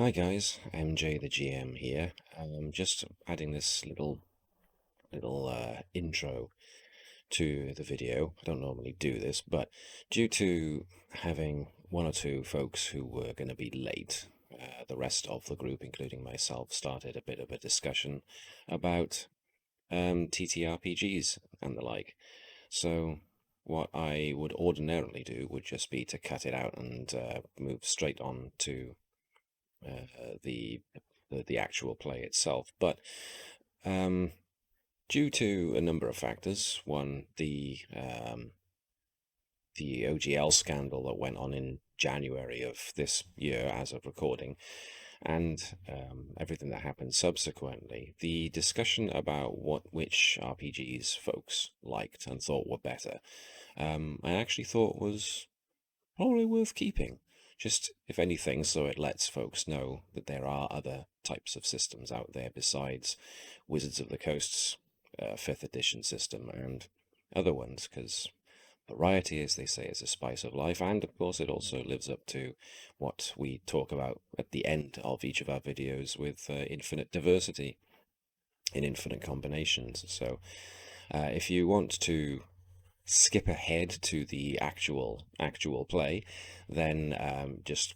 Hi guys, MJ the GM here. Just adding this little intro to the video. I don't normally do this, but due to having one or two folks who were going to be late, the rest of the group, including myself, started a bit of a discussion about TTRPGs and the like. So what I would ordinarily do would just be to cut it out and move straight on to the actual play itself, but due to a number of factors, one, the OGL scandal that went on in January of this year as of recording, and everything that happened subsequently, the discussion about which RPGs folks liked and thought were better, I actually thought was probably worth keeping. Just, if anything, so it lets folks know that there are other types of systems out there besides Wizards of the Coast's 5th edition system and other ones, because variety, as they say, is a spice of life, and of course it also lives up to what we talk about at the end of each of our videos with infinite diversity in infinite combinations. So if you want to skip ahead to the actual play, then just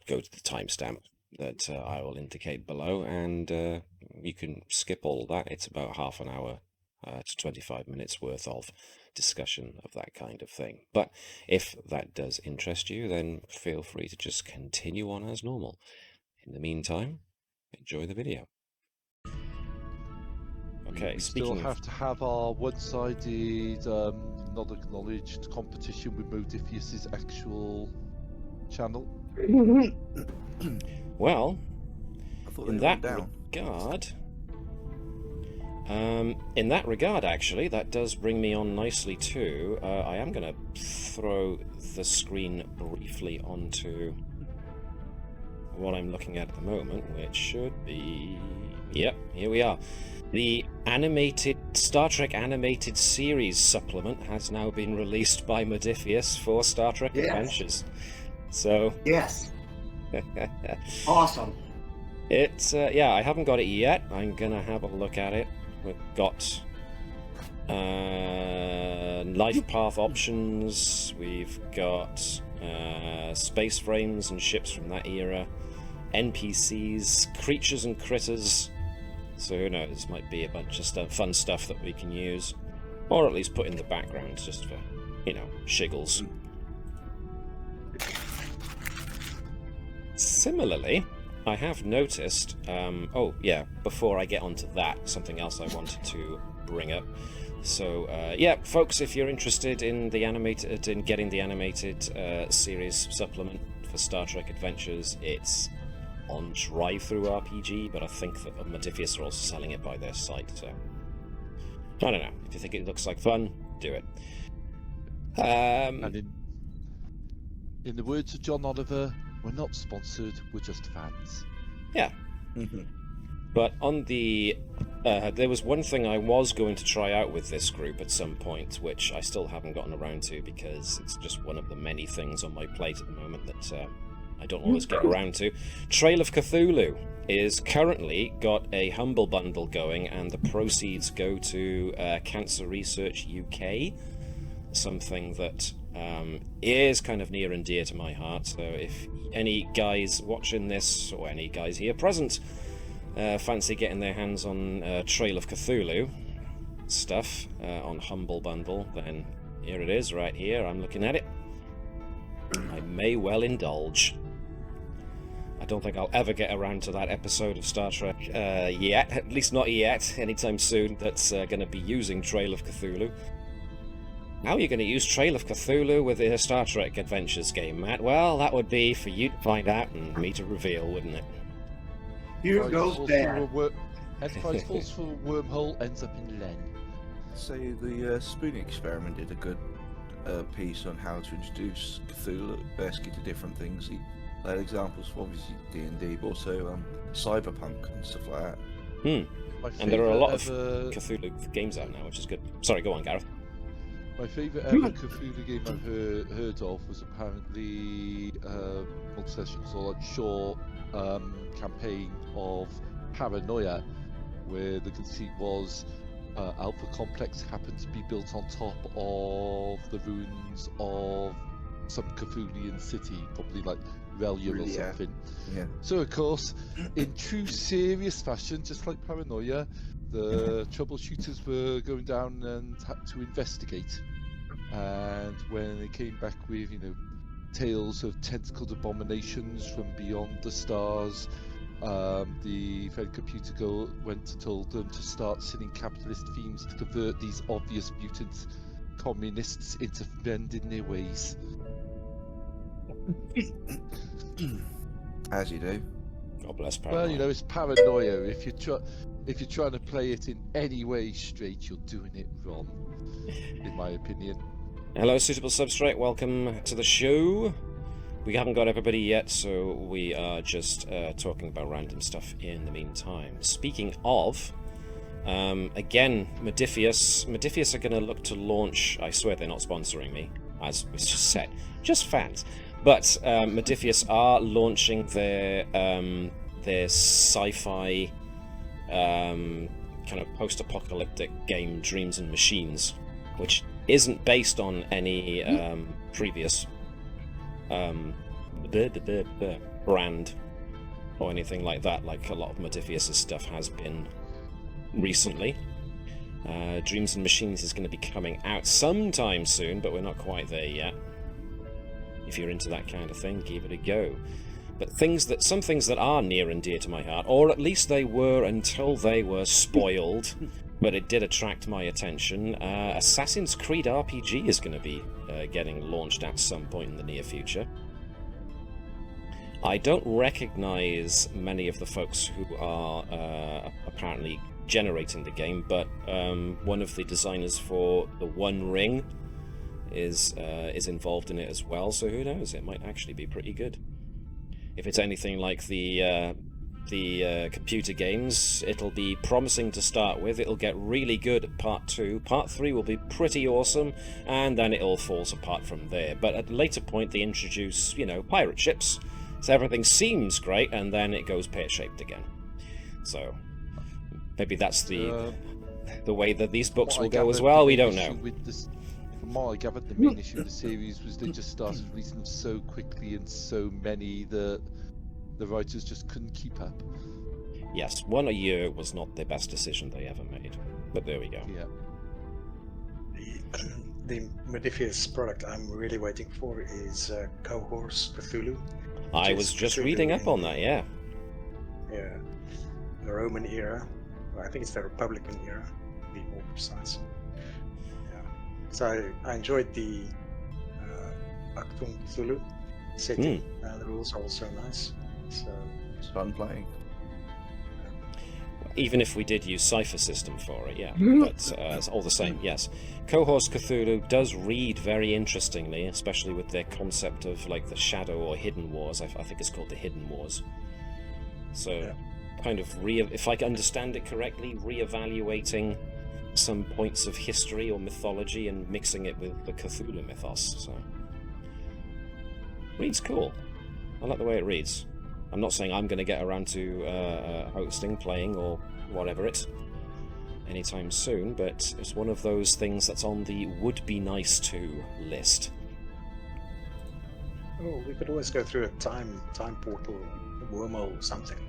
go to the timestamp that I will indicate below, and you can skip all that. It's about half an hour to 25 minutes worth of discussion of that kind of thing. But if that does interest you, then feel free to just continue on as normal. In the meantime, enjoy the video. Okay, we speaking still have to have our one-sided, not acknowledged competition with Modiphius' actual channel. Well, in that regard, actually, that does bring me on nicely too. I am going to throw the screen briefly onto what I'm looking at the moment, which should be... Yep, here we are. The animated Star Trek animated series supplement has now been released by Modiphius for Star Trek Adventures. So yes, awesome. It's yeah, I haven't got it yet. I'm gonna have a look at it. We've got life path options. We've got space frames and ships from that era, NPCs, creatures and critters. So who knows, might be a bunch of fun stuff that we can use, or at least put in the background just for, you know, shiggles. Similarly, I have noticed, oh yeah, before I get onto that, something else I wanted to bring up. So yeah, folks, if you're interested in the getting the animated series supplement for Star Trek Adventures, it's on Drive-Thru RPG, but I think that Modiphius are also selling it by their site, so I don't know. If you think it looks like fun, do it. And in the words of John Oliver, we're not sponsored, we're just fans. Yeah. But on the there was one thing I was going to try out with this group at some point, which I still haven't gotten around to because it's just one of the many things on my plate at the moment that I don't always get around to. Trail of Cthulhu is currently got a Humble Bundle going, and the proceeds go to Cancer Research UK, something that is kind of near and dear to my heart. So if any guys watching this, or any guys here present, fancy getting their hands on Trail of Cthulhu stuff on Humble Bundle, then here it is right here. I'm looking at it. I may well indulge. I don't think I'll ever get around to that episode of Star Trek yet, at least not yet, anytime soon, that's going to be using Trail of Cthulhu. How are you going to use Trail of Cthulhu with a Star Trek Adventures game, Matt? Well, that would be for you to find out and me to reveal, wouldn't it? Here goes Dad. Enterprise falls for a wormhole, ends up in Len. So the Spoon Experiment did a good piece on how to introduce Cthulhu basically to different things. He had examples for obviously D&D, but also cyberpunk and stuff like that. And there are a lot of Cthulhu games out now, which is good. Sorry, go on, Gareth. My favourite ever Cthulhu game I've heard of was apparently multi-sessions or like short campaign of Paranoia, where the conceit was Alpha Complex happened to be built on top of the ruins of some Cthulian city, probably like Relium or something. Yeah. So of course, in true serious fashion, just like Paranoia, the troubleshooters were going down and had to investigate. And when they came back with, tales of tentacled abominations from beyond the stars, the Fed computer girl went and told them to start singing capitalist themes to convert these obvious mutant communists into bending their ways. As you do. God bless Paranoia. Well, it's Paranoia. If you're trying to play it in any way straight, you're doing it wrong, in my opinion. Hello, Suitable Substrate. Welcome to the show. We haven't got everybody yet, so we are just talking about random stuff in the meantime. Speaking of, again, Modiphius are going to look to launch. I swear they're not sponsoring me, as was just said. Just fans. But Modiphius are launching their sci-fi kind of post-apocalyptic game, Dreams and Machines, which isn't based on any previous brand or anything like that, like a lot of Modiphius' stuff has been recently. Dreams and Machines is going to be coming out sometime soon, but we're not quite there yet. If you're into that kind of thing, give it a go. But some things that are near and dear to my heart, or at least they were until they were spoiled, but it did attract my attention. Assassin's Creed RPG is going to be getting launched at some point in the near future. I don't recognize many of the folks who are apparently generating the game, but one of the designers for the One Ring is involved in it as well, so who knows, it might actually be pretty good. If it's anything like the computer games, it'll be promising to start with. It'll get really good at part 2. Part 3 will be pretty awesome, and then it all falls apart from there. But at a later point, they introduce, pirate ships, so everything seems great, and then it goes pear-shaped again. So maybe that's the way that these books will go as well. We don't know. From what I gathered, the main issue of the series was they just started releasing them so quickly and so many that the writers just couldn't keep up. Yes, one a year was not the best decision they ever made, but there we go. Yeah. The Modiphius product I'm really waiting for is Cohorts Cthulhu. I was just reading up on that, yeah. Yeah. The Roman era. Well, I think it's the Republican era, to be more precise. Yeah. So I enjoyed the Achtung Cthulhu setting. The rules are also nice. So it's fun playing. Even if we did use Cipher System for it, yeah. But it's all the same, yes. Cohorts Cthulhu does read very interestingly, especially with their concept of like the Shadow or Hidden Wars. I think it's called the Hidden Wars. So, kind of, if I understand it correctly, re-evaluating some points of history or mythology and mixing it with the Cthulhu mythos. So, reads cool. I like the way it reads. I'm not saying I'm going to get around to hosting, playing, or whatever it anytime soon, but it's one of those things that's on the would-be-nice-to list. Oh, we could always go through a time portal, a wormhole or something.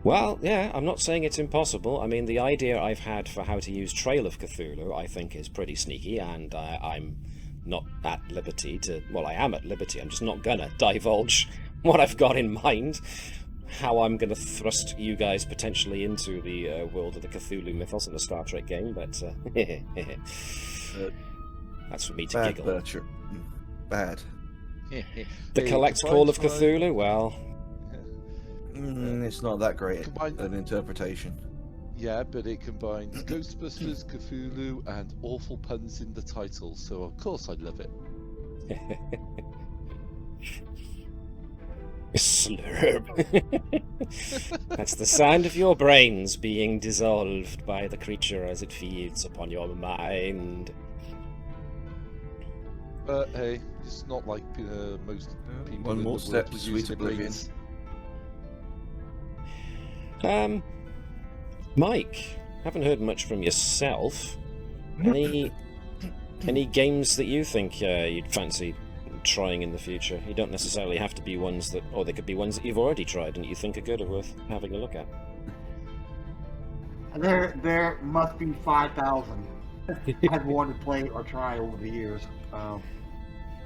Well, yeah, I'm not saying it's impossible. I mean, the idea I've had for how to use Trail of Cthulhu, I think, is pretty sneaky, and I'm not at liberty to... Well, I am at liberty, I'm just not gonna divulge what I've got in mind, how I'm going to thrust you guys potentially into the world of the Cthulhu mythos in the Star Trek game, but that's for me to giggle. Bertram. Bad. The Collect Call of Cthulhu, well... it's not that great an interpretation. Yeah, but it combines Ghostbusters, Cthulhu, and awful puns in the title, so of course I'd love it. Slurp. That's the sound of your brains being dissolved by the creature as it feeds upon your mind. Hey, it's not like most people One in more the step world to use sweet oblivion. brains. Mike, haven't heard much from yourself. Any games that you think you'd fancy trying in the future? You don't necessarily have to be ones that, or they could be ones that you've already tried and you think are good or worth having a look at. There must be 5,000 I've wanted to play or try over the years.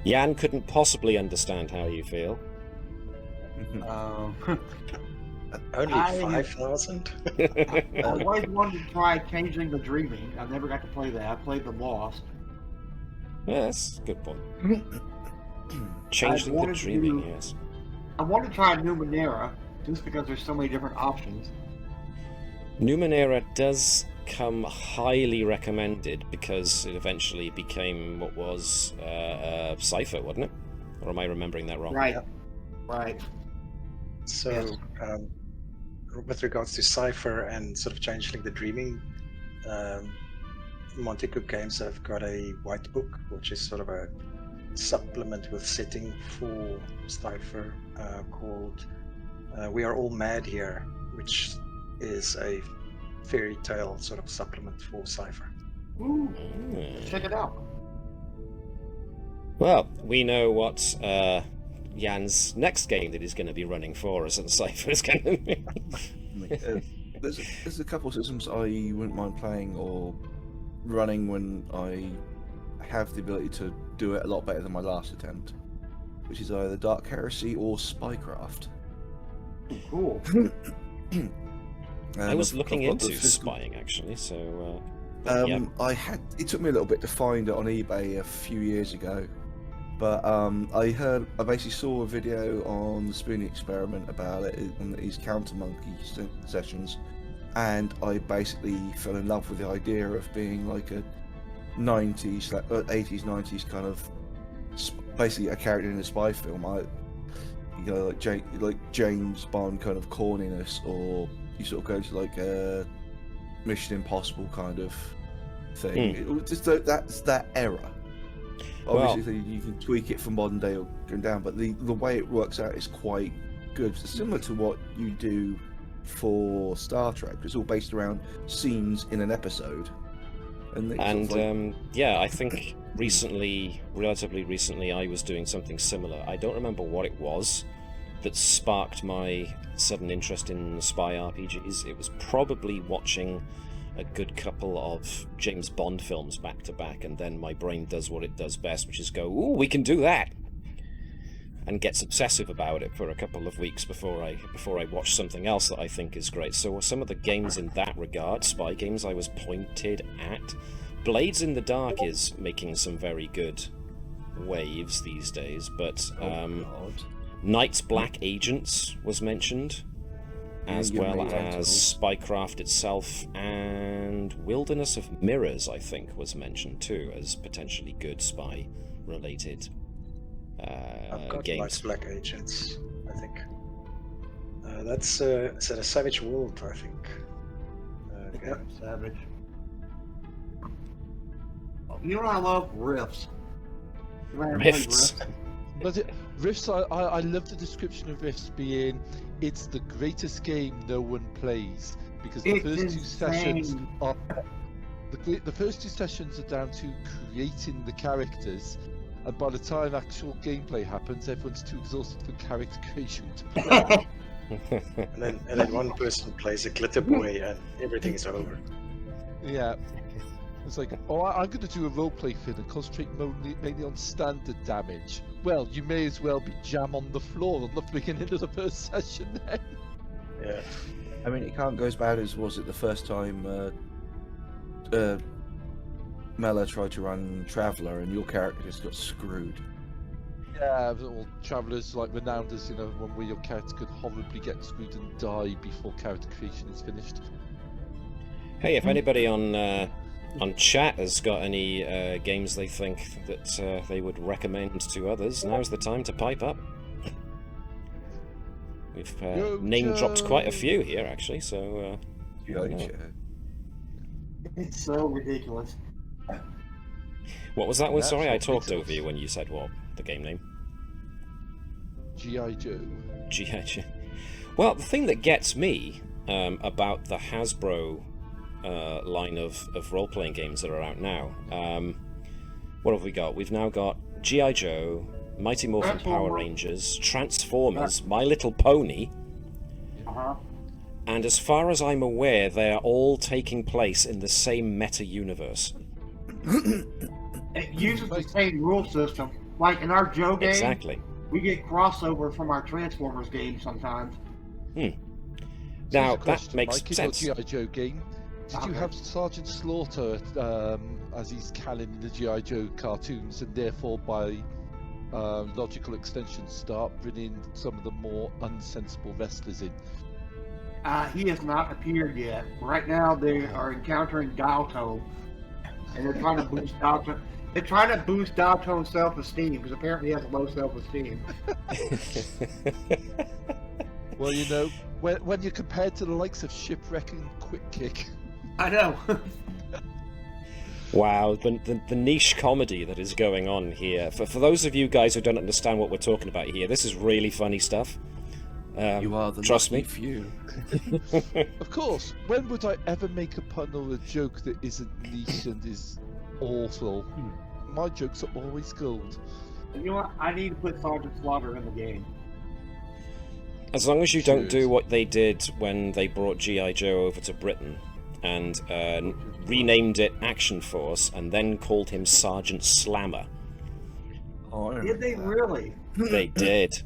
Jan couldn't possibly understand how you feel. Only 5,000? I always wanted to try Changing the Dreaming. I never got to play that. I played The Lost. Yeah, that's a good point. Changing the Dreaming, yes. I want to try Numenera, just because there's so many different options. Numenera does come highly recommended because it eventually became what was Sci-fi, wasn't it? Or am I remembering that wrong? Right. Right. So, with regards to Cypher and sort of Changeling the Dreaming, Monte Cook Games have got a white book, which is sort of a supplement with setting for Cypher called We Are All Mad Here, which is a fairy tale sort of supplement for Cypher. Ooh, check it out. Well, we know what Jan's next game that he's going to be running for us at Cypher is going to be. There's a couple of systems I wouldn't mind playing or running when I have the ability to do it a lot better than my last attempt, which is either Dark Heresy or Spycraft. Cool. I was looking into spying actually, so yeah. It took me a little bit to find it on eBay a few years ago, but I basically saw a video on the Spoonie Experiment about it on these Counter Monkey sessions, and I basically fell in love with the idea of being like a 90s, 80s, 90s kind of basically a character in a spy film. Like James Bond kind of corniness, or you sort of go to like a Mission Impossible kind of thing. That's that era. Obviously, you can tweak it from modern day or going down, but the way it works out is quite good. It's similar to what you do for Star Trek. It's all based around scenes in an episode. Yeah, I think relatively recently, I was doing something similar. I don't remember what it was that sparked my sudden interest in spy RPGs. It was probably watching a good couple of James Bond films back to back, and then my brain does what it does best, which is go, "Ooh, we can do that," and gets obsessive about it for a couple of weeks before I watch something else that I think is great. So some of the games in that regard, spy games, I was pointed at. Blades in the Dark is making some very good waves these days, but Night's Black Agents was mentioned, as well as Spycraft itself, and Wilderness of Mirrors, I think, was mentioned too as potentially good spy-related I've got games. Night's Black Agents, I think. That's is it a Savage World, I think. Yep, Savage. You know what I love? Rifts. Rifts. Rifts, I love the description of Rifts being, it's the greatest game no one plays, because the first two sessions are the first two sessions are down to creating the characters, and by the time actual gameplay happens, everyone's too exhausted for character creation to play. and then one person plays a glitter boy and everything is over. Yeah. It's like, I'm going to do a roleplay thing and concentrate mainly on standard damage. Well, you may as well be jam on the floor on the beginning of the first session then. Yeah. I mean, it can't go as bad as was it the first time Mela tried to run Traveller and your character just got screwed. Yeah, all Travellers like renowned as, one where your character could horribly get screwed and die before character creation is finished. Hey, if anybody on chat has got any games they think that they would recommend to others, now's the time to pipe up. We've name dropped quite a few here, actually, so... It's so ridiculous. What was that one? Sorry, I talked over you when you said what? The game name? G.I. Joe. G.I. Joe. Well, the thing that gets me about the Hasbro line of role-playing games that are out now. What have we got? We've now got G.I. Joe, Mighty Morphin Power Rangers, Transformers, My Little Pony, and as far as I'm aware, they are all taking place in the same meta-universe. It uses the same rule system. Like in our Joe game, Exactly. we get crossover from our Transformers game sometimes. Now, Here's a that question, makes Mike, sense. in your G.I. Joe game, did you have Sergeant Slaughter as he's canon in the G.I. Joe cartoons, and therefore by logical extension start bringing some of the more unsensible wrestlers in? He has not appeared yet. Right now, they are encountering Dalto, and they're trying to boost Dalto. They're trying to boost Dalto's self-esteem because apparently he has low self-esteem. Well, you know, when you're compared to the likes of Shipwreck and Quick Kick. I know. Wow, the niche comedy that is going on here. For those of you guys who don't understand what we're talking about here, this is really funny stuff. You are the trust lucky me. few. Of course, when would I ever make a pun or a joke that isn't niche and is awful? My jokes are always gold. You know what? I need to put Sergeant Slaughter in the game. As long as you don't Cheers. do what they did when they brought G.I. Joe over to Britain and renamed it Action Force and then called him Sergeant Slammer. Oh, I Did they remember really? They did.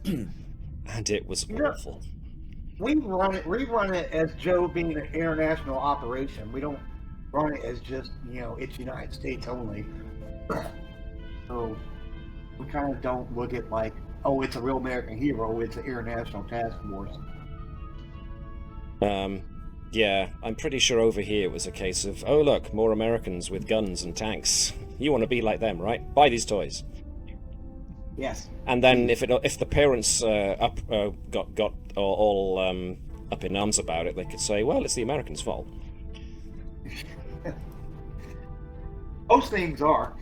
And it was Yeah. awful. We run it as Joe being an international operation. We don't run it as just, it's United States only. So we kind of don't look at like, oh, it's a real American hero. It's an international task force. Yeah, I'm pretty sure over here it was a case of, oh look, more Americans with guns and tanks. You want to be like them, right? Buy these toys. Yes. And then if the parents got all up in arms about it, they could say, well, it's the Americans' fault. Most things are.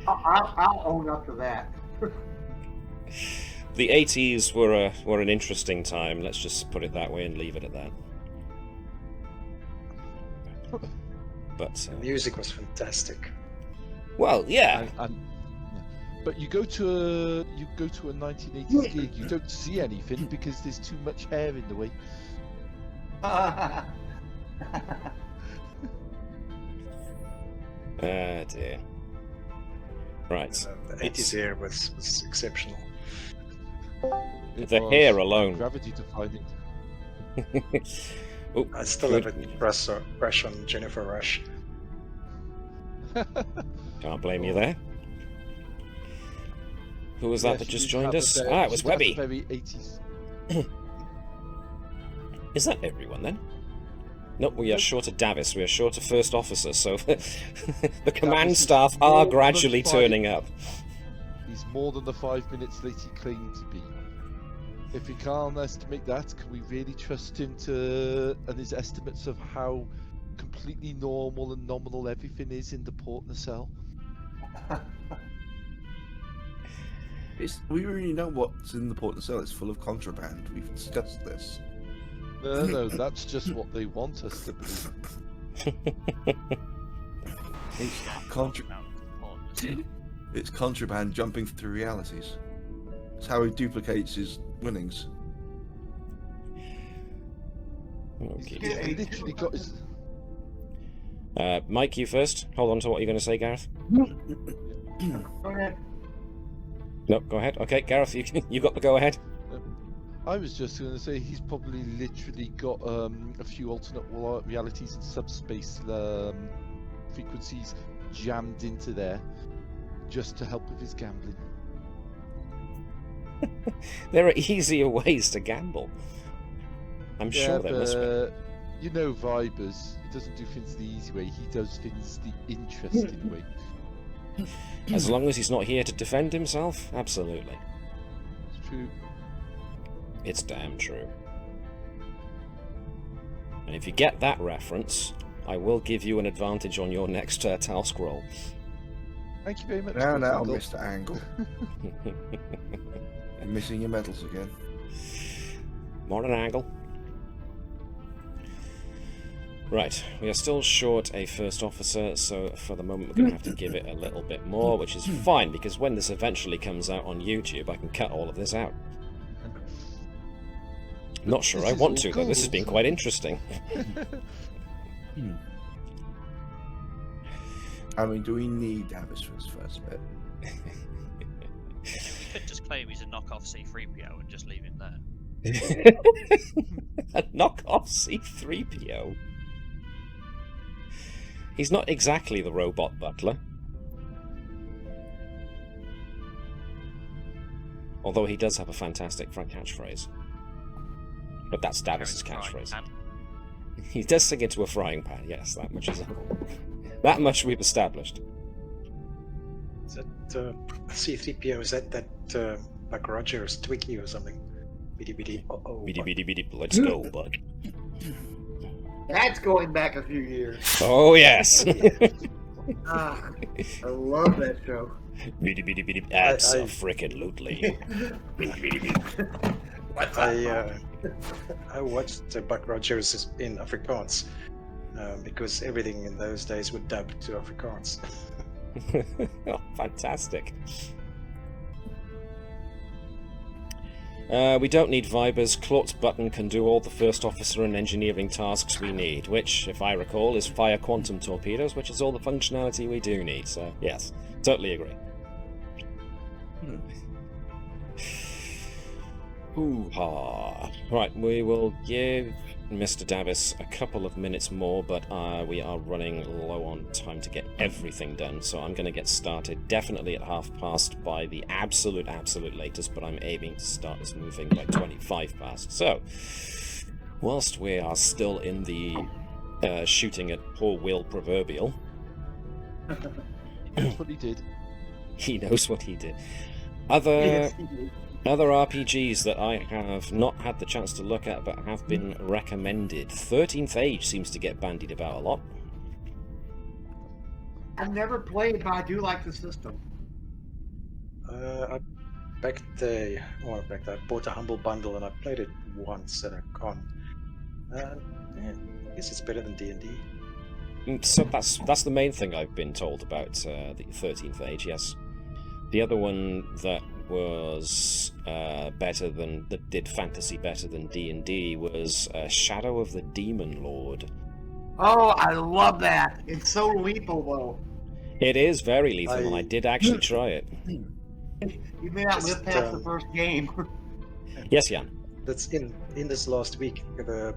I'll own up to that. The 80s were an interesting time. Let's just put it that way and leave it at that. But The music was fantastic. well, yeah. But you go to a 1980s gig, you don't see anything because there's too much hair in the way. Dear. Right. The 80s era was exceptional. The hair alone. Gravity defied it. Oh, I still have a crush on Jennifer Rush. can't blame you there. Who was that Yeah, that she just did joined have a us? very- It was she did have a Webby. Very 80s. Is that everyone then? Nope, we are short of Davis. We are short of first officer, so the command is staff more are than gradually five. turning up. He's more than the 5 minutes late he claimed to be. If we can't estimate that, can we really trust him and his estimates of how completely normal and nominal everything is in the port nacelle? We really know what's in the port nacelle. It's full of contraband. We've discussed this. No, that's just what they want us to believe. It's contraband jumping through realities. It's how he duplicates his winnings. Okay. He literally got his... Mike, you first. Hold on to what you're going to say, Gareth. Go ahead. No, go ahead. Okay, Gareth, you got the go ahead. I was just going to say he's probably literally got a few alternate realities and subspace frequencies jammed into there just to help with his gambling. There are easier ways to gamble. I'm sure there must be. You know Vibers, he doesn't do things the easy way, he does things the interesting way. As long as he's not here to defend himself, absolutely. It's true. It's damn true. And if you get that reference, I will give you an advantage on your next task roll. Thank you very much. Now, Angle. Mr. Angle. You're missing your medals again. More an angle. Right, we are still short a first officer, so for the moment we're going to have to give it a little bit more, which is fine, because when this eventually comes out on YouTube, I can cut all of this out. Not sure I want to, though. This has been quite interesting. I mean, do we need Navis for this first bit? You could just claim he's a knockoff C-3PO and just leave him there. A knockoff C-3PO. He's not exactly the robot butler. Although he does have a fantastic front catchphrase. But that's Davis's catchphrase. He does sing into a frying pan, yes, that much is that much we've established. Is that C-3PO? Is that Buck Rogers Twiggy or something? Biddy biddy, uh-oh. Biddy biddy biddy, let's go, bud. That's going back a few years. Oh, yes! I love that show. Biddy biddy biddy, abso-frickin-lutely. I watched Buck Rogers in Afrikaans because everything in those days would dub to Afrikaans. Oh, fantastic. We don't need Vibers. Claut's button can do all the first officer and engineering tasks we need, which, if I recall, is fire quantum torpedoes, which is all the functionality we do need, so yes, totally agree. Ooh-ha. Right, we will give Mr. Davis a couple of minutes more, but we are running low on time to get everything done, so I'm going to get started definitely at 12:30 by the absolute latest, but I'm aiming to start this moving by 25 past. So, whilst we are still in the shooting at poor Will proverbial... That's what he did. He knows what he did. Other RPGs that I have not had the chance to look at but have been recommended. 13th Age seems to get bandied about a lot. I've never played, but I do like the system. I bought a Humble Bundle and I played it once at a con. I guess it's better than D&D. So that's the main thing I've been told about the 13th Age, yes. The other one that was that did fantasy better than D&D was Shadow of the Demon Lord. Oh, I love that. It's so lethal, though. It is very lethal, and I did actually try it. You may not live past the first game. Yes, Jan. That's in this last week. The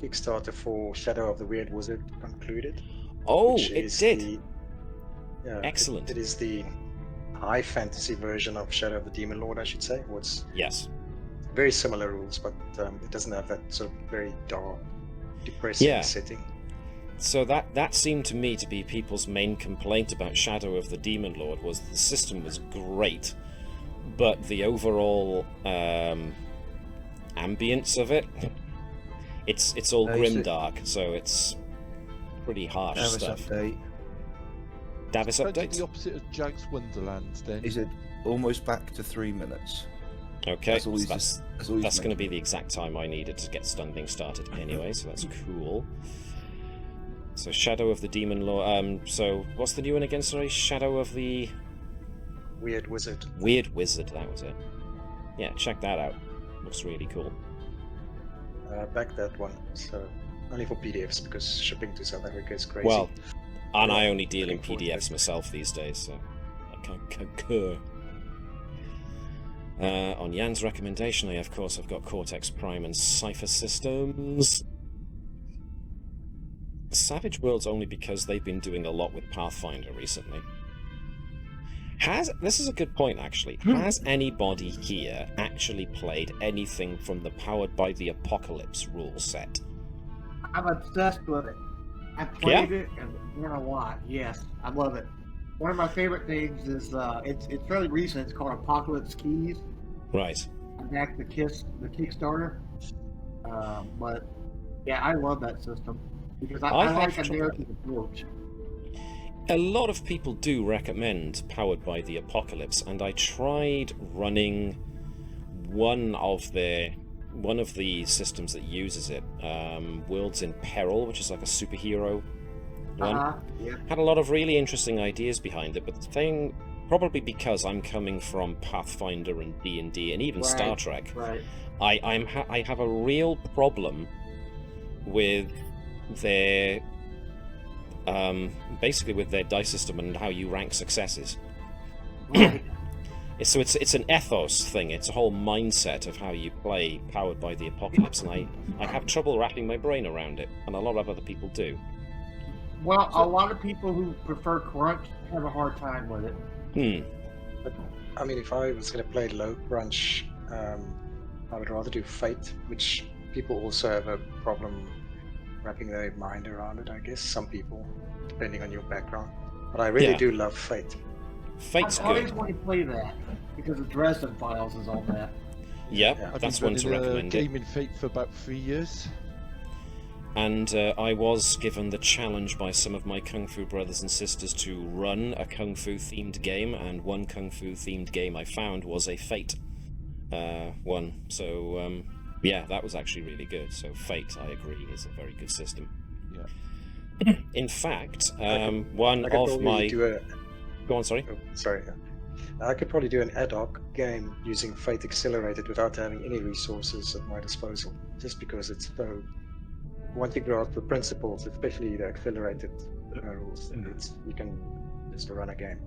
Kickstarter for Shadow of the Weird Wizard concluded. Oh, it did. Excellent. It is the high fantasy version of Shadow of the Demon Lord, I should say. Yes. Very similar rules, but it doesn't have that sort of very dark, depressing setting. So that seemed to me to be people's main complaint about Shadow of the Demon Lord, was the system was great, but the overall ambience of it, it's all grimdark, so it's pretty harsh stuff. Davis update. The opposite of Jag's Wonderland, then. Is it almost back to 3 minutes? Okay, that's going to be the exact time I needed to get things started anyway, so that's cool. So Shadow of the Demon Lord. So what's the new one again? Sorry, Shadow of the Weird Wizard. Weird Wizard. That was it. Yeah, check that out. Looks really cool. Back that one. So only for PDFs because shipping to South Africa is crazy. Well. And I only deal in PDFs myself these days, so I can concur. On Jan's recommendation, of course, I've got Cortex Prime and Cypher Systems. Savage Worlds only because they've been doing a lot with Pathfinder recently. This is a good point, actually. Has anybody here actually played anything from the Powered by the Apocalypse rule set? I'm obsessed with it. I played it and learned a lot. Yes, I love it. One of my favorite things is it's fairly recent. It's called Apocalypse Keys. Right. I'm back to the Kickstarter. But yeah, I love that system because I like a narrative approach. A lot of people do recommend Powered by the Apocalypse, and I tried running one of their one of the systems that uses it, Worlds in Peril, which is like a superhero one, Yeah. had a lot of really interesting ideas behind it. But the thing, probably because I'm coming from Pathfinder and D&D and even Star Trek, Right. I have a real problem with their basically with their dice system and how you rank successes. Right. So it's an ethos thing. It's a whole mindset of how you play, powered by the apocalypse, and I have trouble wrapping my brain around it, and a lot of other people do. Well, a lot of people who prefer Crunch have a hard time with it. But, I mean, if I was going to play low crunch, I would rather do Fate, which people also have a problem wrapping their mind around it, I guess. Some people, depending on your background. But I really do love Fate. Fate's I always good. want to play that because the Dresden Files is on that. Yeah, I've that's been one to running a recommend it. game in Fate for about 3 years. And I was given the challenge by some of my Kung Fu brothers and sisters to run a Kung Fu themed game, and one Kung Fu themed game I found was a Fate one. So yeah, that was actually really good. So Fate, I agree, is a very good system. Yeah. In fact, I one could of probably my... do a... Go on, sorry. Oh, sorry. I could probably do an ad hoc game using Fate Accelerated without having any resources at my disposal, just because it's so... Once you grasp the principles, especially the accelerated rules, you can just run a game,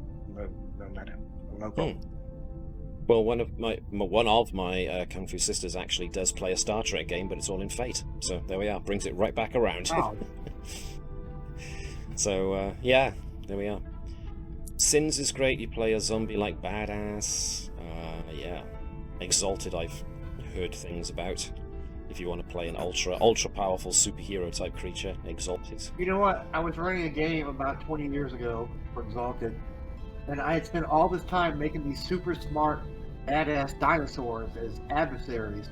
no matter, no problem. Well, one of my Kung Fu sisters actually does play a Star Trek game, but it's all in Fate. So there we are, brings it right back around. Oh. So yeah, there we are. Sins is great. You play a zombie-like badass. Yeah, Exalted. I've heard things about. If you want to play an ultra powerful superhero type creature, Exalted. You know what? I was running a game about 20 years ago for Exalted, and I had spent all this time making these super smart, badass dinosaurs as adversaries.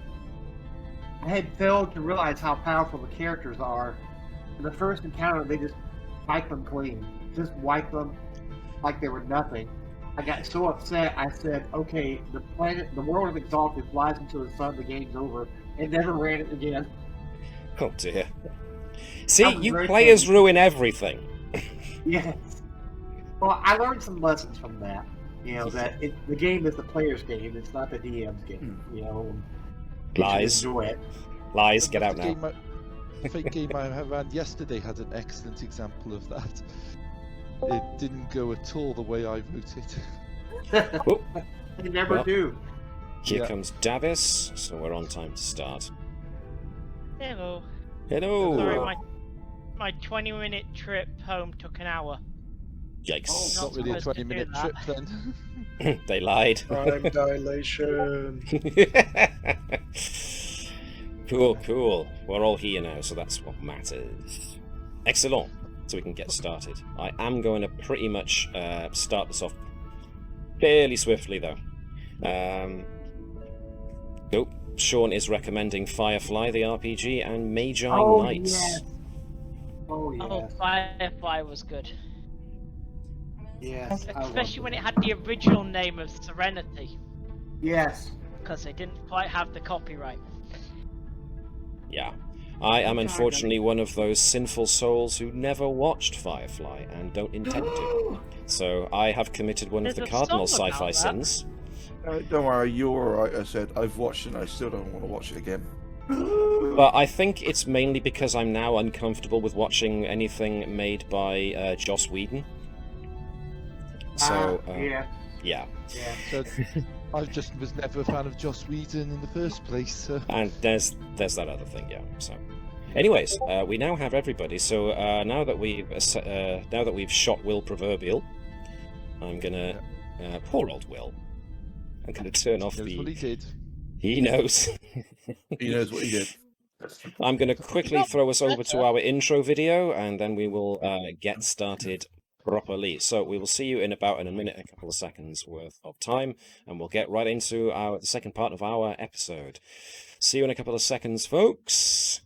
I had failed to realize how powerful the characters are. In the first encounter, they just wipe them clean. Just wipe them like they were nothing. I got so upset, I said, okay, the world of Exalted flies into the sun, the game's over, and never ran it again. Oh dear. See, That was you very players funny. ruin everything. Yes. Well, I learned some lessons from that. You know, that the game is the player's game, it's not the DM's game. You know, you should Lies. enjoy it. Lies, get out The now. Fate game I ran yesterday had an excellent example of that. It didn't go at all the way I wrote it. Oh, They never Well. do. here Yeah. comes Davis, so we're on time to start. Hello. Hello! Sorry, my 20-minute trip home took an hour. Yikes. Not Not really a supposed to do 20-minute that. trip then. They lied. Time dilation. Cool. We're all here now, so that's what matters. Excellent. So we can get started. I am going to pretty much start this off fairly swiftly, though. Shaun is recommending Firefly, the RPG, and Magi Oh, Knights. yes. Oh, yes. Oh, Firefly was good. Yes. I Especially love when it. it had the original name of Serenity, Yes. because they didn't quite have the copyright. Yeah. I am unfortunately one of those sinful souls who never watched Firefly and don't intend to. So I have committed one of There's the a cardinal song sci-fi about that. sins. Don't worry, you're alright. I said I've watched it and I still don't want to watch it again. But I think it's mainly because I'm now uncomfortable with watching anything made by Joss Whedon. So, yeah. yeah. Yeah. So I just was never a fan of Joss Whedon in the first place. So. And there's that other thing, yeah. So, anyways, we now have everybody. So now that we've shot Will proverbial, I'm gonna poor old Will. I'm gonna turn off Knows what he did. He knows. He knows what he did. I'm gonna quickly throw us over to our intro video, and then we will get started properly. So we will see you in about a minute, a couple of seconds worth of time, and we'll get right into the second part of our episode. See you in a couple of seconds, folks.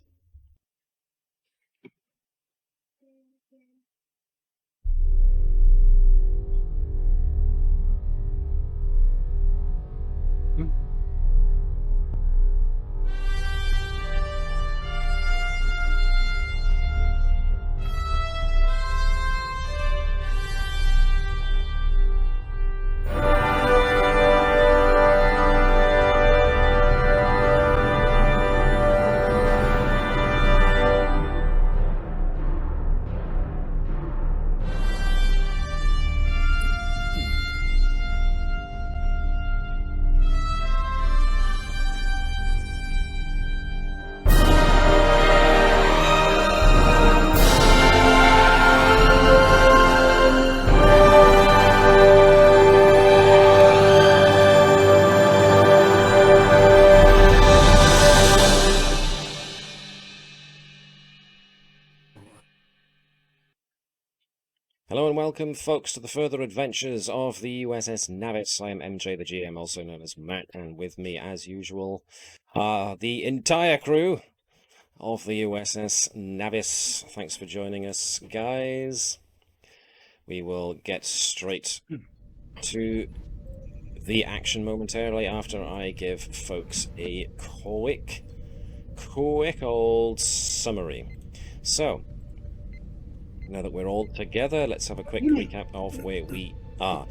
Hello and welcome, folks, to the further adventures of the USS Navis. I am MJ, the GM, also known as Matt, and with me, as usual, are the entire crew of the USS Navis. Thanks for joining us, guys. We will get straight to the action momentarily after I give folks a quick old summary. So, now that we're all together, let's have a quick recap of where we are.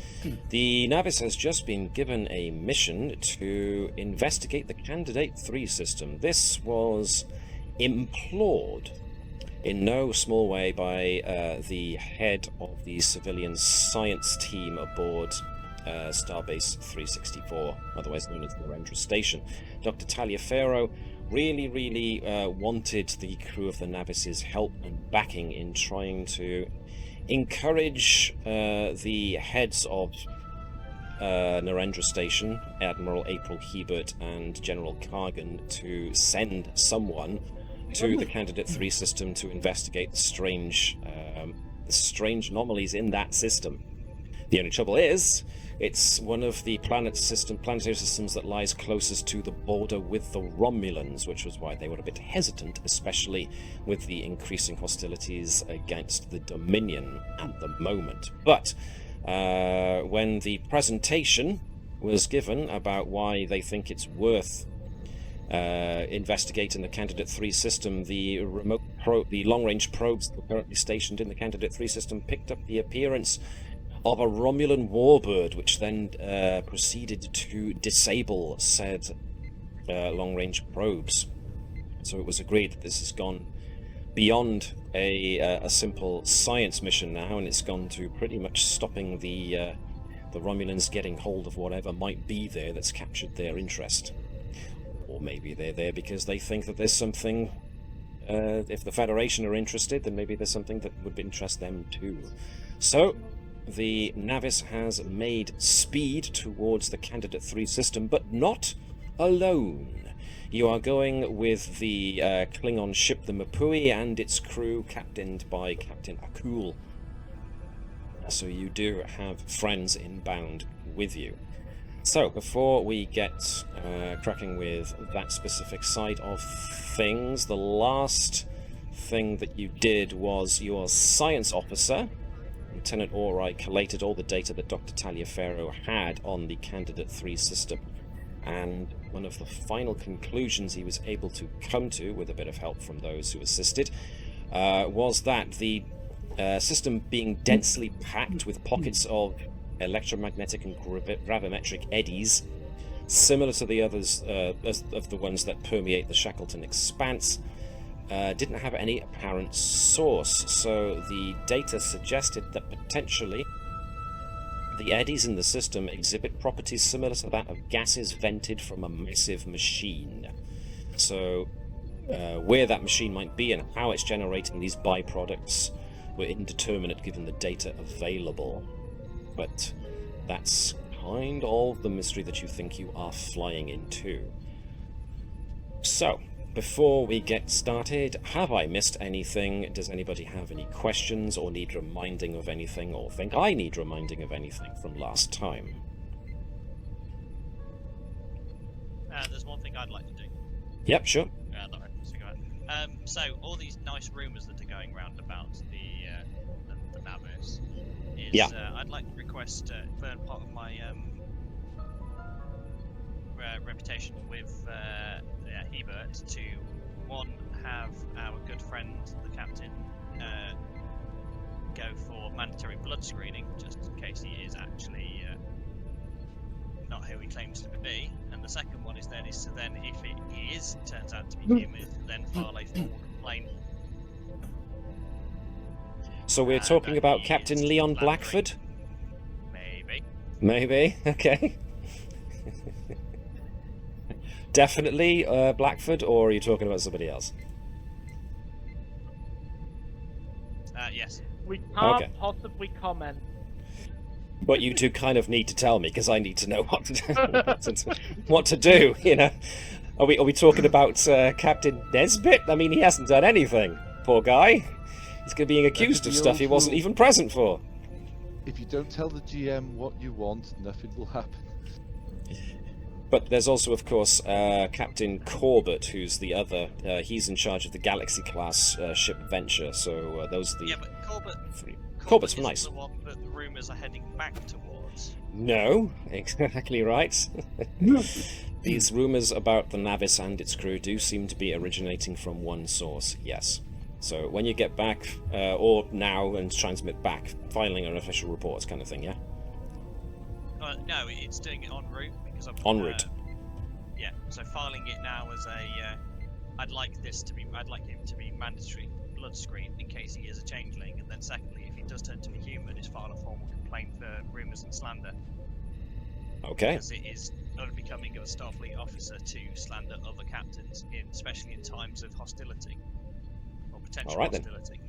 The Navis has just been given a mission to investigate the Candidate 3 system. This was implored in no small way by the head of the civilian science team aboard Starbase 364, otherwise known as the Narendra Station. Dr. Taliaferro really wanted the crew of the Navis's help and backing in trying to encourage the heads of Narendra Station, Admiral April Hebert and General Kargan, to send someone to the Candidate 3 system to investigate the strange anomalies in that system. The only trouble is, it's one of the planetary systems that lies closest to the border with the Romulans, which was why they were a bit hesitant, especially with the increasing hostilities against the Dominion at the moment. But when the presentation was given about why they think it's worth investigating the Candidate 3 system, the long-range probes that were currently stationed in the Candidate 3 system picked up the appearance of a Romulan warbird, which then proceeded to disable said long-range probes. So it was agreed that this has gone beyond a simple science mission now, and it's gone to pretty much stopping the Romulans getting hold of whatever might be there that's captured their interest. Or maybe they're there because they think that there's something, if the Federation are interested, then maybe there's something that would interest them too. So the Navis has made speed towards the Candidate 3 system, but not alone. You are going with the Klingon ship, the Mapui, and its crew, captained by Captain Akul. So you do have friends inbound with you. So, before we get cracking with that specific side of things, the last thing that you did was your science officer, Lieutenant Orai, collated all the data that Dr. Taliaferro had on the Candidate 3 system. And one of the final conclusions he was able to come to, with a bit of help from those who assisted, was that the system being densely packed with pockets of electromagnetic and gravimetric eddies, similar to the others of the ones that permeate the Shackleton Expanse, didn't have any apparent source. So the data suggested that potentially the eddies in the system exhibit properties similar to that of gases vented from a massive machine. So where that machine might be and how it's generating these byproducts were indeterminate given the data available. But that's kind of the mystery that you think you are flying into. So, before we get started, have I missed anything? Does anybody have any questions or need reminding of anything, or think I need reminding of anything from last time? There's one thing I'd like to do. Yep, sure. So, all these nice rumours that are going around about the Navis is, I'd like to request, for part of my reputation with Hebert, to have our good friend, the captain, go for mandatory blood screening, just in case he is actually not who he claims to be. And the second one is then if he turns out to be human, then file a formal complaint. So we're talking about Captain Leon Blackford? Maybe, okay. Definitely Blackford, or are you talking about somebody else? Yes. We can't possibly comment. But you two kind of need to tell me, because I need to know what to do, you know. Are we talking about Captain Nesbitt? I mean, he hasn't done anything, poor guy. He's being accused of the stuff he old wasn't rule. even present for. If you don't tell the GM what you want, nothing will happen. But there's also, of course, Captain Corbett, who's the other. He's in charge of the Galaxy-class ship Venture, so those are the... Yeah, but three. Corbett's Corbett's isn't nice. the one that the rumours are heading back towards. No, exactly right. These rumours about the Navis and its crew do seem to be originating from one source, yes. So when you get back, or now, and transmit back, filing an official report kind of thing, yeah? No, it's doing it en route because I'm En route. Yeah, so filing it now as a. I'd like him to be mandatory blood screen in case he is a changeling, and then secondly, if he does turn to be human, is file a formal complaint for rumours and slander. Okay. Because it is unbecoming of a Starfleet officer to slander other captains, especially in times of hostility or potential Alright then. hostility.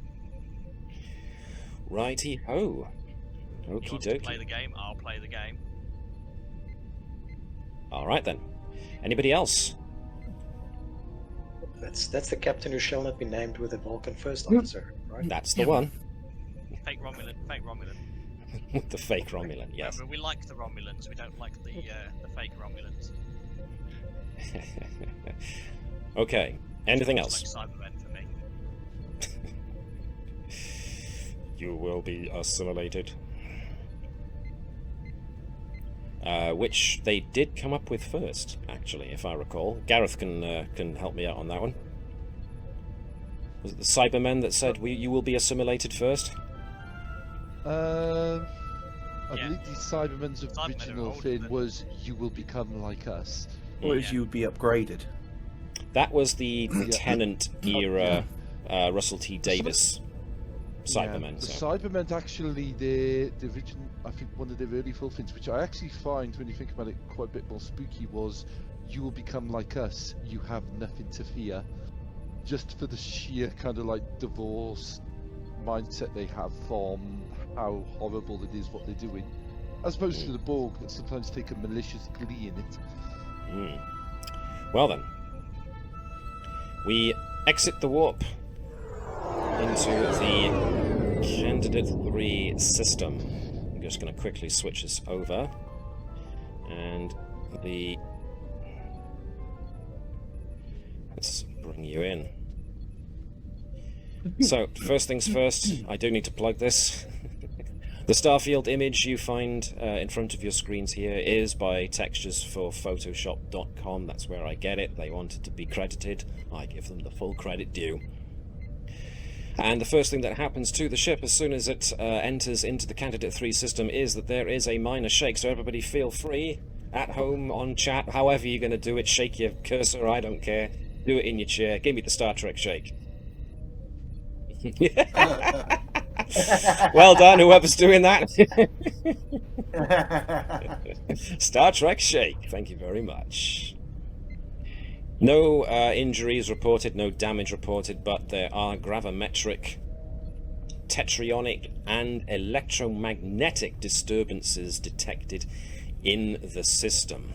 Righty-ho. He wants to play Okie-dokie. the game, I'll play the game. Alright then. Anybody else? That's the captain who shall not be named with a Vulcan first officer, right? That's the one. Fake Romulan. The fake Romulan, yes. Remember, we like the Romulans, we don't like the fake Romulans. Okay. Anything It's else? like Cybermen for me. You will be assimilated. Which they did come up with first, actually, if I recall. Gareth can help me out on that one. Was it the Cybermen that said you will be assimilated first? I Yeah. believe the Cybermen's Cybermen are original older thing than- was you will become like us. Or as you would be upgraded. That was the Yeah. Tennant era Russell T. Davis Cybermen. The So. Cybermen actually the original, I think one of their early full things, which I actually find when you think about it quite a bit more spooky, was you will become like us, you have nothing to fear. Just for the sheer kind of like divorce mindset they have from how horrible it is what they're doing. As opposed to the Borg that sometimes take a malicious glee in it. Well then. We exit the warp into the Candidate 3 system. I'm just going to quickly switch this over. And let's bring you in. So, first things first, I do need to plug this. The Starfield image you find in front of your screens here is by texturesforphotoshop.com. That's where I get it. They wanted to be credited. I give them the full credit due. And the first thing that happens to the ship as soon as it enters into the Candidate 3 system is that there is a minor shake. So everybody feel free, at home, on chat, however you're going to do it. Shake your cursor, I don't care. Do it in your chair. Give me the Star Trek shake. Well done, whoever's doing that. Star Trek shake. Thank you very much. No injuries reported, no damage reported, but there are gravimetric, tetraionic, and electromagnetic disturbances detected in the system.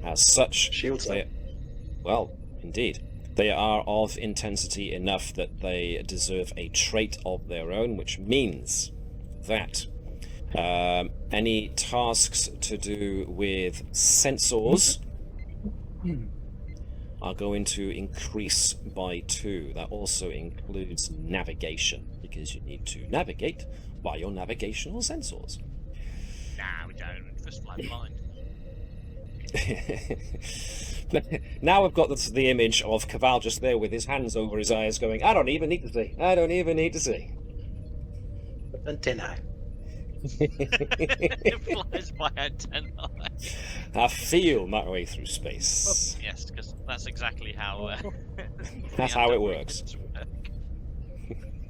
As such, Shields up. well, indeed. They are of intensity enough that they deserve a trait of their own, which means that any tasks to do with sensors are going to increase by 2. That also includes navigation, because you need to navigate by your navigational sensors. Nah, we don't. Just fly blind. Now we've got the image of Keval just there with his hands over his eyes going, I don't even need to see. I don't even need to see. Antennae. It flies by antennae. I feel my way through space. Yes, because that's exactly how. That's how it works.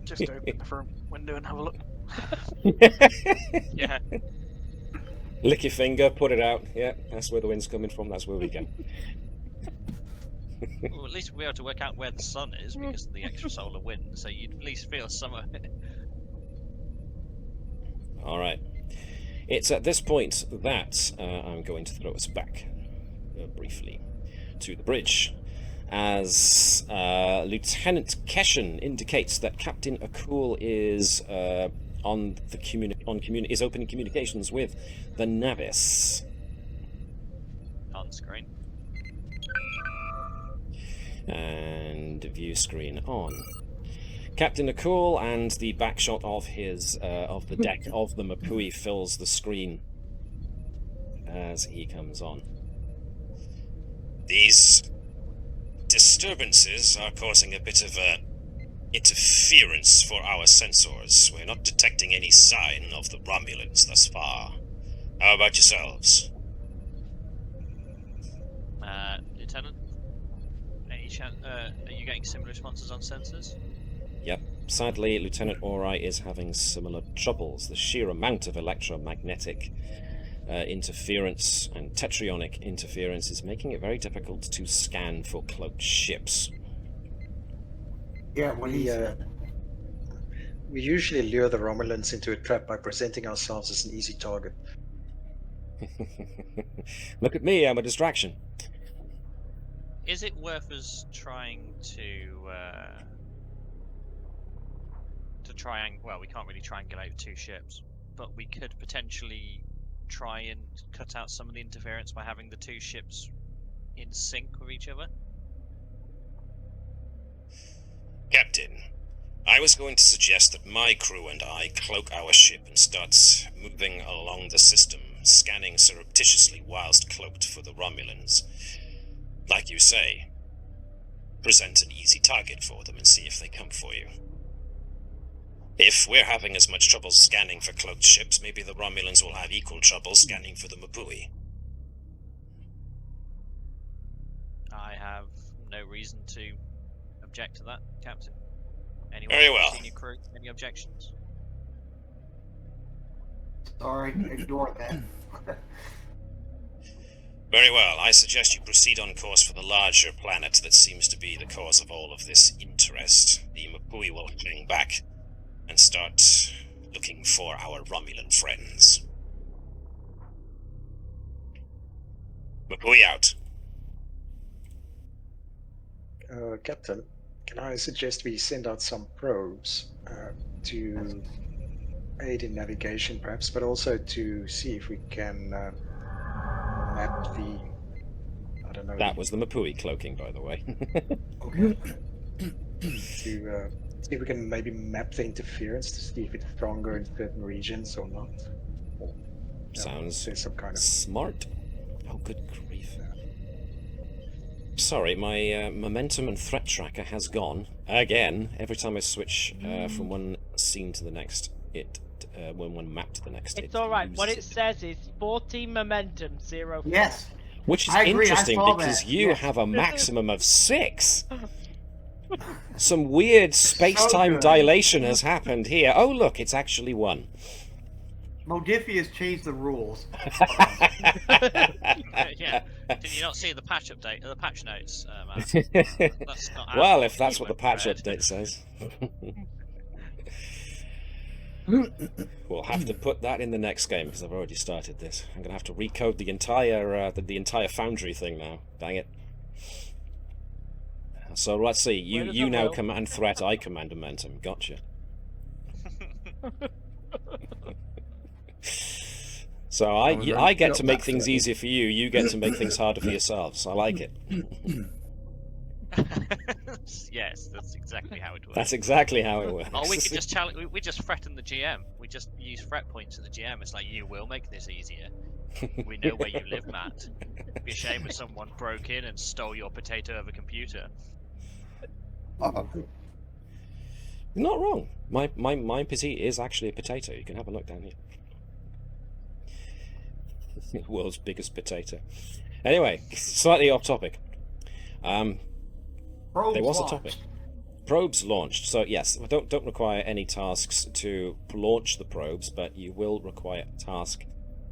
Just open the front window and have a look. Yeah. Lick your finger, put it out. Yeah, that's where the wind's coming from. That's where we go. Well, at least we'll be able to work out where the sun is because of the extrasolar wind, so you'd at least feel some of it. All right. It's at this point that I'm going to throw us back briefly to the bridge. as Lieutenant Keshen indicates that Captain Akul is is opening communications with the Navis. On screen. And view screen on. Captain Akul and the backshot of his of the deck of the Mapui fills the screen as he comes on. These disturbances are causing a bit of interference for our sensors. We're not detecting any sign of the Romulans thus far. How about yourselves? Lieutenant, are you getting similar responses on sensors? Yep. Sadly, Lieutenant Ori is having similar troubles. The sheer amount of electromagnetic interference and tetrionic interference is making it very difficult to scan for cloaked ships. Yeah, what he said. We usually lure the Romulans into a trap by presenting ourselves as an easy target. Look at me, I'm a distraction. Is it worth us trying to well, we can't really triangulate 2 ships, but we could potentially try and cut out some of the interference by having the 2 ships in sync with each other? Captain, I was going to suggest that my crew and I cloak our ship and start moving along the system, scanning surreptitiously whilst cloaked for the Romulans. Like you say, present an easy target for them and see if they come for you. If we're having as much trouble scanning for cloaked ships, maybe the Romulans will have equal trouble scanning for the Mapui. I have no reason to object to that, Captain. Anyone Very well. Senior crew, any objections? Sorry, ignore that. Very well, I suggest you proceed on course for the larger planet that seems to be the cause of all of this interest. The Mapui will hang back and start looking for our Romulan friends. Mapui out. Captain, can I suggest we send out some probes to aid in navigation perhaps, but also to see if we can map the... I don't know... That was the Mapui cloaking, by the way. Okay. To see if we can maybe map the interference to see if it's stronger in certain regions or not. Or, Sounds there's some kind of... smart. Oh, good grief. Sorry, my momentum and threat tracker has gone again. Every time I switch from one scene to the next, when one map to the next, It's alright. What it says is 14 momentum, 0. Yes. Which is I agree, I interesting saw because that, you yes. have a maximum of 6. Some weird space-time good. dilation has happened here. Oh, look, it's actually 1. Modiphius changed the rules. Yeah. Did you not see the patch update, the patch notes? That's not Well, our if that's what the keyword patch thread. update says. We'll have to put that in the next game because I've already started this. I'm going to have to recode the entire Foundry thing now. Dang it. So let's see. You now command threat, I command momentum. Gotcha. So I get to make things easier for you. You get to make things harder for yourselves. I like it. Yes, that's exactly how it works. That's exactly how it works. Oh, we could just challenge. We just threaten the GM. We just use threat points to the GM. It's like, you will make this easier. We know where you live, Matt. It'd be a shame if someone broke in and stole your potato over computer. Not wrong. My petite is actually a potato. You can have a look down here. World's biggest potato. Anyway, slightly off topic. There was a topic. Probes launched. So yes, we don't require any tasks to launch the probes, but you will require a task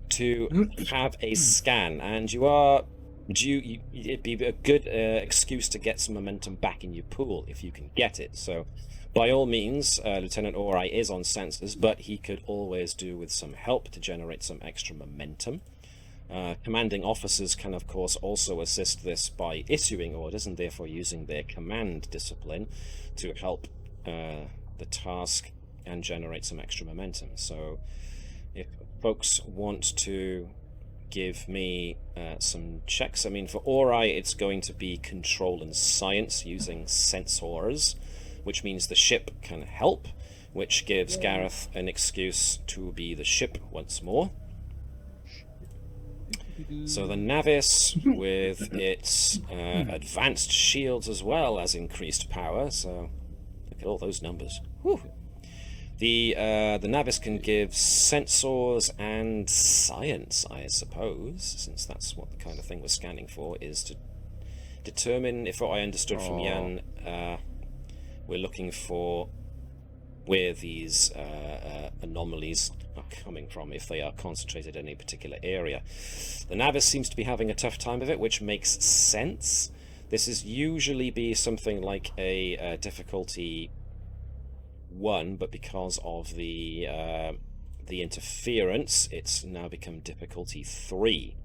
to have a scan, and it'd be a good excuse to get some momentum back in your pool if you can get it. So by all means, Lieutenant Ori is on sensors, but he could always do with some help to generate some extra momentum. Commanding officers can, of course, also assist this by issuing orders and therefore using their command discipline to help the task and generate some extra momentum. So if folks want to give me some checks, I mean, for Ori, it's going to be control and science using sensors, which means the ship can help, which gives Gareth an excuse to be the ship once more. So the Navis, with its advanced shields as well as increased power, so look at all those numbers. Whew. The Navis can give sensors and science, I suppose, since that's what the kind of thing we're scanning for, is to determine, if what I understood from Jan, we're looking for where these anomalies are coming from, if they are concentrated in a particular area. The Navis seems to be having a tough time of it, which makes sense. This is usually be something like a difficulty 1, but because of the interference, it's now become difficulty 3.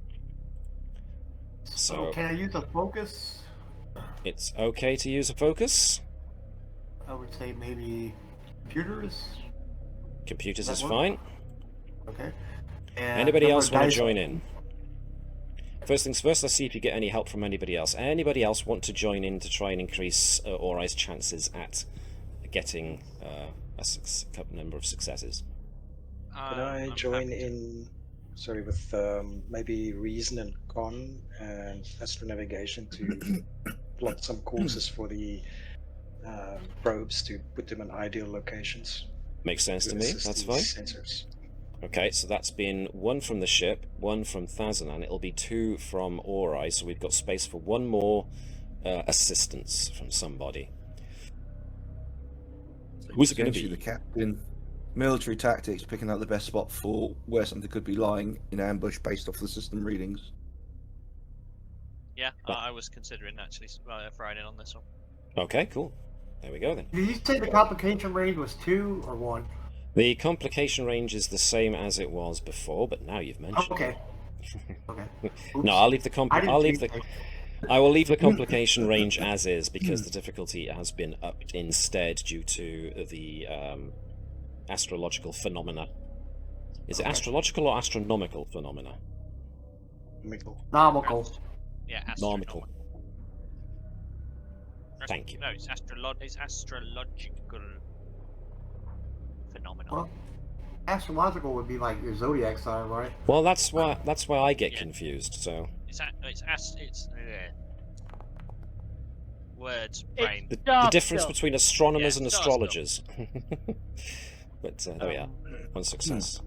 So can I use a focus? It's okay to use a focus. I would say maybe computers. Computers is fine. Okay. And anybody else want to join in? First things first, let's see if you get any help from anybody else. Anybody else want to join in to try and increase Ori's chances at getting a number of successes? Could I join in, sorry, with maybe reason and con and astronavigation to plot some courses for the probes to put them in ideal locations? Makes sense to me, that's fine. Sensors. Okay, so that's been 1 from the ship, 1 from Thazanan. It'll be 2 from Ori, so we've got space for 1 more assistance from somebody. Who's it going to be? The captain. Military tactics, picking out the best spot for where something could be lying in ambush based off the system readings. Yeah, I was considering actually throwing in on this one. Okay, cool. There we go then. Did you say the complication range was 2 or 1? The complication range is the same as it was before, but now you've mentioned Okay. it. Okay. No, I'll leave the I will leave the complication range as is, because the difficulty has been upped instead due to the astrological phenomena. Is it astrological or astronomical phenomena? Nomical. Yeah, Nomical. Thank you. No, it's astrological phenomenon. Well, astrological would be like your zodiac sign, right? Well, that's why I get confused. So words, brain. The difference between astronomers and astrologers. But there we are. 1 success.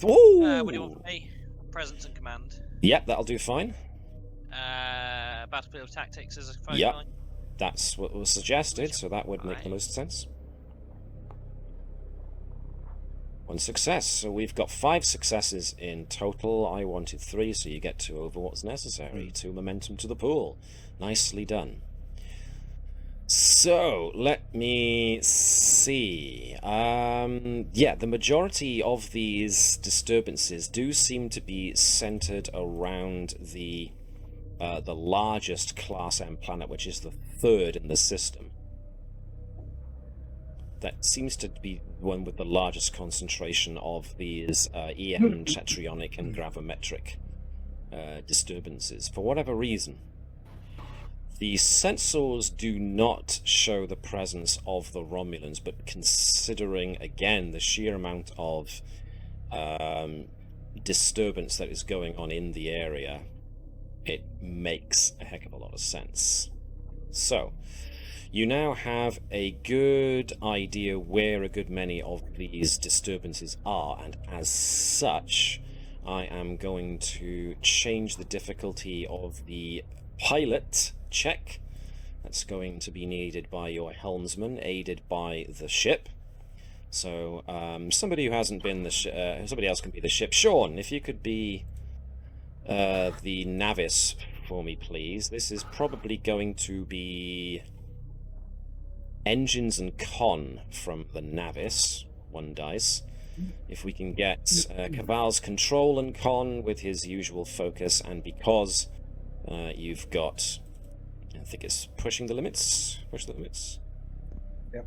What do you want from me? Presence and command. Yep, that'll do fine. Battlefield tactics as a phone Yep, line. that's what was suggested, so that would make the most sense. 1 success, so we've got 5 successes in total. I wanted 3, so you get 2 over what's necessary. 2 momentum to the pool. Nicely done. So, let me see. Yeah, the majority of these disturbances do seem to be centered around the largest Class M planet, which is the 3rd in the system. That seems to be one with the largest concentration of these EM, tetraionic, and gravimetric disturbances. For whatever reason, the sensors do not show the presence of the Romulans, but considering, again, the sheer amount of disturbance that is going on in the area, it makes a heck of a lot of sense. So, you now have a good idea where a good many of these disturbances are, and as such, I am going to change the difficulty of the pilot check. That's going to be needed by your helmsman, aided by the ship. So, somebody who hasn't been somebody else can be the ship. Shaun, if you could be the Navis for me, please. This is probably going to be engines and con from the Navis, 1 dice. if we can get Keval's control and con with his usual focus, and because you've got, I think it's push the limits. Yep.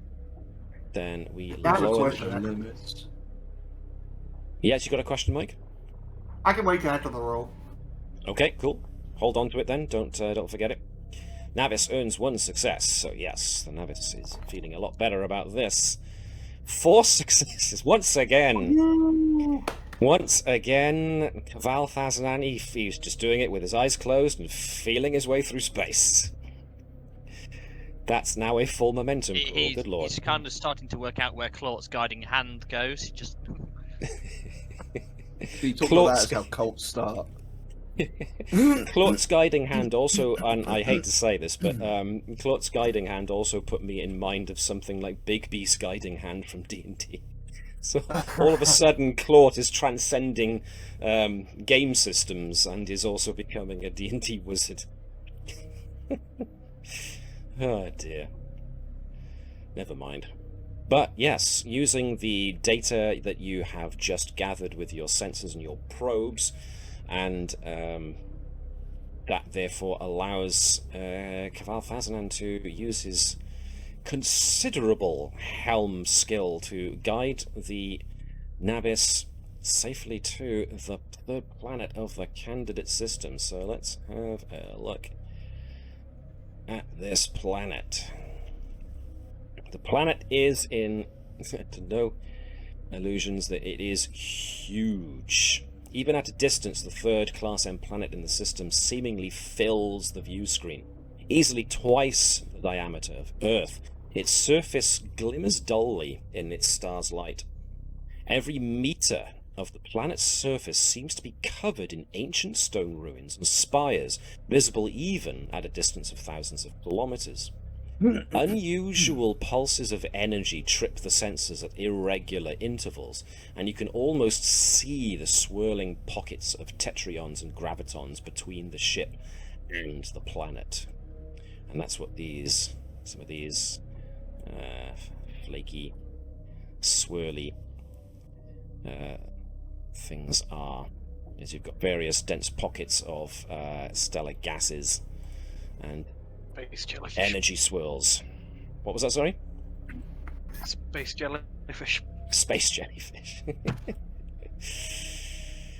Then we I have a lower question. the limits. Yes, you got a question, Mike? I can wait till after the roll. Okay, cool. Hold on to it then. Don't forget it. Navis earns 1 success, so yes, the Navis is feeling a lot better about this. 4 successes once again. Once again, Keval Thazanan, he's just doing it with his eyes closed and feeling his way through space. That's now a full momentum pool. Good lord. He's kind of starting to work out where Clawt's guiding hand goes. He just You talk about that as how cults start. Clawt's guiding hand also, and I hate to say this, but Clawt's guiding hand also put me in mind of something like Big B's guiding hand from D&D. So all of a sudden, Clawt is transcending game systems and is also becoming a D&D wizard. Oh dear. Never mind. But yes, using the data that you have just gathered with your sensors and your probes, and that therefore allows Keval Thazanan to use his considerable Helm skill to guide the Navis safely to the third planet of the candidate system. So let's have a look at this planet. The planet is in, to no illusions that it is huge. Even at a distance, the third Class M planet in the system seemingly fills the view screen, easily twice the diameter of Earth. Its surface glimmers dully in its star's light. Every meter of the planet's surface seems to be covered in ancient stone ruins and spires, visible even at a distance of thousands of kilometers. Unusual pulses of energy trip the sensors at irregular intervals, and you can almost see the swirling pockets of tetrions and gravitons between the ship and the planet. And that's what some of these flaky, swirly things are. Is you've got various dense pockets of stellar gases and space jellyfish. energy swirls. What was that, sorry? Space jellyfish. Space jellyfish.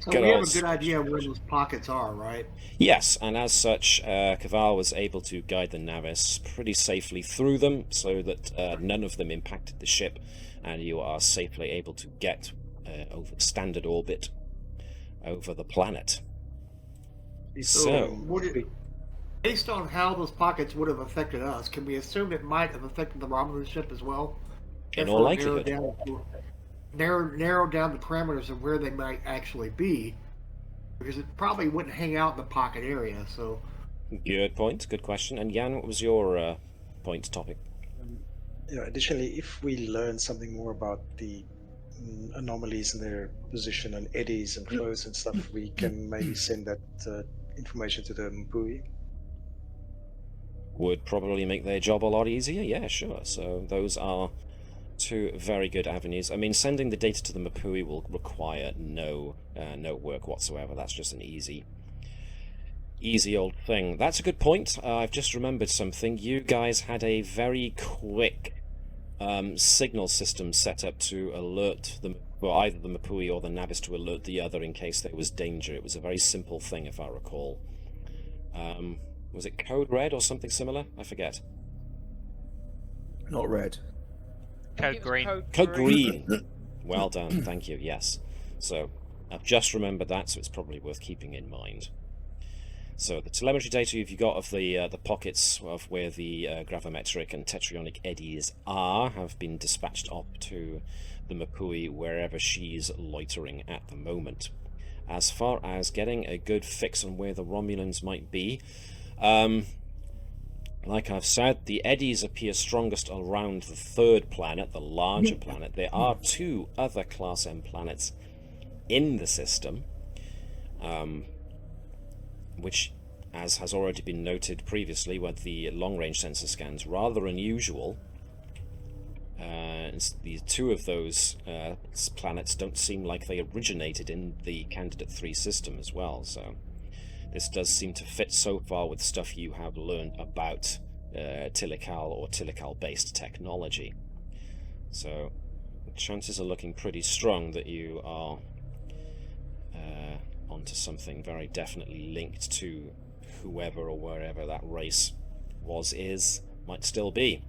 So Good we have old a good idea where those pockets are, right? Yes, and as such, Keval was able to guide the Navis pretty safely through them so that none of them impacted the ship, and you are safely able to get over standard orbit over the planet. So, based on how those pockets would have affected us, can we assume it might have affected the Romulan ship as well? in all likelihood. Narrow down the parameters of where they might actually be, because it probably wouldn't hang out in the pocket area. So, Good point, good question. And Jan, what was your point topic? Additionally, if we learn something more about the anomalies in their position and eddies and flows and stuff, we can maybe send that information to the Mpui. Would probably make their job a lot easier, yeah, sure. So those are two very good avenues. I mean, sending the data to the Mpui will require no work whatsoever. That's just an easy old thing. That's a good point. I've just remembered something. You guys had a very quick signal system set up to alert them, well, either the Mpui or the Navis to alert the other in case there was danger. It was a very simple thing, if I recall. Was it code red or something similar? I forget. Not red. Code green. Code green. Well done, thank you, yes. So, I've just remembered that, so it's probably worth keeping in mind. So, the telemetry data you've got of the pockets of where the gravimetric and tetrionic eddies are have been dispatched up to the Mpui wherever she's loitering at the moment. As far as getting a good fix on where the Romulans might be, like I've said, the eddies appear strongest around the third planet, the larger planet. There are two other Class M planets in the system, which, as has already been noted previously with the long-range sensor scans, rather unusual. The two of those planets don't seem like they originated in the Candidate 3 system as well, so this does seem to fit so far with stuff you have learned about Tilical or Tilical-based technology. So chances are looking pretty strong that you are onto something very definitely linked to whoever or wherever that race might still be.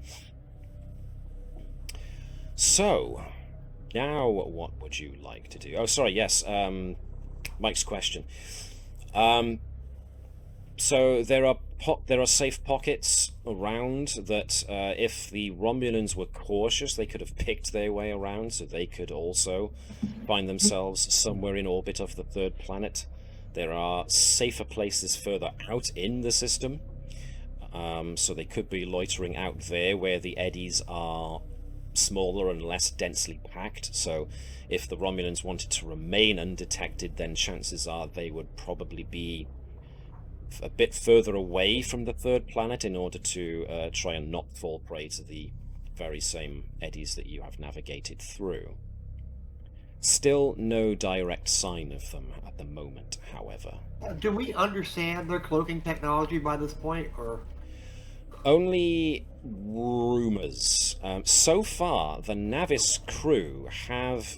So, now what would you like to do? Oh, sorry, yes, Mike's question. So there are safe pockets around that if the Romulans were cautious, they could have picked their way around, so they could also find themselves somewhere in orbit of the third planet. There are safer places further out in the system, so they could be loitering out there where the eddies are smaller and less densely packed. So if the Romulans wanted to remain undetected, then chances are they would probably be a bit further away from the third planet in order to try and not fall prey to the very same eddies that you have navigated through. Still no direct sign of them at the moment, however. Do we understand their cloaking technology by this point, or...? Only rumors. So far, the Navis crew have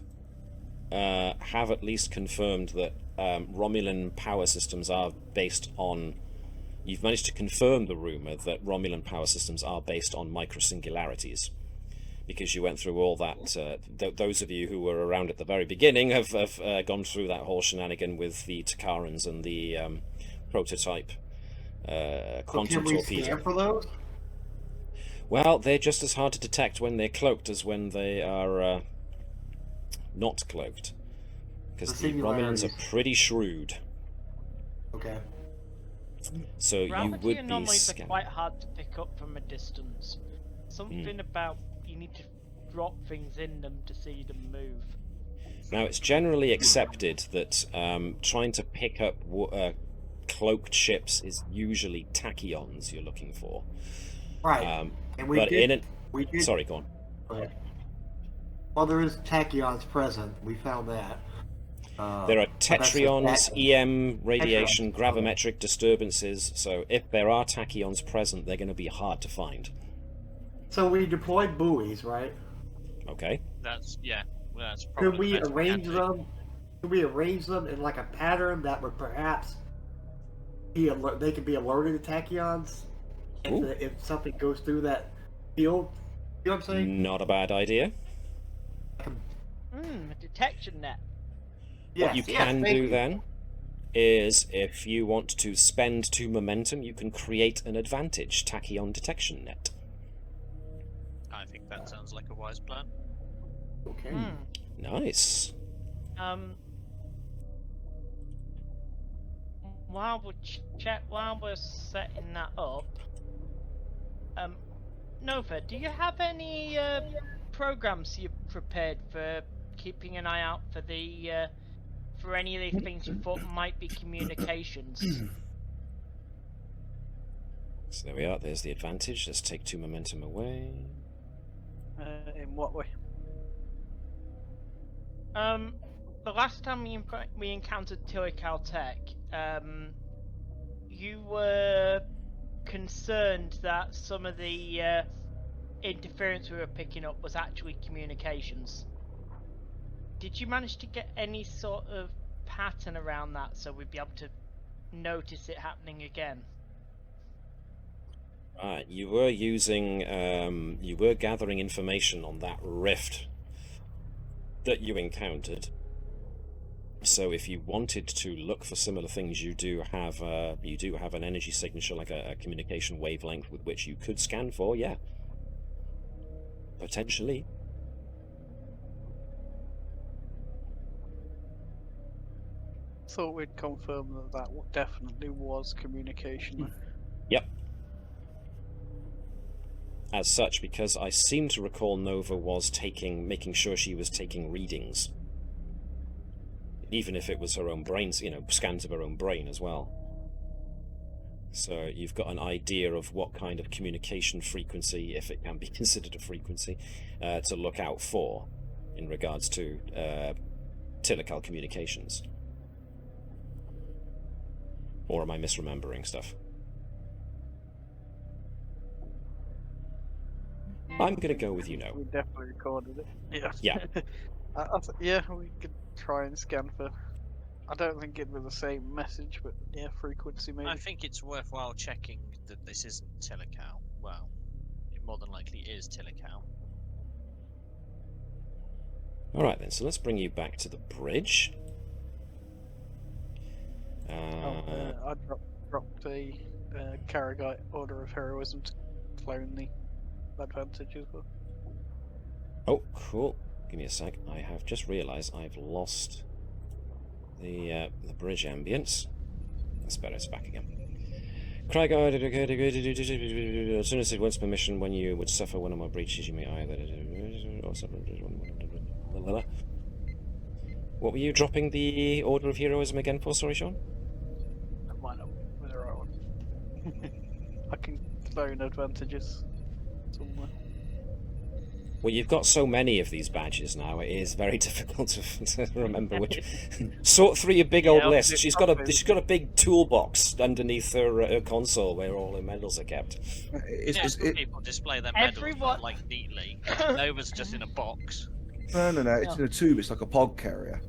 at least confirmed that Romulan power systems are based on... You've managed to confirm the rumor that Romulan power systems are based on microsingularities, because you went through all that. Those of you who were around at the very beginning have gone through that whole shenanigan with the Takarans and the prototype quantum torpedo. Can we scan for those? Well, they're just as hard to detect when they're cloaked as when they are not cloaked, because the Romulans are pretty shrewd. Okay. So you would be anomalies are quite hard to pick up from a distance. Something about you need to drop things in them to see them move. Now, it's generally accepted that trying to pick up cloaked ships is usually tachyons you're looking for. Right. And we did. Sorry, go on. Okay. Well, there is tachyons present. We found that. There are tetrions, EM, radiation, gravimetric disturbances. So if there are tachyons present, they're going to be hard to find. So we deployed buoys, right? Okay. That's probably. Could we arrange them? Could we arrange them in like a pattern that would perhaps be they could be alerted to tachyons if something goes through that field? You know what I'm saying? Not a bad idea. A detection net. What you can do then is, if you want to spend 2 momentum, you can create an advantage tachyon detection net. I think that sounds like a wise plan. Okay. Nice. While we're setting that up, Nova, do you have any programs you've prepared for keeping an eye out for the for any of these things you thought might be communications? So there we are. There's the advantage. Let's take 2 momentum away. In what way? The last time we encountered Tilical Tech, you were concerned that some of the interference we were picking up was actually communications. Did you manage to get any sort of pattern around that so we'd be able to notice it happening again? Right, you were using, you were gathering information on that rift that you encountered. So if you wanted to look for similar things, you do have an energy signature, like a communication wavelength with which you could scan for, yeah. Potentially. Thought we'd confirm that definitely was communication. Yep. As such, because I seem to recall Nova was making sure she was taking readings. Even if it was her own brains, scans of her own brain as well. So you've got an idea of what kind of communication frequency, if it can be considered a frequency, to look out for in regards to telecal communications. Or am I misremembering stuff? I'm going to go with you know. We definitely recorded it. Yeah. Yeah. Yeah, we could try and scan for. I don't think it was the same message, but yeah, frequency maybe. I think it's worthwhile checking that this isn't telecal. Well, it more than likely is telecal. Alright then, so let's bring you back to the bridge. I dropped a Karagite Order of Heroism to clone the advantage as well. Oh, cool. Give me a sec. I have just realised I've lost the bridge ambience. That's better, it's back again. Craig, as soon as it wants permission, when you would suffer one of my breaches, you may either... What were you dropping the Order of Heroism again for, sorry, Shaun? That might not be the right one. I can clone advantages somewhere. Well, you've got so many of these badges now, it is very difficult to remember which. Sort through your big old list. She's got a big toolbox underneath her console where all her medals are kept. People display their medals like neatly. Nova's just in a box. No, it's in a tube. It's like a pod carrier.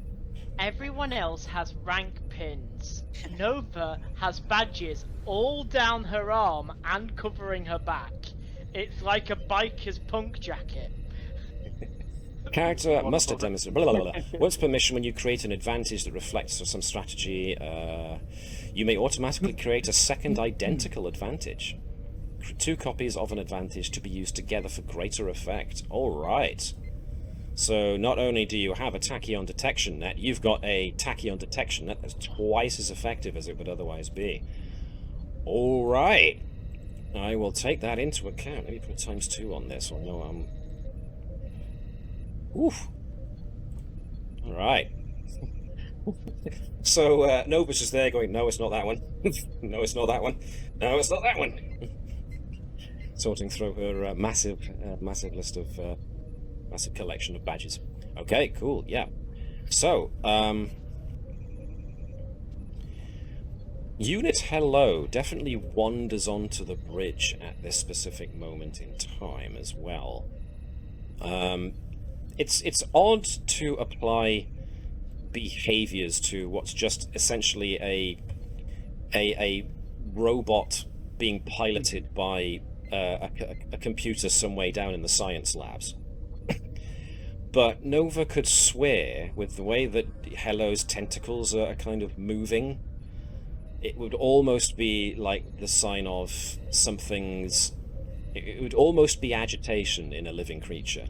Everyone else has rank pins. Nova has badges all down her arm and covering her back. It's like a biker's punk jacket. Character must have demonstrated. Blah, blah, blah, blah. Once permission, when you create an advantage that reflects some strategy, you may automatically create a second identical advantage. 2 copies of an advantage to be used together for greater effect. Alright. So not only do you have a tachyon detection net, you've got a tachyon detection net that's twice as effective as it would otherwise be. Alright. I will take that into account. Let me put a ×2 on this. Or no, Oof. Alright. So, Nova's just there going, no, it's not that one. No, it's not that one. No, it's not that one. Sorting through her massive list of, massive collection of badges. Okay, cool, yeah. So, Unit Hello definitely wanders onto the bridge at this specific moment in time as well. It's odd to apply behaviors to what's just essentially a robot being piloted by a computer some way down in the science labs. But Nova could swear, with the way that Hello's tentacles are kind of moving, it would almost be like the sign of something's... It would almost be agitation in a living creature.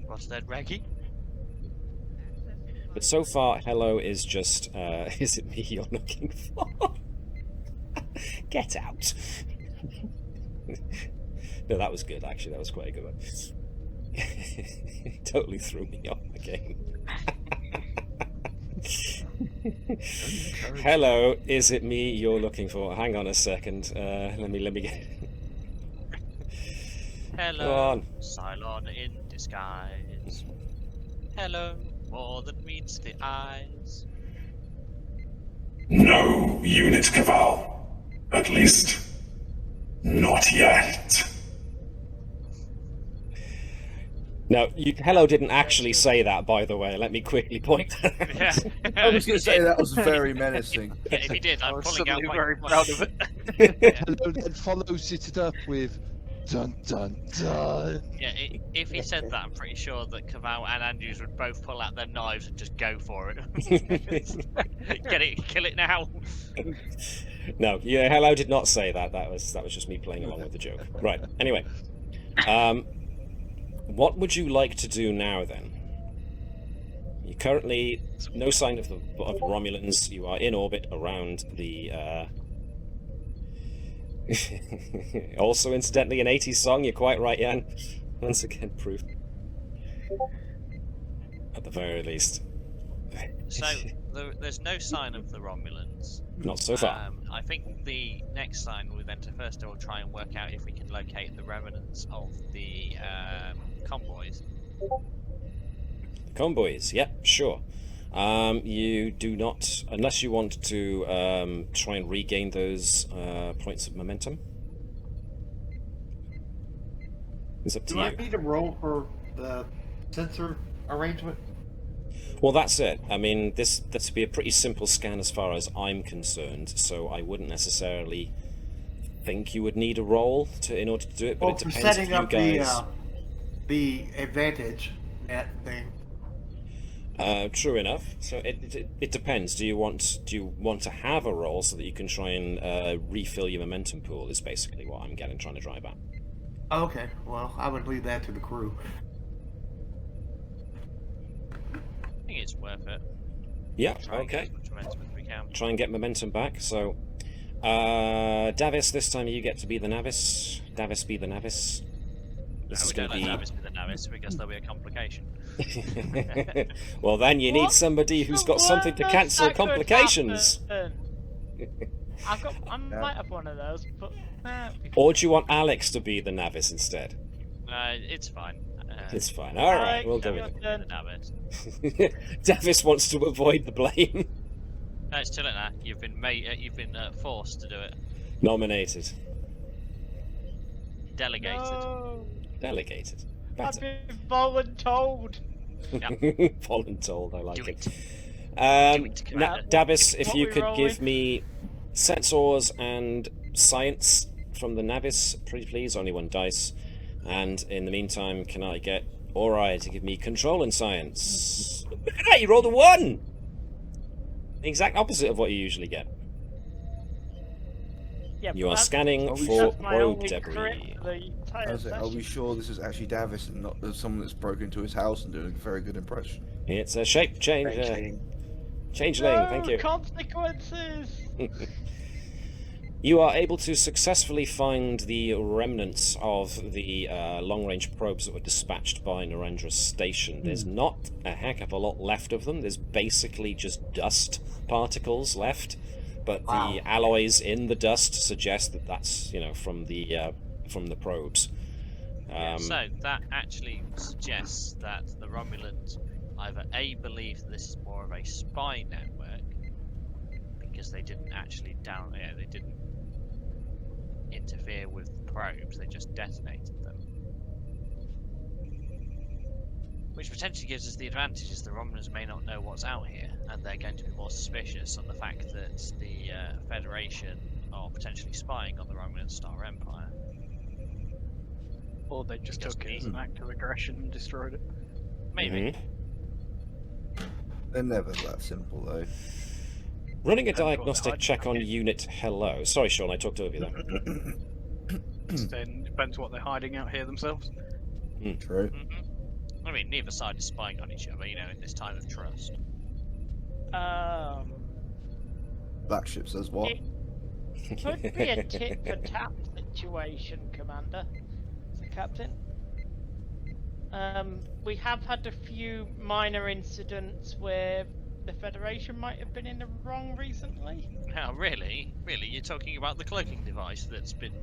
What's that, Raggy? But so far, Hello is just, is it me you're looking for? Get out. No, that was good, actually. That was quite a good one. Totally threw me off the game. Hello, is it me you're looking for? Hang on a second. Let me get... Hello, Cylon in disguise. Hello, more than meets the eyes. No, Unit Keval. At least, not yet. No, Hello didn't actually say that, by the way. Let me quickly point that out. Yeah. I was going to say that was very menacing. Yeah, if he did, I'm pulling out my... very proud of it. Hello then follows it up with dun dun dun. Yeah, if he said that, I'm pretty sure that Keval and Andrews would both pull out their knives and just go for it. Get it, kill it now. No, yeah, Hello did not say that. That was just me playing along with the joke. Right. Anyway, what would you like to do now then? You currently no sign of Romulans. You are in orbit around the. Also, incidentally, an 80s song. You're quite right, Jan. Once again, proof. At the very least. So there's no sign of the Romulans. Not so far. I think the next sign will then to first of all try and work out if we can locate the remnants of the convoys. Convoys, yep, sure. You do not, unless you want to try and regain those points of momentum. It's up to Do you. I need to roll for the sensor arrangement? Well, that's it. I mean, this would be a pretty simple scan as far as I'm concerned, so I wouldn't necessarily think you would need a roll in order to do it, but Well, it for depends setting if you up guys... the advantage net thing. True enough. So it depends. Do you want to have a roll so that you can try and refill your momentum pool? Is basically what I'm trying to drive at. Okay, well, I would leave that to the crew. I think it's worth it. Yeah. Try and get Okay. as much momentum as we can. Try and get momentum back. So, Davis, this time you get to be the Navis. Davis, be the Navis. This is We going don't to let Navis be the Navis because there'll be a complication. Well, then you need What? somebody who's got something to Worst cancel that could complications. happen. I might have one of those, but Or do you want Alex to be the Navis instead? It's fine. It's fine. All right, we'll do Alex, it. The Navis. Davis wants to avoid the blame. No, it's too late now. You've been forced to do it. Nominated. Delegated. No, Delegated. I've Better. been voluntold. Voluntold, I like Do it. it. Do it, Na- Commander. Davis, if What you we could give rolling? me sensors and science from the Navis, pretty please, only one dice. And in the meantime, can I get Ori to give me control and science? You rolled a 1! The exact opposite of what you usually get. Yeah, You but are that's- scanning Are we for that's my probe only debris. crit for the entire Are we session. sure this is actually Davis and not someone that's broken into his house and doing a very good impression? It's a shape change. Changeling. Changeling, No thank you. consequences. You are able to successfully find the remnants of the long-range probes that were dispatched by Narendra's station. There's not a heck of a lot left of them. There's basically just dust particles left, but Wow. the alloys in the dust suggest that that's from the probes. So that actually suggests that the Romulans either A, believe that this is more of a spy network because they didn't actually they didn't interfere with the probes, they just detonated them. Which potentially gives us the advantage is the Romulans may not know what's out here, and they're going to be more suspicious on the fact that the Federation are potentially spying on the Romulan Star Empire. Or they just Just took it as me. an act of aggression and destroyed it. Maybe. They're never that simple, though. Running a Depends what diagnostic they're check on hiding. Unit Hello. Sorry, Shaun, I talked over you there. Then depends what they're hiding out here themselves. True. I mean, neither side is spying on each other, in this time of trust. Black Ship says what? It could be a tit for tat situation, Commander. The Captain. We have had a few minor incidents where the Federation might have been in the wrong recently. Now, really? Really? You're talking about the cloaking device that's been...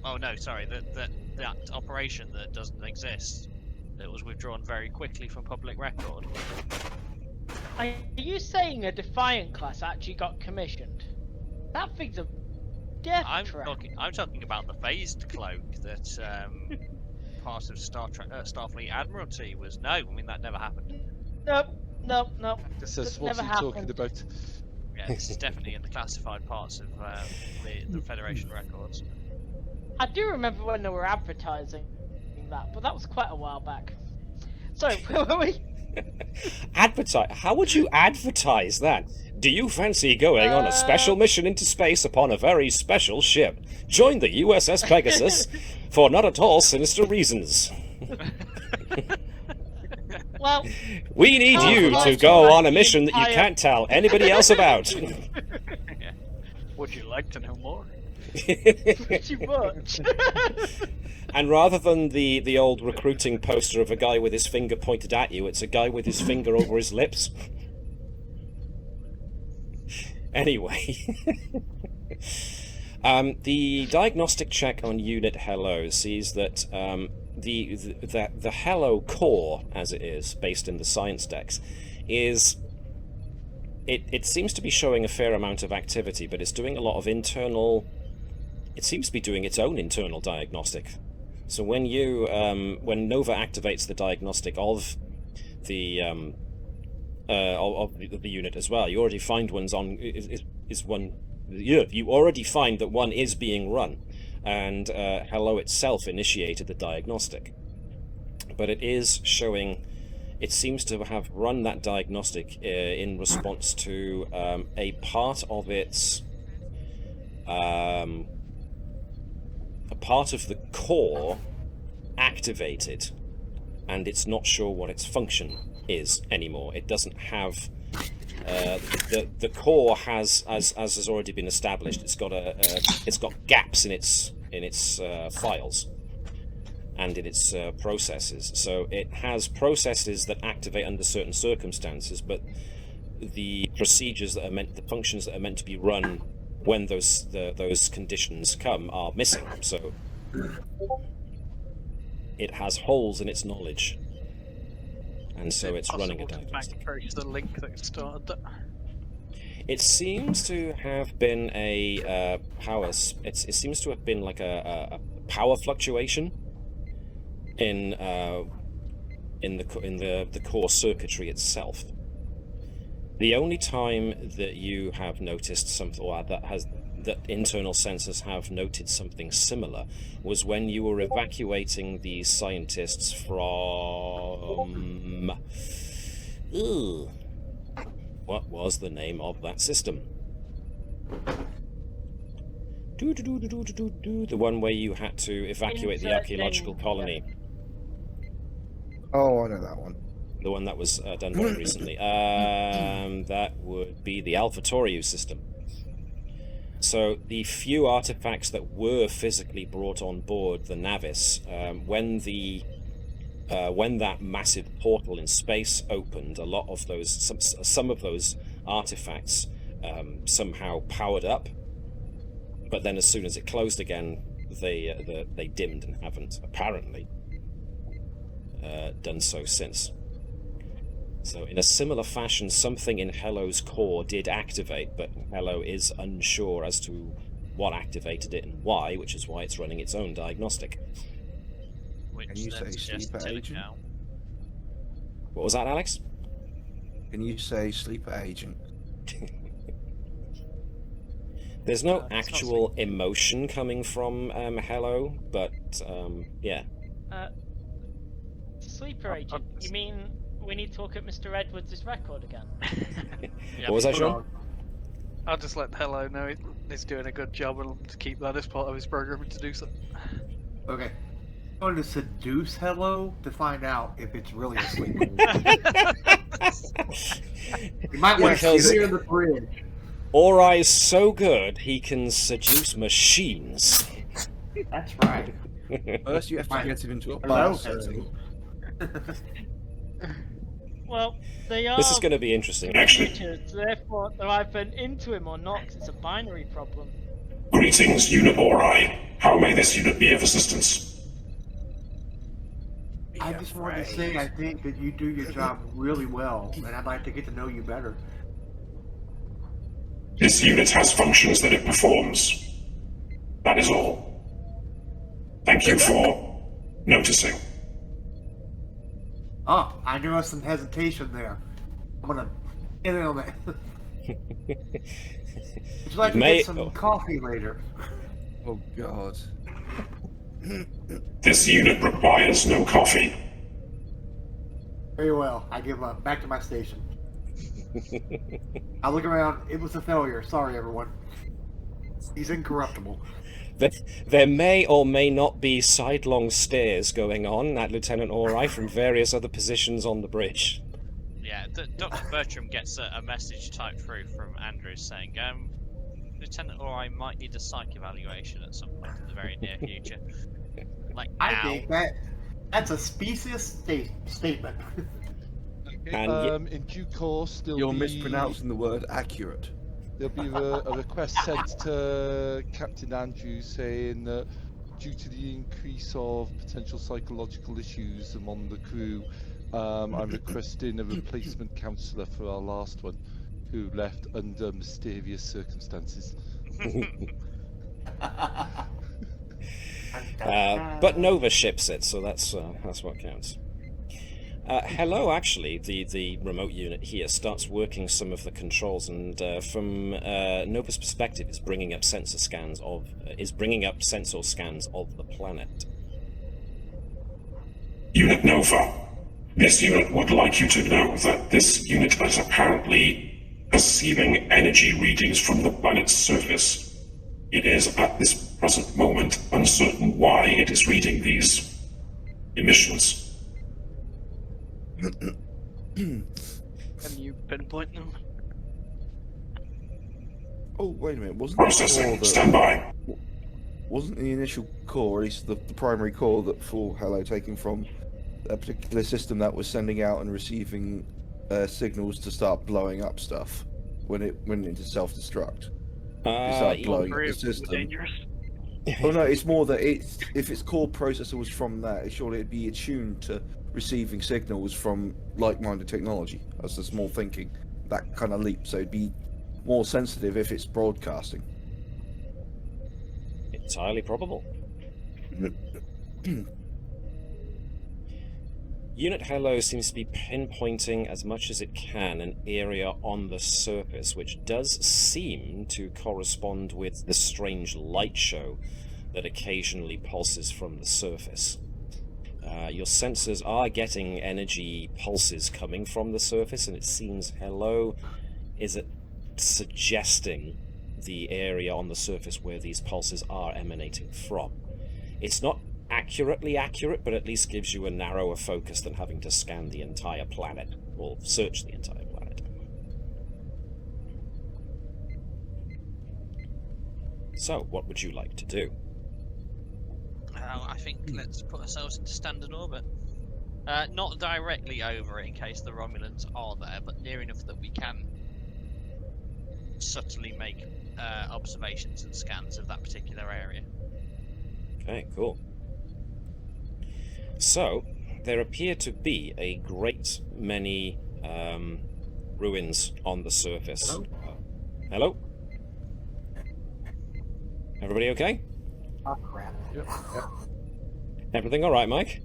oh no, sorry, that operation that doesn't exist, that was withdrawn very quickly from public record. Are you saying a Defiant class actually got commissioned? That thing's a death trap. I'm talking about the phased cloak that part of Starfleet Admiralty was... No, I mean, that never happened. Nope. This is That what never you're talking happened. about. Yeah, this is definitely in the classified parts of the Federation records. I do remember when they were advertising that, but that was quite a while back. So, where were we? Advertise? How would you advertise that? Do you fancy going on a special mission into space upon a very special ship? Join the USS Pegasus for not at all sinister reasons. Well, We need you to go on a mission that you can't tell anybody else about. Would you like to know more? pretty much. And rather than the old recruiting poster of a guy with his finger pointed at you, it's a guy with his finger over his lips. Anyway, the diagnostic check on Unit Hello sees that the Hello core, as it is, based in the science decks, is... It seems to be showing a fair amount of activity, but it's doing a lot of internal... It seems to be doing its own internal diagnostic. So when you when Nova activates the diagnostic of the unit as well, you already find one's on is one. Yeah, you already find that one is being run, and Hello itself initiated the diagnostic, but it is showing. It seems to have run that diagnostic in response to a part of its a part of the core activated, and it's not sure what its function is anymore. It doesn't have the core has, as has already been established, it's got gaps in its files and in its processes. So it has processes that activate under certain circumstances, but the procedures that are meant, the functions that are meant to be run when those conditions come are missing. So it has holes in its knowledge, and so it's running a diagnostic. Trace the link that started that. It seems to have been a power. It seems to have been like a power fluctuation in the core circuitry itself. The only time that you have noticed something, or that internal sensors have noted something similar, was when you were evacuating these scientists from... what was the name of that system? The one where you had to evacuate the archaeological colony. Oh, I know that one. The one that was done very recently. That would be the Alpha Tauriu system. So the few artifacts that were physically brought on board the Navis, when that massive portal in space opened, a lot of those, some of those artifacts somehow powered up, but then as soon as it closed again, they dimmed and haven't apparently done so since. So in a similar fashion, something in Hello's core did activate, but Hello is unsure as to what activated it and why, which is why it's running its own diagnostic. Can you say sleeper agent? What was that, Alex? Can you say sleeper agent? There's no actual emotion coming from Hello, but yeah. Sleeper agent? You mean we need to look at Mr. Edwards' record again? What was that, Shaun? I'll just let Hello know he's doing a good job and to keep that as part of his programming to do so. Okay. I'm going to seduce Hello to find out if it's really a sleeper. You might want to clear the bridge. Ori's so good he can seduce machines. That's right. First you have to get him into a bar setting. Well, they are. This is going to be interesting. Creatures, therefore, they're either into him or not. 'Cause it's a binary problem. Greetings, Unit Ori. How may this unit be of assistance? I just wanted to say I think that you do your job really well, and I'd like to get to know you better. This unit has functions that it performs. That is all. Thank you for noticing. Oh, I noticed some hesitation there. I'm gonna get in on that. Would you like to get some coffee later? Oh God. This unit requires no coffee. Very well, I give up. Back to my station. I look around, it was a failure. Sorry, everyone. He's incorruptible. There may or may not be sidelong stares going on at Lieutenant Ori from various other positions on the bridge. Yeah, Dr. Bertram gets a message typed through from Andrews saying, Lieutenant Ori might need a psych evaluation at some point in the very near future. Like, I think that's a specious statement. Okay, in due course, you're mispronouncing the word accurate. there'll be a request sent to Captain Andrews saying that due to the increase of potential psychological issues among the crew, I'm requesting a replacement counsellor for our last one, who left under mysterious circumstances. But Nova ships it, so that's what counts. Hello, actually, the remote unit here starts working some of the controls, and from Nova's perspective, is bringing up sensor scans of the planet. Unit Nova. This unit would like you to know that this unit is apparently receiving energy readings from the planet's surface. It is at this present moment uncertain why it is reading these emissions. Can you pinpoint them? Oh, wait a minute. Processing. Stand by. Wasn't the initial core, at least the primary core that for Hello taking from a particular system that was sending out and receiving signals to start blowing up stuff when it went into self-destruct? It started blowing up the system. Oh no, it's more that if its core processor was from that, surely it'd be attuned to receiving signals from like-minded technology. That's the small thinking, that kind of leap. So it'd be more sensitive if it's broadcasting. Entirely probable. Unit Hello seems to be pinpointing as much as it can an area on the surface, which does seem to correspond with the strange light show that occasionally pulses from the surface. Your sensors are getting energy pulses coming from the surface, and it seems Hello is suggesting the area on the surface where these pulses are emanating from. It's not accurately accurate, but at least gives you a narrower focus than having to scan the entire planet, or search the entire planet. So, what would you like to do? I think let's put ourselves into standard orbit. Not directly over it in case the Romulans are there, but near enough that we can subtly make observations and scans of that particular area. Okay, cool. So, there appear to be a great many ruins on the surface. Hello? Hello? Everybody okay? Oh, crap. Yep. Everything alright, Mike?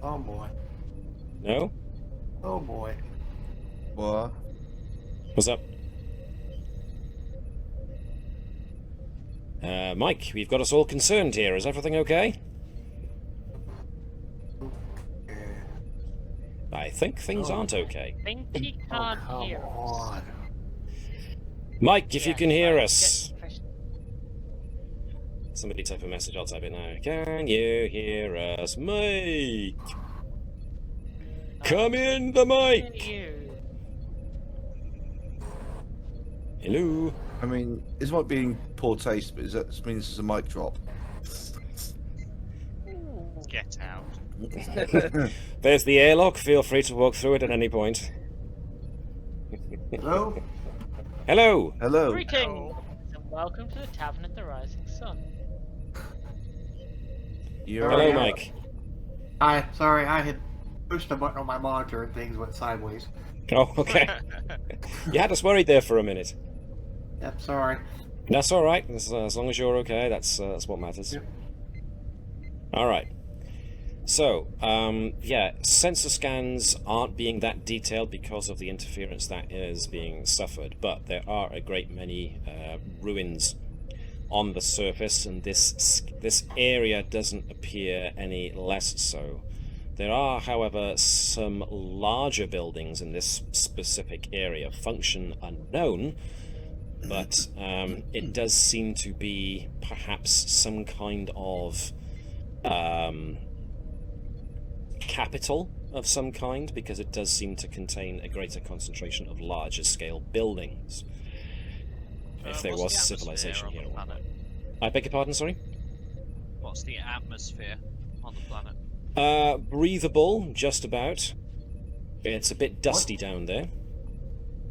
Oh, boy. No? Oh, boy. What? What's up? Mike, we've got us all concerned here. Is everything okay? I think things aren't okay. I think he can't hear us. Mike, if you can hear us. Get- Somebody type a message, I'll type it now. Can you hear us? Mike! Come in the mic! Hello? I mean, this might be in poor taste, but that means it's a mic drop. Get out. There's the airlock. Feel free to walk through it at any point. Hello? Hello! Hello. Greetings, and welcome to the Tavern at the Rising Sun. Hello, Mike. Hi, sorry, I had pushed a button on my monitor and things went sideways. Oh, okay. You had us worried there for a minute. Yep, sorry. That's all right. As long as you're okay, that's what matters. Yep. All right. So, yeah, sensor scans aren't being that detailed because of the interference that is being suffered, but there are a great many ruins on the surface, and this area doesn't appear any less so. There are, however, some larger buildings in this specific area, function unknown, but it does seem to be perhaps some kind of capital of some kind, because it does seem to contain a greater concentration of larger scale buildings. If there was civilization here. I beg your pardon, sorry? What's the atmosphere on the planet? Breathable, just about. It's a bit dusty down there.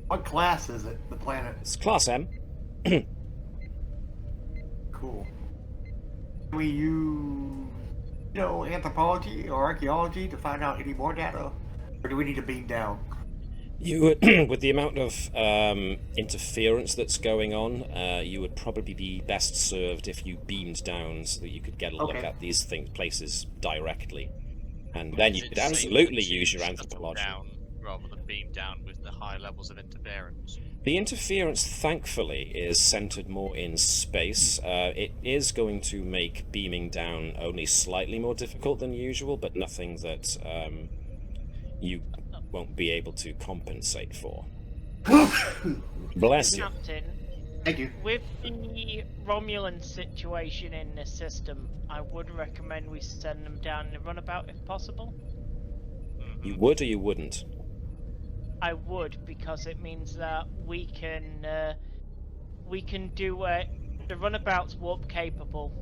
What class is it? The planet. It's Class M. Cool. Can we use, anthropology or archaeology to find out any more data, or do we need to beam down? You would, with the amount of interference that's going on, you would probably be best served if you beamed down so that you could get a look at these places directly, and then you could absolutely use your anthropology. Down rather than beam down with the high levels of interference. The interference, thankfully, is centered more in space. It is going to make beaming down only slightly more difficult than usual, but nothing that you won't be able to compensate for. Bless you. Captain, Thank you. with the Romulan situation in the system, I would recommend we send them down in a runabout if possible. You would or you wouldn't? I would, because it means that we can do the runabout's warp capable.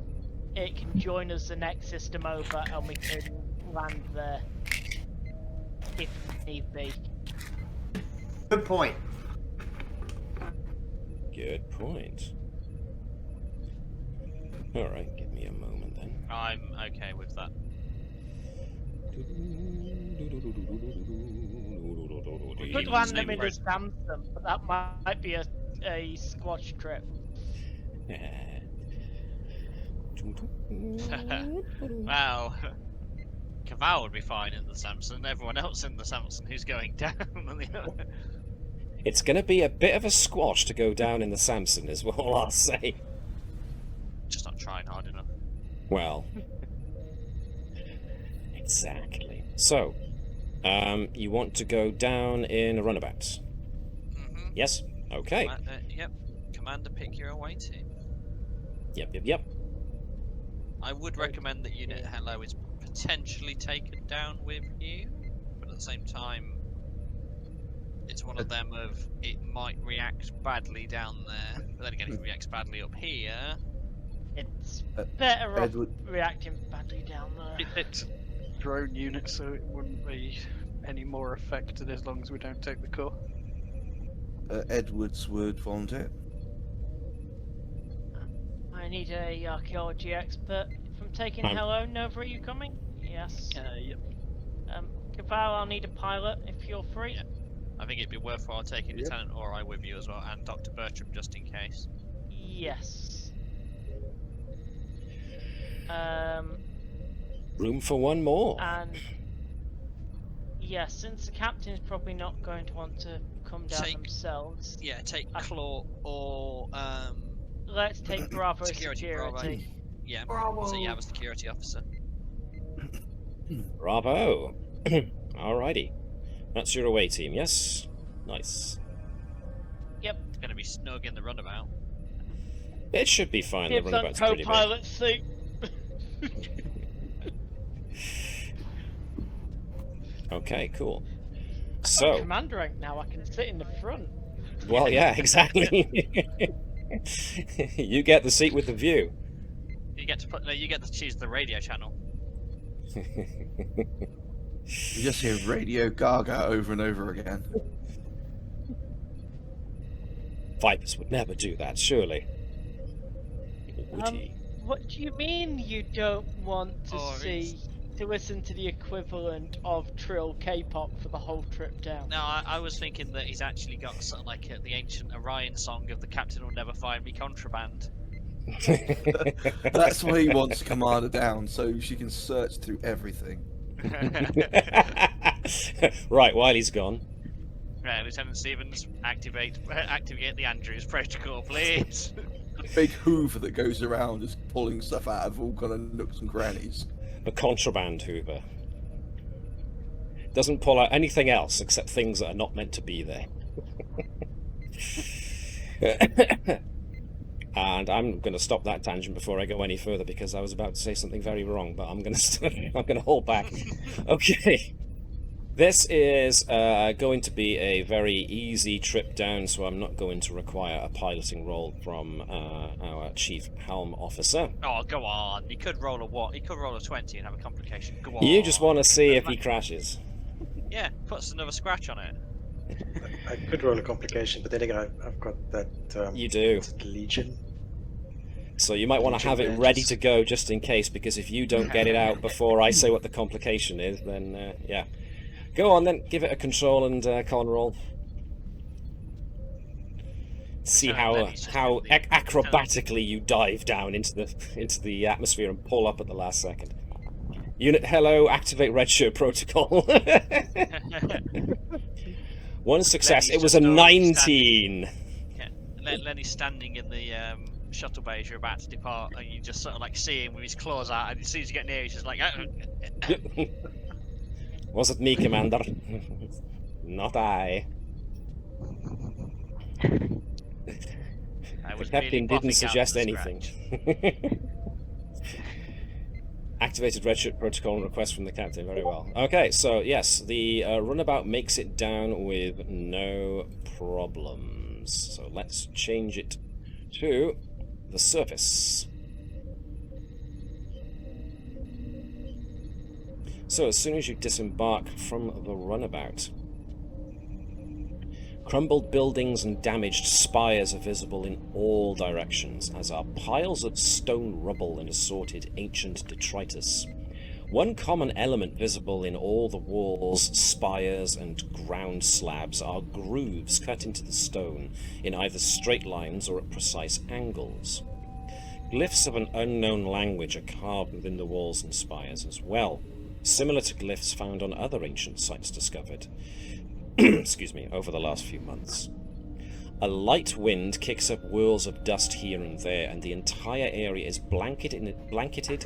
It can join us the next system over, and we can land there if need be. Good point. Good point. Alright, give me a moment then. I'm okay with that. We could land them in a Samson, but that might be a squash trip. Wow. Keval would be fine in the Samson. Everyone else in the Samson who's going down. It's going to be a bit of a squash to go down in the Samson, is all I'll say. Just not trying hard enough. Well, exactly. So, you want to go down in a runabout? Yes? Okay. Yep. Commander, pick your away team. Yep. I would recommend that Unit Hello is potentially taken down with you, but at the same time, it's one of them of it might react badly down there, but then again, if it reacts badly up here, it's better off reacting badly down there. It's drone unit, so it wouldn't be any more affected as long as we don't take the core. Edwards would volunteer. I need a archaeology expert. If I'm taking Hello, Nova, are you coming? Yes. Yep. Keval, I'll need a pilot if you're free. Yeah. I think it'd be worthwhile taking Lieutenant Ori with you as well, and Dr. Bertram just in case. Yes. Room for one more. And yeah, since the captain's probably not going to want to come down themselves. Yeah, take Claw or let's take Bravo security. Bravo. Yeah, Bravo. So you have a security officer. Bravo. Alrighty. That's your away team, yes? Nice. Yep. It's going to be snug in the runabout. It should be fine. The runabout's pretty big. Co-pilot seat. Okay, cool. So, commander rank now. I can sit in the front. Well, yeah, exactly. You get the seat with the view. You get to choose the radio channel. You just hear Radio Gaga over and over again. Vipers would never do that, surely. Would he? What do you mean you don't want to listen to the equivalent of Trill K-pop for the whole trip down? No, I was thinking that he's actually got sort of like the ancient Orion song of "The Captain Will Never Find Me" contraband. That's why he wants Commander down, so she can search through everything. Right, while he's gone. Lieutenant Stevens, activate the Andrews protocol, please. Big Hoover that goes around just pulling stuff out of all kind of nooks and crannies. The contraband Hoover. Doesn't pull out anything else except things that are not meant to be there. And I'm going to stop that tangent before I go any further because I was about to say something very wrong, but I'm going to hold back. Okay. This is going to be a very easy trip down, so I'm not going to require a piloting role from our Chief Helm officer. Oh, go on. He could roll a what? He could roll a 20 and have a complication. Go on. You just want to see if he crashes. Yeah, puts another scratch on it. I could roll a complication, but then again, I've got that. You do. what's it, Legion. So you might want to Legion have it ready badges. to go just in case, because if you don't get it out before I say what the complication is, then yeah. Go on then, give it a control and con roll. See Sorry, how Lenny's just been the- acrobatically you dive down into the atmosphere and pull up at the last second. Unit hello, activate red shirt protocol. One success. Lenny's It was just a already 19. Yeah. Lenny's standing in the shuttle bay as you're about to depart, and you just sort of like see him with his claws out, and as soon as you get near, he's just like, Was it me, Commander? Not I. I The was captain merely didn't buffing out suggest the anything. scratch. Activated red shirt protocol and request from the captain. Very well. Okay, so yes, the runabout makes it down with no problems. So let's change it to the surface. So as soon as you disembark from the runabout, crumbled buildings and damaged spires are visible in all directions, as are piles of stone rubble and assorted ancient detritus. One common element visible in all the walls, spires, and ground slabs are grooves cut into the stone in either straight lines or at precise angles. Glyphs of an unknown language are carved within the walls and spires as well, similar to glyphs found on other ancient sites discovered excuse me, over the last few months. A light wind kicks up whirls of dust here and there, and the entire area is blanketed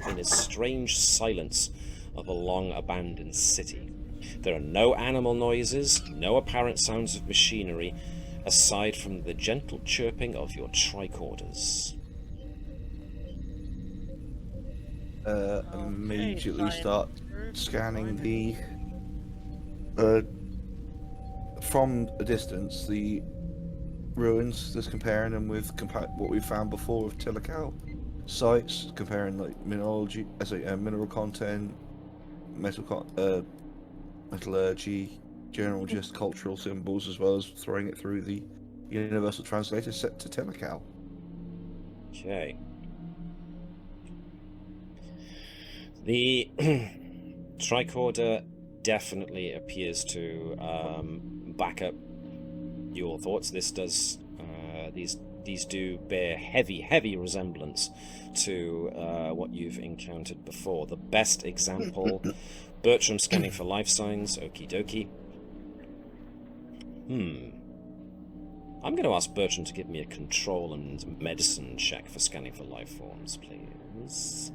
in a strange silence of a long-abandoned city. There are no animal noises, no apparent sounds of machinery, aside from the gentle chirping of your tricorders. Immediately start scanning the from a distance the ruins, just comparing them with what we found before of Telekal sites, comparing like mineralogy, mineral content, metallurgy, general just cultural symbols, as well as throwing it through the universal translator set to Telekal. Okay. The tricorder definitely appears to back up your thoughts. This does these do bear heavy resemblance to what you've encountered before. The best example, Bertram scanning for life signs. Okie dokie. I'm going to ask Bertram to give me a control and medicine check for scanning for life forms, please.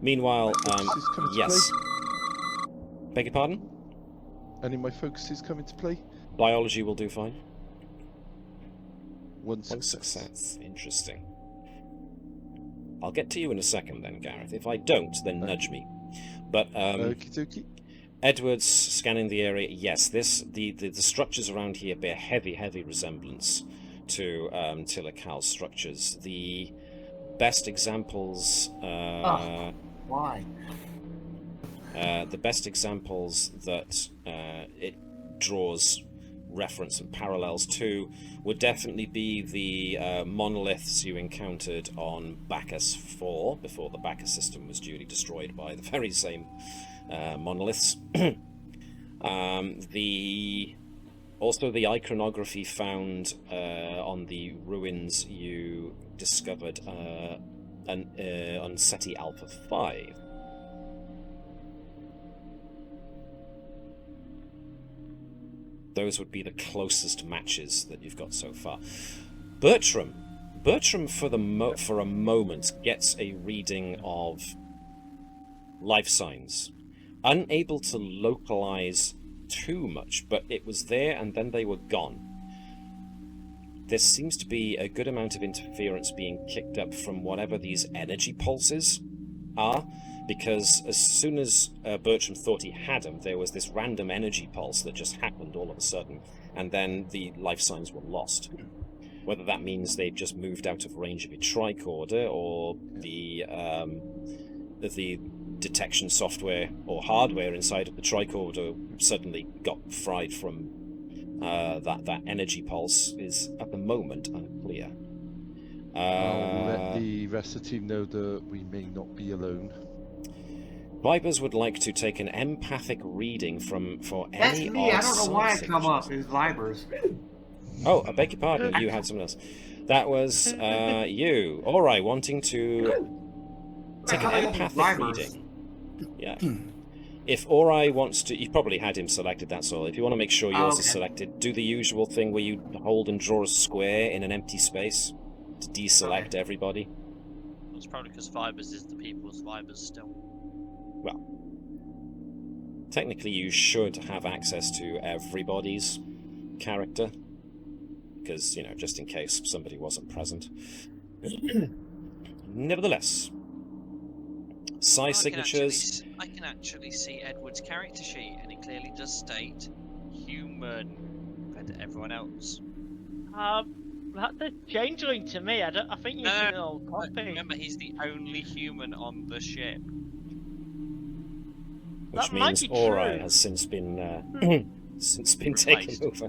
Meanwhile, yes. Beg your pardon? Any of my focuses come into play? Biology will do fine. One success. Interesting. I'll get to you in a second then, Gareth. If I don't, then nudge me. But Okie dokie. Edward's scanning the area. Yes, the structures around here bear heavy resemblance to Tilakal's structures. The best examples. Why? The best examples that it draws reference and parallels to would definitely be the monoliths you encountered on Bacchus 4 before the Bacchus system was duly destroyed by the very same monoliths. Also the iconography found on the ruins you discovered on SETI Alpha 5. Those would be the closest matches that you've got so far. Bertram for a moment gets a reading of life signs. Unable to localize too much, but it was there and then they were gone. There seems to be a good amount of interference being kicked up from whatever these energy pulses are, because as soon as Bertram thought he had them, there was this random energy pulse that just happened all of a sudden, and then the life signs were lost. Whether that means they've just moved out of range of a tricorder, or the detection software or hardware inside of the tricorder suddenly got fried from that energy pulse is at the moment unclear. I'll let the rest of the team know that we may not be alone. Vipers would like to take an empathic reading for That's any me. I odd don't know psi why I come signatures. up as Vipers. Oh, I beg your pardon. You had someone else. That was you. All right, wanting to take an empathic reading. Yeah. If Ori wants to, you've probably had him selected, that's all. If you want to make sure yours is selected, do the usual thing where you hold and draw a square in an empty space to deselect everybody. It's probably because Vibers is the people's Vibers still. Well, technically you should have access to everybody's character, because, you know, just in case somebody wasn't present. Nevertheless, psi signatures... I can actually see Edward's character sheet, and it clearly does state human compared to everyone else. That's a changeling to me. I think you can all copy. Remember, he's the only human on the ship. Which That might means be Ori true. has since been taken over,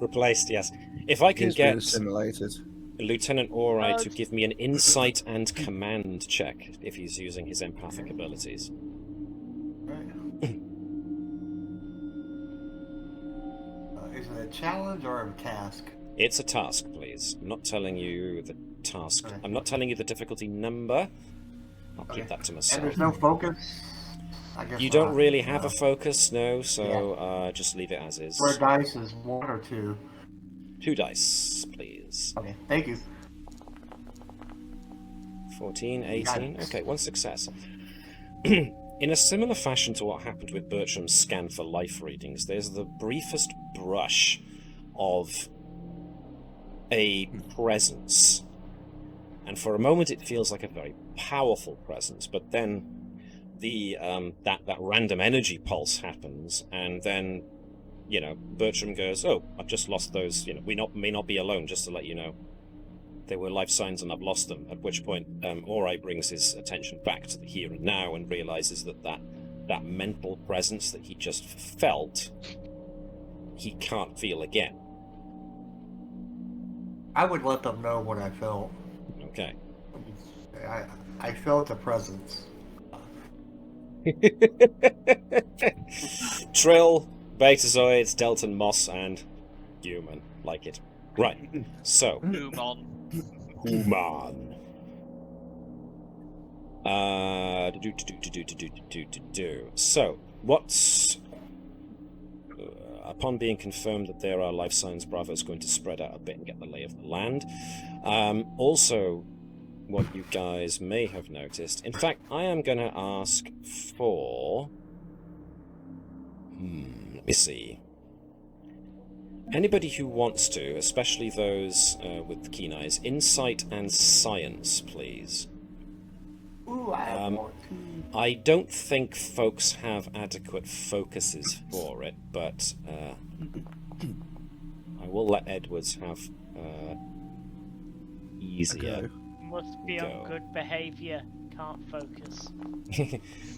replaced. Yes, if I can He's been get assimilated. Lieutenant Ori to give me an insight and command check if he's using his empathic abilities. Is it a challenge or a task? It's a task, please. I'm not telling you the task. Okay. I'm not telling you the difficulty number. I'll keep that to myself. And there's no focus? I guess You don't not. really have a focus, no, so just leave it as is. Where dice is 1 or 2? 2 dice, please. Okay, thank you. 14, Got 18. it. Okay, 1 success. In a similar fashion to what happened with Bertram's scan for life readings, there's the briefest brush of a presence. And for a moment it feels like a very powerful presence, but then the that random energy pulse happens, and then, you know, Bertram goes, "Oh, I've just lost those, you know, we may not be alone, just to let you know. They were life signs and I've lost them." At which point, Ori brings his attention back to the here and now and realizes that mental presence that he just felt, he can't feel again. I would let them know what I felt. Okay. I felt the presence. Trill, Betazoids, Delton, Moss, and human. Like it. Right. So. Human. Human. So, what's... upon being confirmed that there are life signs, Bravo's going to spread out a bit and get the lay of the land. Also, what you guys may have noticed... In fact, I am going to ask for... let me see. Anybody who wants to, especially those with keen eyes, insight and science, please. Ooh, I want to. I don't think folks have adequate focuses for it, but I will let Edwards have easier. Must be on good behaviour. Can't focus.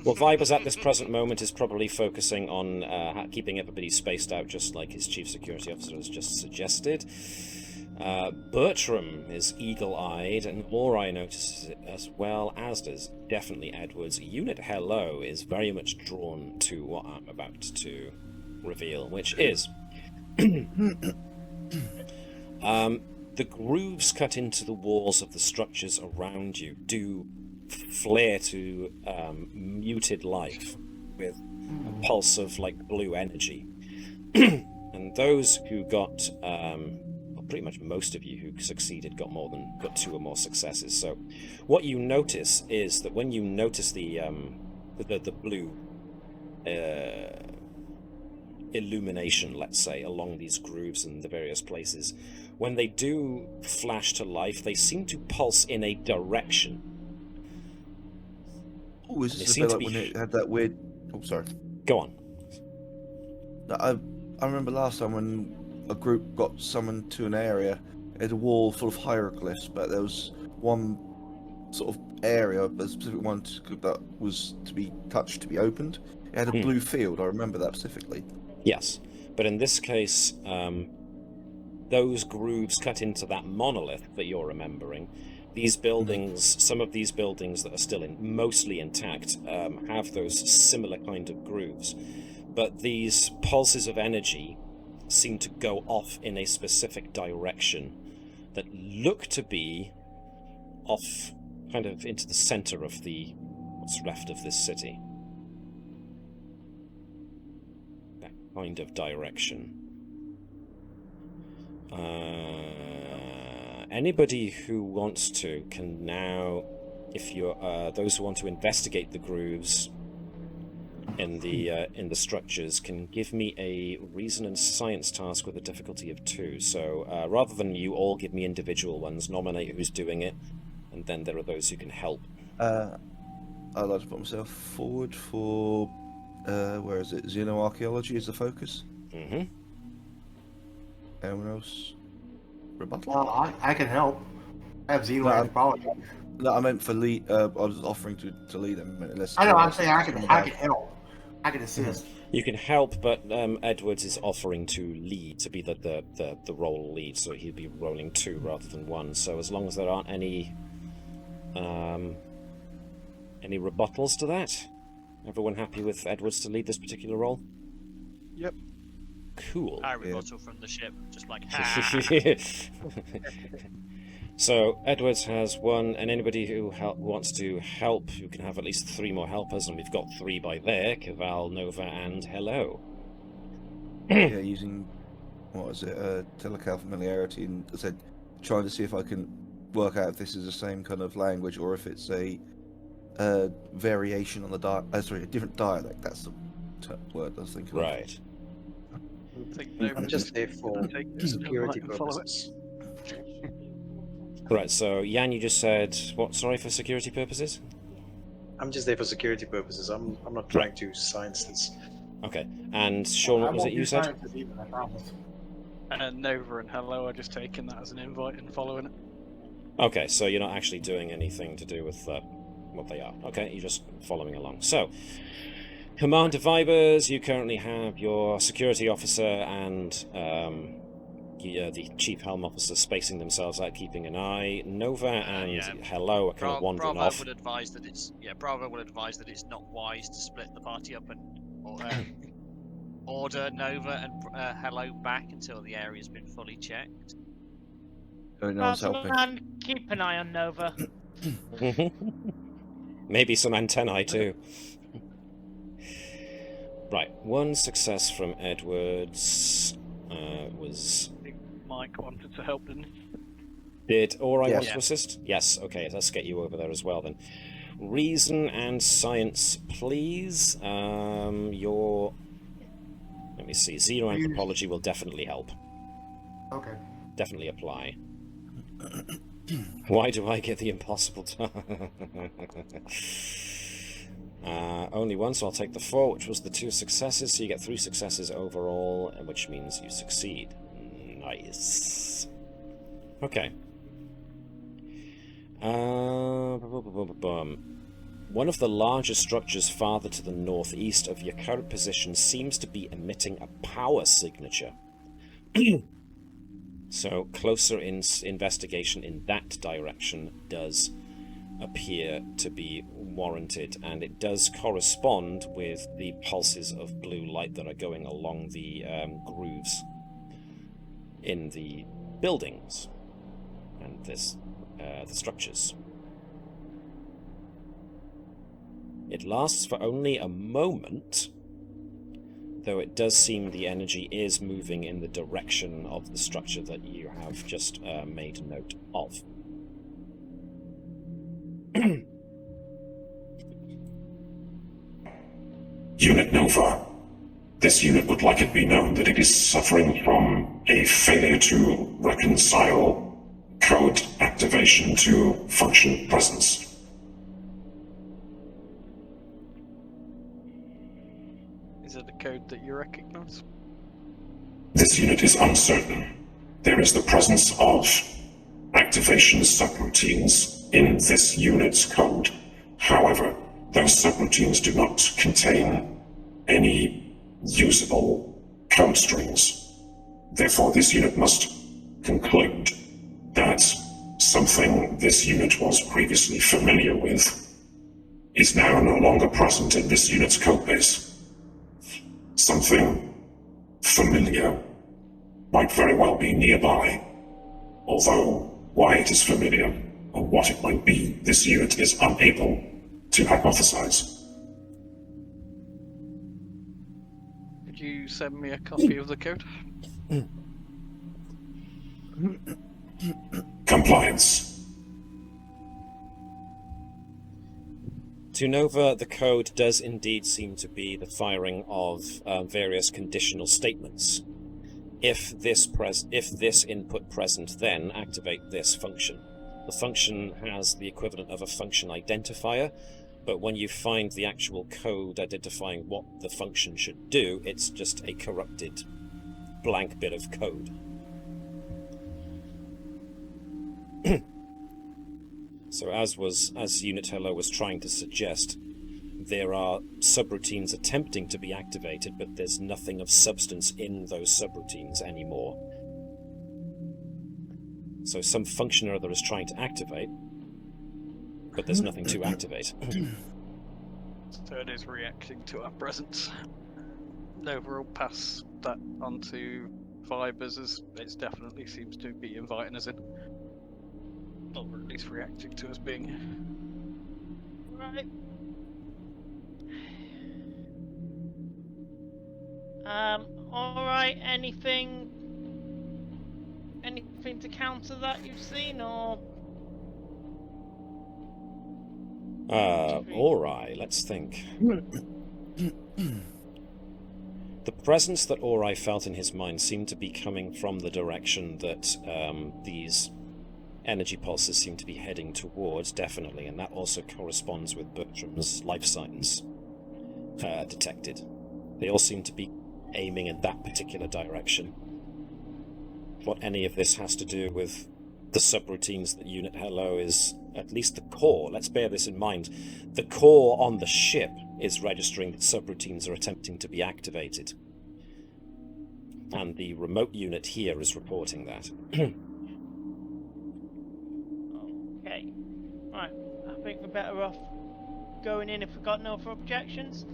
Well, Vibers at this present moment is probably focusing on keeping everybody spaced out, just like his chief security officer has just suggested. Bertram is eagle-eyed, and Ori notices it as well, as does definitely Edwards. Unit Hello is very much drawn to what I'm about to reveal, which is... the grooves cut into the walls of the structures around you do flare to muted life with a pulse of like blue energy. And those who got pretty much most of you who succeeded got 2 or more successes. So what you notice is that when you notice the blue illumination, let's say, along these grooves and the various places, when they do flash to life, they seem to pulse in a direction. Oh, is this a bit like when it had that weird... Oh, sorry. Go on. I remember last time when a group got summoned to an area, it had a wall full of hieroglyphs, but there was one sort of area, a specific one that was to be touched, to be opened. It had a blue field, I remember that specifically. Yes. But in this case, those grooves cut into that monolith that you're remembering. These buildings, some of these buildings that are still mostly intact, have those similar kind of grooves. But these pulses of energy seem to go off in a specific direction that look to be off kind of into the center of what's left of this city. That kind of direction. Anybody who wants to can now, if you're those who want to investigate the grooves in the structures, can give me a reason and science task with a difficulty of 2. So rather than you all give me individual ones, nominate who's doing it, and then there are those who can help. I'd like to put myself forward for where is it? Xenoarchaeology is the focus. Mm-hmm. Anyone else? Rebuttal? Well, I can help. I have xenoanthropology. No, I meant for lead. I was offering to lead them. Unless I know. I'm saying I can help. I can assist. You can help, but Edwards is offering to lead, to be the role lead, so he'd be rolling 2 rather than 1. So as long as there aren't any rebuttals to that, everyone happy with Edwards to lead this particular role? Yep. Cool. I rebuttal from the ship, just like, So Edwards has 1, and anybody who wants to help, you can have at least 3 more helpers, and we've got 3 by there: Keval, Nova, and Hello. Yeah, using telecal familiarity, and I said trying to see if I can work out if this is the same kind of language or if it's a variation on the a different dialect. That's the word I was thinking. Right. I'm just there for security purposes. Right, so Jan, you just said what? Sorry, for security purposes? I'm just there for security purposes. I'm not trying to science this. Okay, and Shaun, what was it you said? I promise. Nova and Hello are just taking that as an invite and following it. Okay, so you're not actually doing anything to do with what they are. Okay, you're just following along. So, Commander Vibers, you currently have your security officer and the chief helm officer spacing themselves out, keeping an eye. Nova and Hello are kind of wandering Bravo off. would advise that it's not wise to split the party up and order Nova and Hello back until the area's been fully checked. No one's helping. And keep an eye on Nova. Maybe some antennae too. Right, 1 success from Edwards was... Mike wanted to help, didn't he? Did Ori want to assist? Yes, okay, let's get you over there as well then. Reason and science, please. Your... Let me see, xenoanthropology will definitely help. Okay. Definitely apply. Why do I get the impossible only 1, so I'll take the 4, which was the 2 successes, so you get 3 successes overall, which means you succeed. Nice. Okay. One of the larger structures farther to the northeast of your current position seems to be emitting a power signature. So closer investigation in that direction does appear to be warranted, and it does correspond with the pulses of blue light that are going along the grooves in the buildings and the structures. It lasts for only a moment, though it does seem the energy is moving in the direction of the structure that you have just made note of. Unit Nova. This unit would like it be known that it is suffering from a failure to reconcile code activation to function presence. Is it a code that you recognize? This unit is uncertain. There is the presence of activation subroutines in this unit's code. However, those subroutines do not contain any usable code strings. Therefore, this unit must conclude that something this unit was previously familiar with is now no longer present in this unit's codebase. Something familiar might very well be nearby, although why it is familiar or what it might be, this unit is unable to hypothesize. Could you send me a copy of the code? Compliance. To Nova, the code does indeed seem to be the firing of various conditional statements. If this input present, then activate this function. The function has the equivalent of a function identifier, but when you find the actual code identifying what the function should do, it's just a corrupted blank bit of code. So as Unit Hello was trying to suggest, there are subroutines attempting to be activated, but there's nothing of substance in those subroutines anymore. So some function or other is trying to activate, but there's nothing to activate. So it is reacting to our presence. Nova will pass that on to Fibers, as it definitely seems to be inviting us in. Or at least reacting to us being here. Right. Alright, anything to counter that you've seen, or? Alright, let's think. The presence that Ori felt in his mind seemed to be coming from the direction that these energy pulses seem to be heading towards, definitely, and that also corresponds with Bertram's life signs detected. They all seem to be aiming in that particular direction. What any of this has to do with the subroutines that Unit Hello is, at least the core, let's bear this in mind, the core on the ship is registering that subroutines are attempting to be activated. And the remote unit here is reporting that. Okay. Right, I think we're better off going in if we've got no other objections.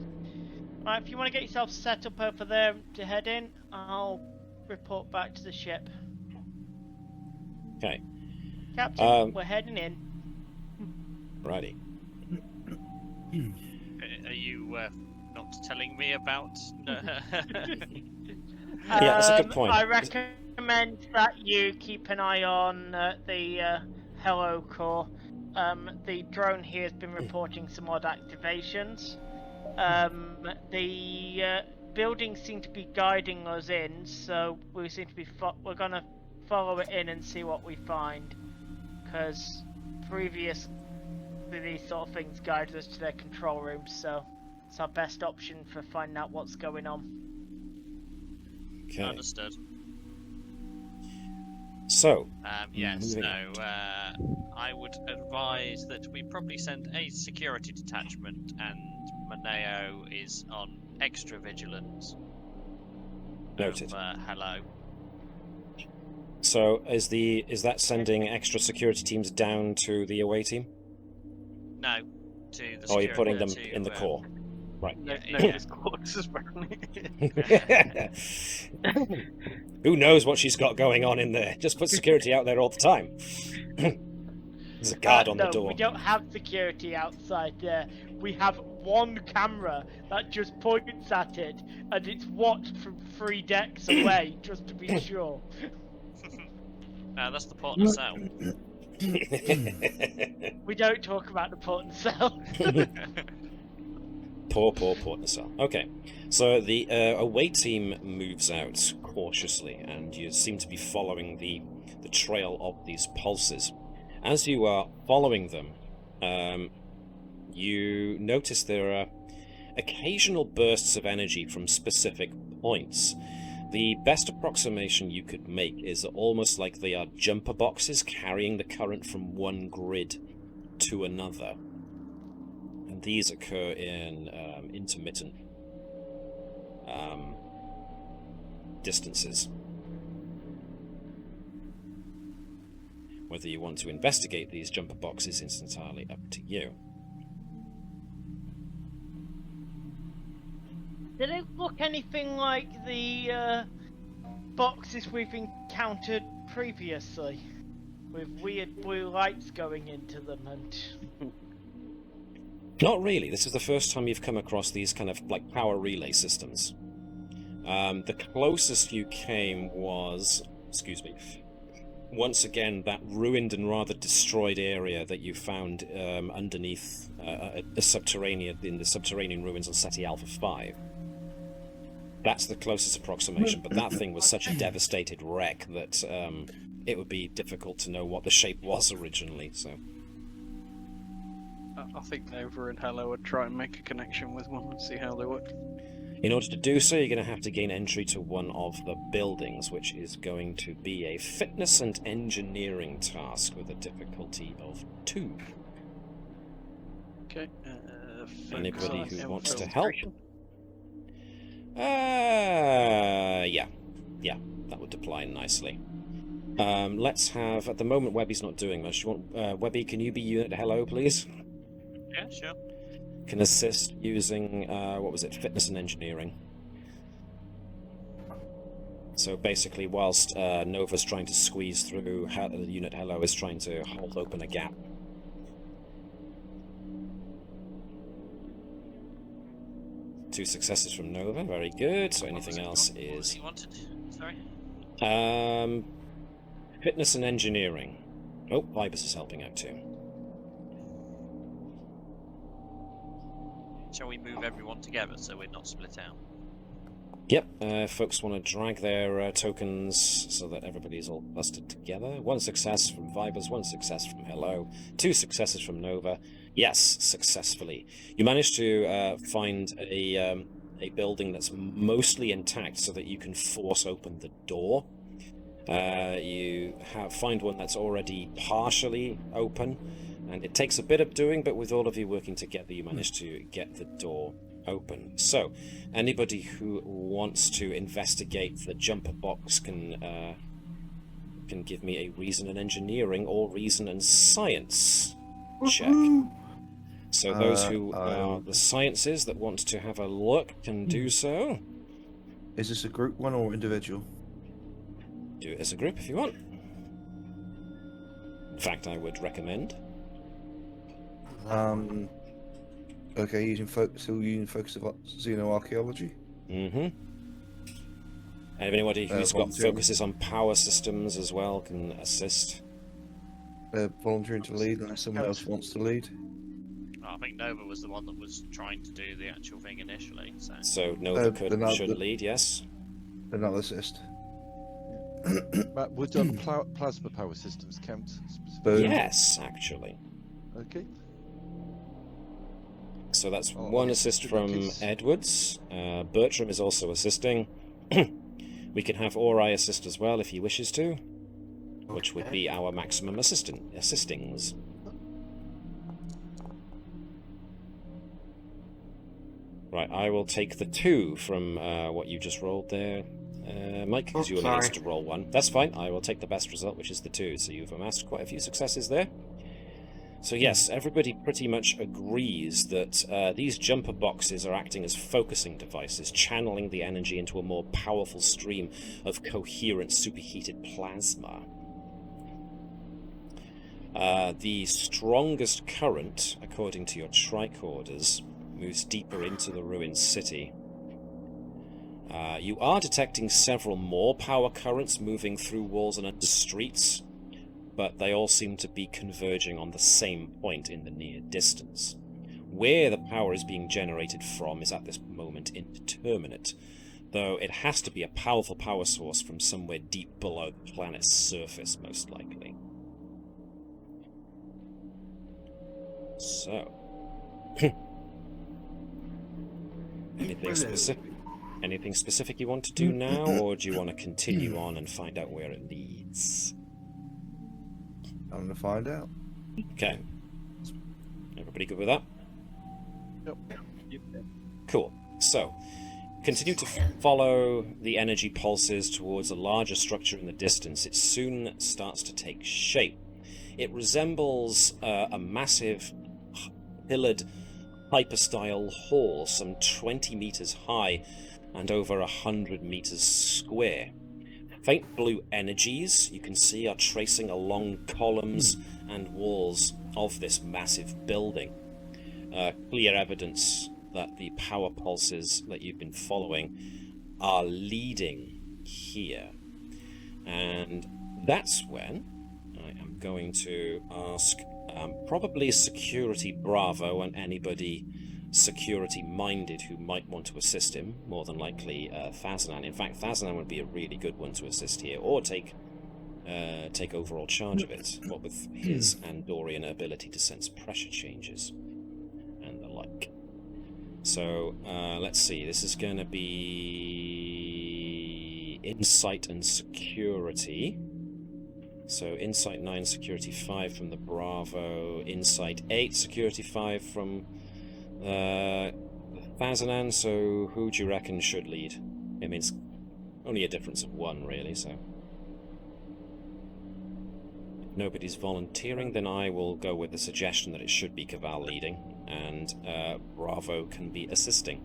Right, if you want to get yourself set up over there to head in, I'll report back to the ship. Okay. Captain, we're heading in. Righty. Are you not telling me about? Yeah, that's a good point. I recommend that you keep an eye on the Hello core. The drone here has been reporting some odd activations. The buildings seem to be guiding us in, so we seem to be we're gonna follow it in and see what we find, because previously these sort of things guided us to their control rooms, so it's our best option for finding out what's going on. Okay. Understood. So, yes, no, I would advise that we probably send a security detachment, and Moneo is on extra vigilance. Noted. Hello. So, is that sending extra security teams down to the away team? No, to the. Or are you putting them in the core? Right. Nova's quarters, apparently. Who knows what she's got going on in there? Just put security out there all the time. There's a guard on the door. We don't have security outside there. We have one camera that just points at it, and it's watched from 3 decks away, just to be sure. No, that's the port and cell. We don't talk about the port and cell. Poor port and cell. Okay, so the away team moves out cautiously, and you seem to be following the trail of these pulses. As you are following them, you notice there are occasional bursts of energy from specific points. The best approximation you could make is almost like they are jumper boxes carrying the current from one grid to another. And these occur in intermittent distances. Whether you want to investigate these jumper boxes is entirely up to you. Did it look anything like the boxes we've encountered previously? With weird blue lights going into them and... Not really. This is the first time you've come across these kind of like power relay systems. The closest you came was, excuse me, once again that ruined and rather destroyed area that you found underneath in the subterranean ruins on SETI Alpha 5. That's the closest approximation, but that thing was such a devastated wreck that it would be difficult to know what the shape was originally. So I think Nova and Hello would try and make a connection with one and see how they work. in order to do so, you're going to have to gain entry to one of the buildings, which is going to be a fitness and engineering task with a difficulty of 2. Okay. Anybody focus who on wants to help? infiltration. Yeah, that would apply nicely. Let's have, at the moment, Webby's not doing much. You want, Webby, can you be unit hello, please? Yeah, sure. Can assist using, what was it, fitness and engineering. So basically, whilst Nova's trying to squeeze through, the unit hello is trying to hold open a gap. Two successes from Nova, very good. So anything else is... You wanted? Sorry? Fitness and engineering. Oh, Vibus is helping out too. Shall we move everyone together so we're not split out? Yep, folks want to drag their tokens so that everybody's all clustered together. 1 success from Vibus, 1 success from Hello, 2 successes from Nova. Yes, successfully. You managed to find a building that's mostly intact so that you can force open the door. You find one that's already partially open, and it takes a bit of doing, but with all of you working together, you manage to get the door open. So, anybody who wants to investigate the jumper box can give me a reason and engineering or reason and science check. So those who are the sciences that want to have a look can do so. Is this a group one or individual? Do it as a group if you want. In fact, I would recommend. Okay, still using focus of xenoarchaeology. Mm-hmm. And if anybody who's got volunteering. focuses on power systems as well can assist. Volunteering to lead unless someone else wants to lead. Oh, I think Nova was the one that was trying to do the actual thing initially. So Nova should lead, yes. Another assist. Matt, would plasma power systems count Boom. Yes, actually. Okay. So that's 1 assist from Edwards. Bertram is also assisting. We can have Ori assist as well if he wishes to, which would be our maximum assistings. Right, I will take the 2 from what you just rolled there, Mike, because you only needs to roll 1. That's fine, I will take the best result, which is the 2, so you've amassed quite a few successes there. So yes, everybody pretty much agrees that these jumper boxes are acting as focusing devices, channeling the energy into a more powerful stream of coherent superheated plasma. The strongest current, according to your tricorders, moves deeper into the ruined city. You are detecting several more power currents moving through walls and under streets, but they all seem to be converging on the same point in the near distance. Where the power is being generated from is at this moment indeterminate, though it has to be a powerful power source from somewhere deep below the planet's surface, most likely. So... Anything specific you want to do now, or do you want to continue on and find out where it leads? I'm going to find out. Okay. Everybody good with that? Yep. Cool. So, continue to follow the energy pulses towards a larger structure in the distance, it soon starts to take shape. It resembles a massive pillared hyper-style hall, some 20 meters high and over 100 meters square. Faint blue energies you can see are tracing along columns and walls of this massive building. Clear evidence that the power pulses that you've been following are leading here. And that's when I am going to ask probably Security Bravo and anybody security-minded who might want to assist him, more than likely Thazanan. In fact, Thazanan would be a really good one to assist here, or take overall charge of it, what with his Andorian ability to sense pressure changes and the like. So, let's see, this is going to be Insight and Security. So, Insight 9, Security 5 from the Bravo, Insight 8, Security 5 from Thazanan, so who do you reckon should lead? It means only a difference of 1, really, so... If nobody's volunteering, then I will go with the suggestion that it should be Keval leading, and Bravo can be assisting.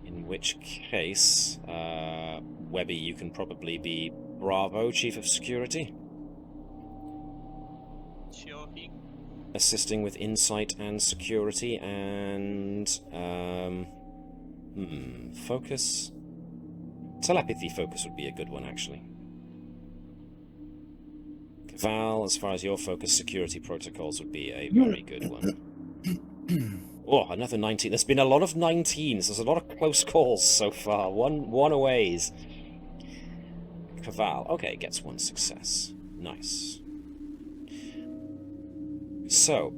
In which case, Webby, you can probably be Bravo, Chief of Security? Sure. Assisting with insight and security, and focus. Telepathy focus would be a good one, actually. Keval, as far as your focus, security protocols would be a very good one. Oh, another 19. There's been a lot of 19s. There's a lot of close calls so far. One aways. Keval, okay, gets 1 success. Nice. So,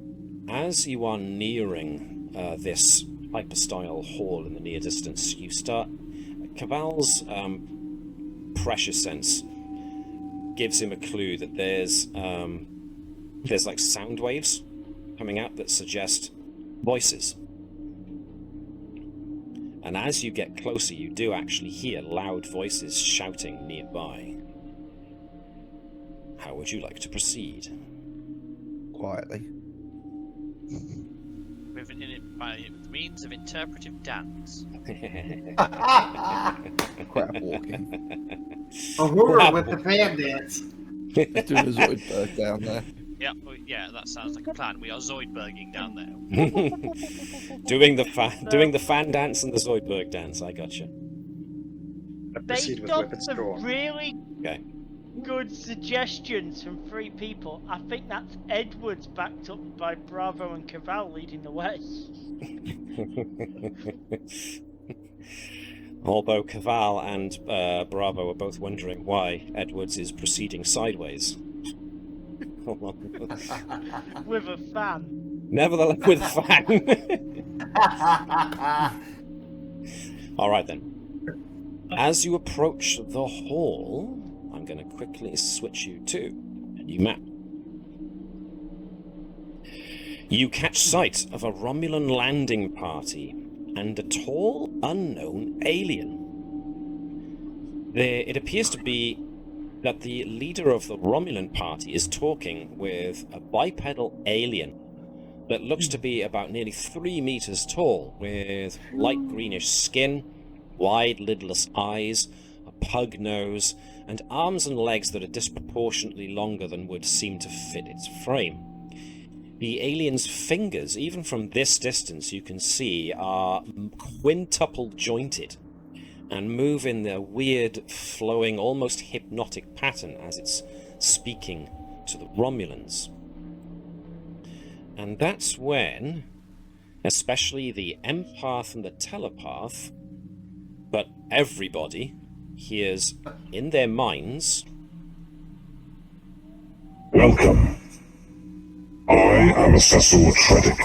as you are nearing this hyper-style hall in the near distance, you start... Keval's pressure sense gives him a clue that there's like sound waves coming out that suggest voices. And as you get closer, you do actually hear loud voices shouting nearby. How would you like to proceed? Quietly. By means of interpretive dance. Crap walking. Aurora with the fan dance. Do a Zoidberg down there. Yeah, that sounds like a plan. We are Zoidberging down there. doing the fan dance and the Zoidberg dance. I gotcha. Proceed with Based on weapons some drawn. really Okay. good suggestions from 3 people, I think that's Edwards backed up by Bravo and Keval leading the way. Although Keval and Bravo are both wondering why Edwards is proceeding sideways. With a fan. Nevertheless, with a fan. Alright then. As you approach the hall, I'm going to quickly switch you to a new map. You catch sight of a Romulan landing party and a tall, unknown alien. It appears to be that the leader of the Romulan party is talking with a bipedal alien that looks to be about nearly 3 meters tall, with light greenish skin, wide lidless eyes, a pug nose, and arms and legs that are disproportionately longer than would seem to fit its frame. The alien's fingers, even from this distance you can see, are quintuple jointed and move in their weird, flowing, almost hypnotic pattern as it's speaking to the Romulans. And that's when, especially the empath and the telepath, but everybody, hears in their minds, Welcome. I am Assessor Tredic.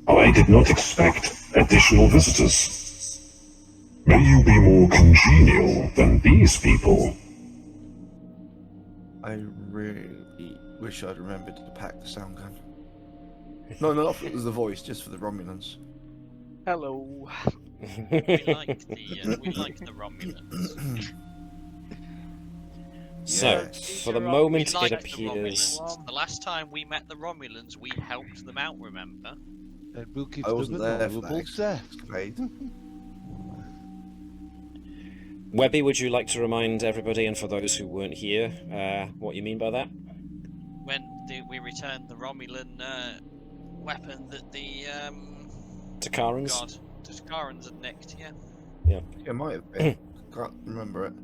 I did not expect additional visitors. May you be more congenial than these people. I really wish I'd remembered to pack the sound gun. No, not for the voice, just for the Romulans. Hello. We like the Romulans. So, Yes. for the We moment, We like it the appears. Romulans. The last time we met the Romulans, we helped them out. Remember? And we'll give I wasn't them an there for honourable that death. escapade. Webby, would you like to remind everybody, and for those who weren't here, what you mean by that? When we returned the Romulan weapon that the Takarans? God, the Takarans had nicked. Yeah. Yeah, it might have been. Can't remember it.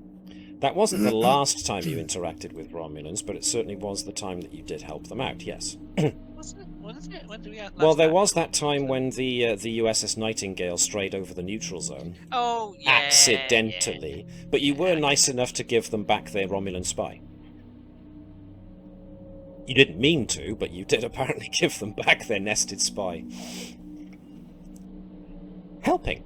That wasn't the last time you interacted with Romulans, but it certainly was the time that you did help them out, yes. Was it? What is it? When did we have Well, last there met was them? that time when the USS Nightingale strayed over the neutral zone. Oh, yeah. Accidentally. But you were nice enough to give them back their Romulan spy. You didn't mean to, but you did apparently give them back their nested spy. Helping.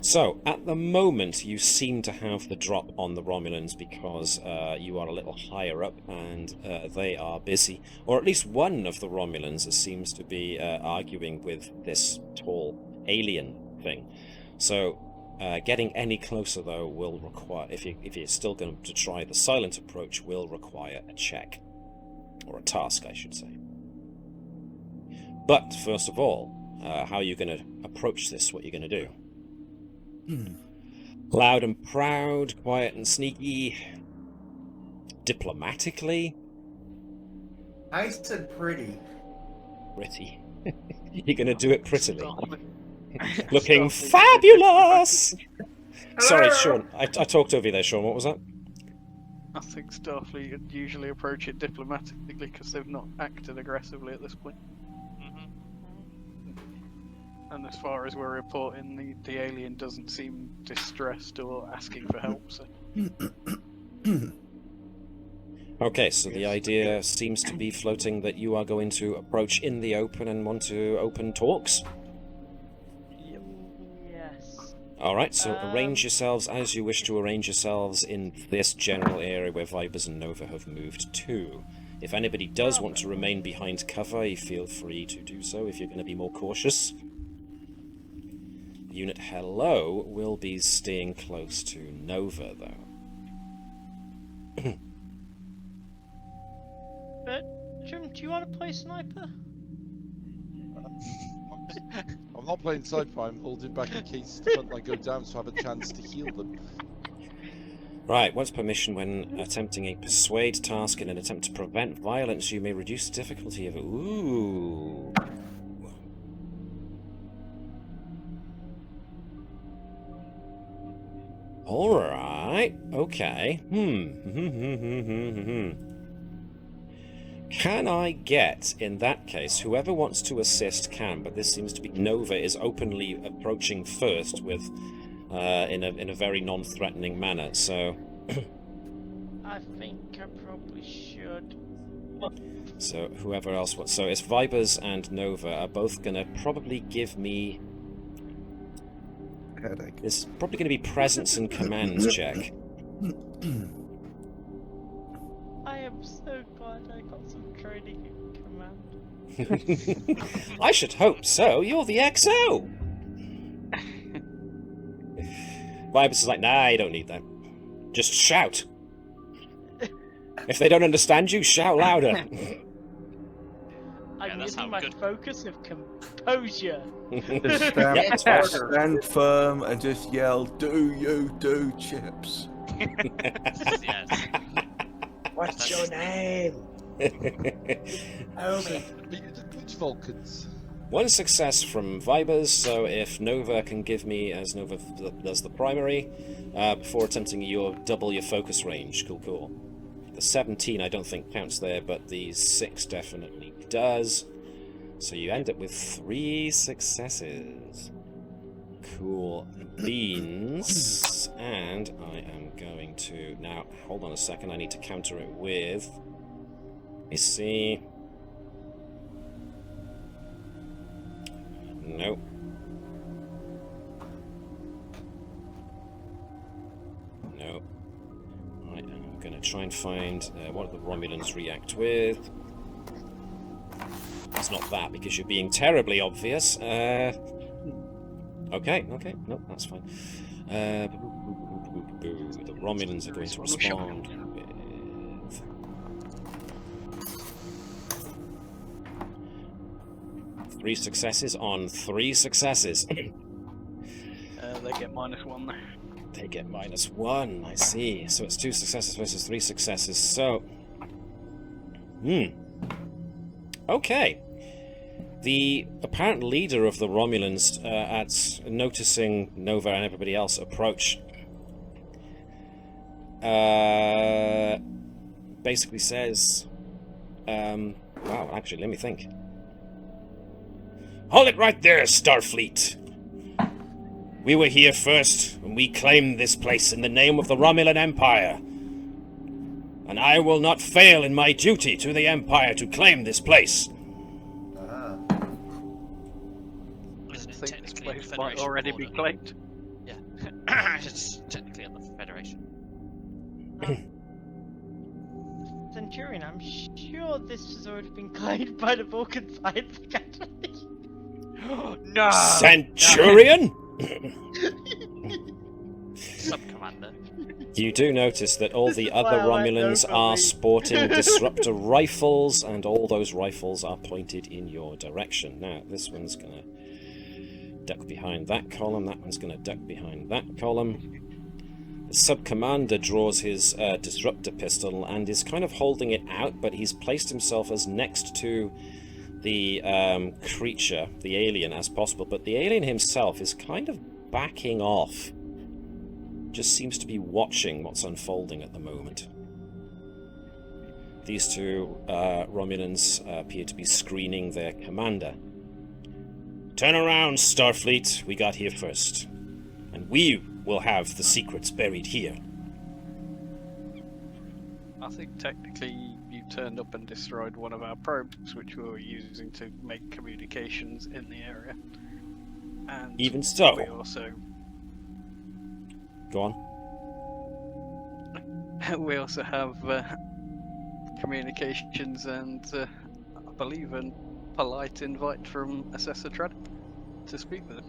So, at the moment, you seem to have the drop on the Romulans because you are a little higher up and they are busy. Or at least one of the Romulans seems to be arguing with this tall alien thing. So, getting any closer, though, will require, if you're still going to try the silent approach, will require a check. Or a task, I should say. But, first of all, how are you going to approach this? What are you going to do? Loud and proud, quiet and sneaky, diplomatically. Nice and pretty. Pretty. You're going to do it prettily. Starfleet. Looking fabulous! Sorry, Shaun. I talked over you there, Shaun. What was that? I think Starfleet would usually approach it diplomatically because they've not acted aggressively at this point. And as far as we're reporting, the alien doesn't seem distressed or asking for help. So. Okay, so the idea seems to be floating that you are going to approach in the open and want to open talks. Yes. Alright, so arrange yourselves as you wish to arrange yourselves in this general area where Vipers and Nova have moved to. If anybody does want to remain behind cover, you feel free to do so if you're going to be more cautious. Unit Hello will be staying close to Nova, though. Bertram, do you want to play sniper? I'm not playing Sci-Fi, I'm holding back in case the front line go down so I have a chance to heal them. Right, once permission when attempting a persuade task in an attempt to prevent violence, you may reduce the difficulty of it. Ooh. Alright, okay. Can I get, in that case, whoever wants to assist can, but this seems to be Nova is openly approaching first with, in a very non-threatening manner, so... I think I probably should. So whoever else wants... So it's Vipers and Nova are both gonna probably give me... Headache. It's probably going to be presence and commands check. I am so glad I got some training in command. I should hope so. You're the XO. Vibus is like, nah, you don't need that. Just shout. If they don't understand you, shout louder. I'm that's using how my good- focus of composure. Just stand firm and just yell, "Do you do chips?" Yes. What's your name? Okay. Are you the good Vulcans? One success from Vibers, so if Nova can give me, as Nova does the primary, before attempting double your focus range. Cool. The 17 I don't think counts there, but the 6 definitely does. So you end up with 3 successes. Cool beans. And I am going to... Now, hold on a second, I need to counter it with... Let me see... Nope. Nope. I am going to try and find what the Romulans react with. It's not that, because you're being terribly obvious. Okay, no, that's fine. The Romulans are going to respond with 3 successes on 3 successes. They get -1 there. They get -1, I see. So it's 2 successes versus 3 successes, so... Okay. The apparent leader of the Romulans, at noticing Nova and everybody else approach, basically says, wow, actually, let me think. Hold it right there, Starfleet! We were here first, and we claimed this place in the name of the Romulan Empire. And I will not fail in my duty to the Empire to claim this place. I think this place might already be claimed. Yeah. It's technically on the Federation. Centurion, I'm sure this has already been claimed by the Vulcan Science Academy. No! Centurion? Sub-commander. You do notice that all the other Romulans are sporting disruptor rifles, and all those rifles are pointed in your direction. Now, this one's going to duck behind that column, that one's going to duck behind that column. The sub-commander draws his disruptor pistol and is kind of holding it out, but he's placed himself as next to the creature, the alien, as possible. But the alien himself is kind of backing off. Just seems to be watching what's unfolding at the moment. These 2 Romulans appear to be screening their commander. Turn around, Starfleet. We got here first. And we will have the secrets buried here. I think technically you turned up and destroyed one of our probes, which we were using to make communications in the area. And even so, we also... Go on. We also have communications and, I believe, a polite invite from Assessor Gambit to speak with him.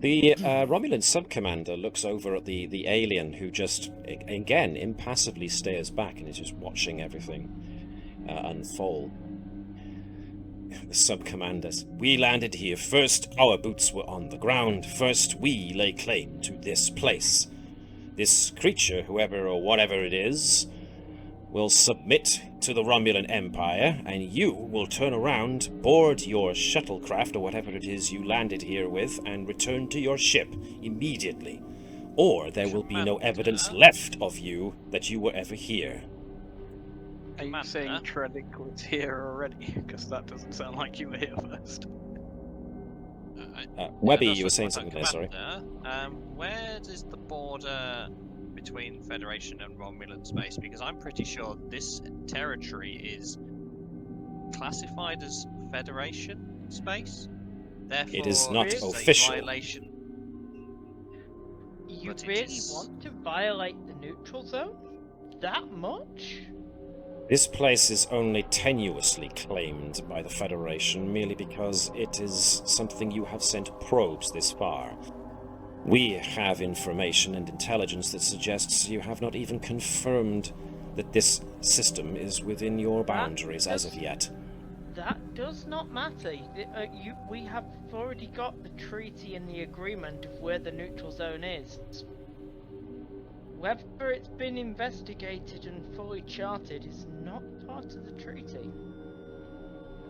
The Romulan sub-commander looks over at the alien, who just, again, impassively stares back and is just watching everything unfold. The sub-commander: we landed here first, our boots were on the ground, first we lay claim to this place. This creature, whoever or whatever it is, will submit to the Romulan Empire, and you will turn around, board your shuttlecraft or whatever it is you landed here with, and return to your ship immediately. Or there will be no evidence left of you that you were ever here. Are you saying Tredic was here already? Because that doesn't sound like you were here first. Webby, you were saying something there, sorry. Where is the border between Federation and Romulan space? Because I'm pretty sure this territory is classified as Federation space. Therefore, it is not it's official. a violation. You really want to violate the neutral zone? That much? This place is only tenuously claimed by the Federation, merely because it is something you have sent probes this far. We have information and intelligence that suggests you have not even confirmed that this system is within your boundaries as of yet. That does not matter. We have already got the treaty and the agreement of where the neutral zone is. Whether it's been investigated and fully charted is not part of the treaty.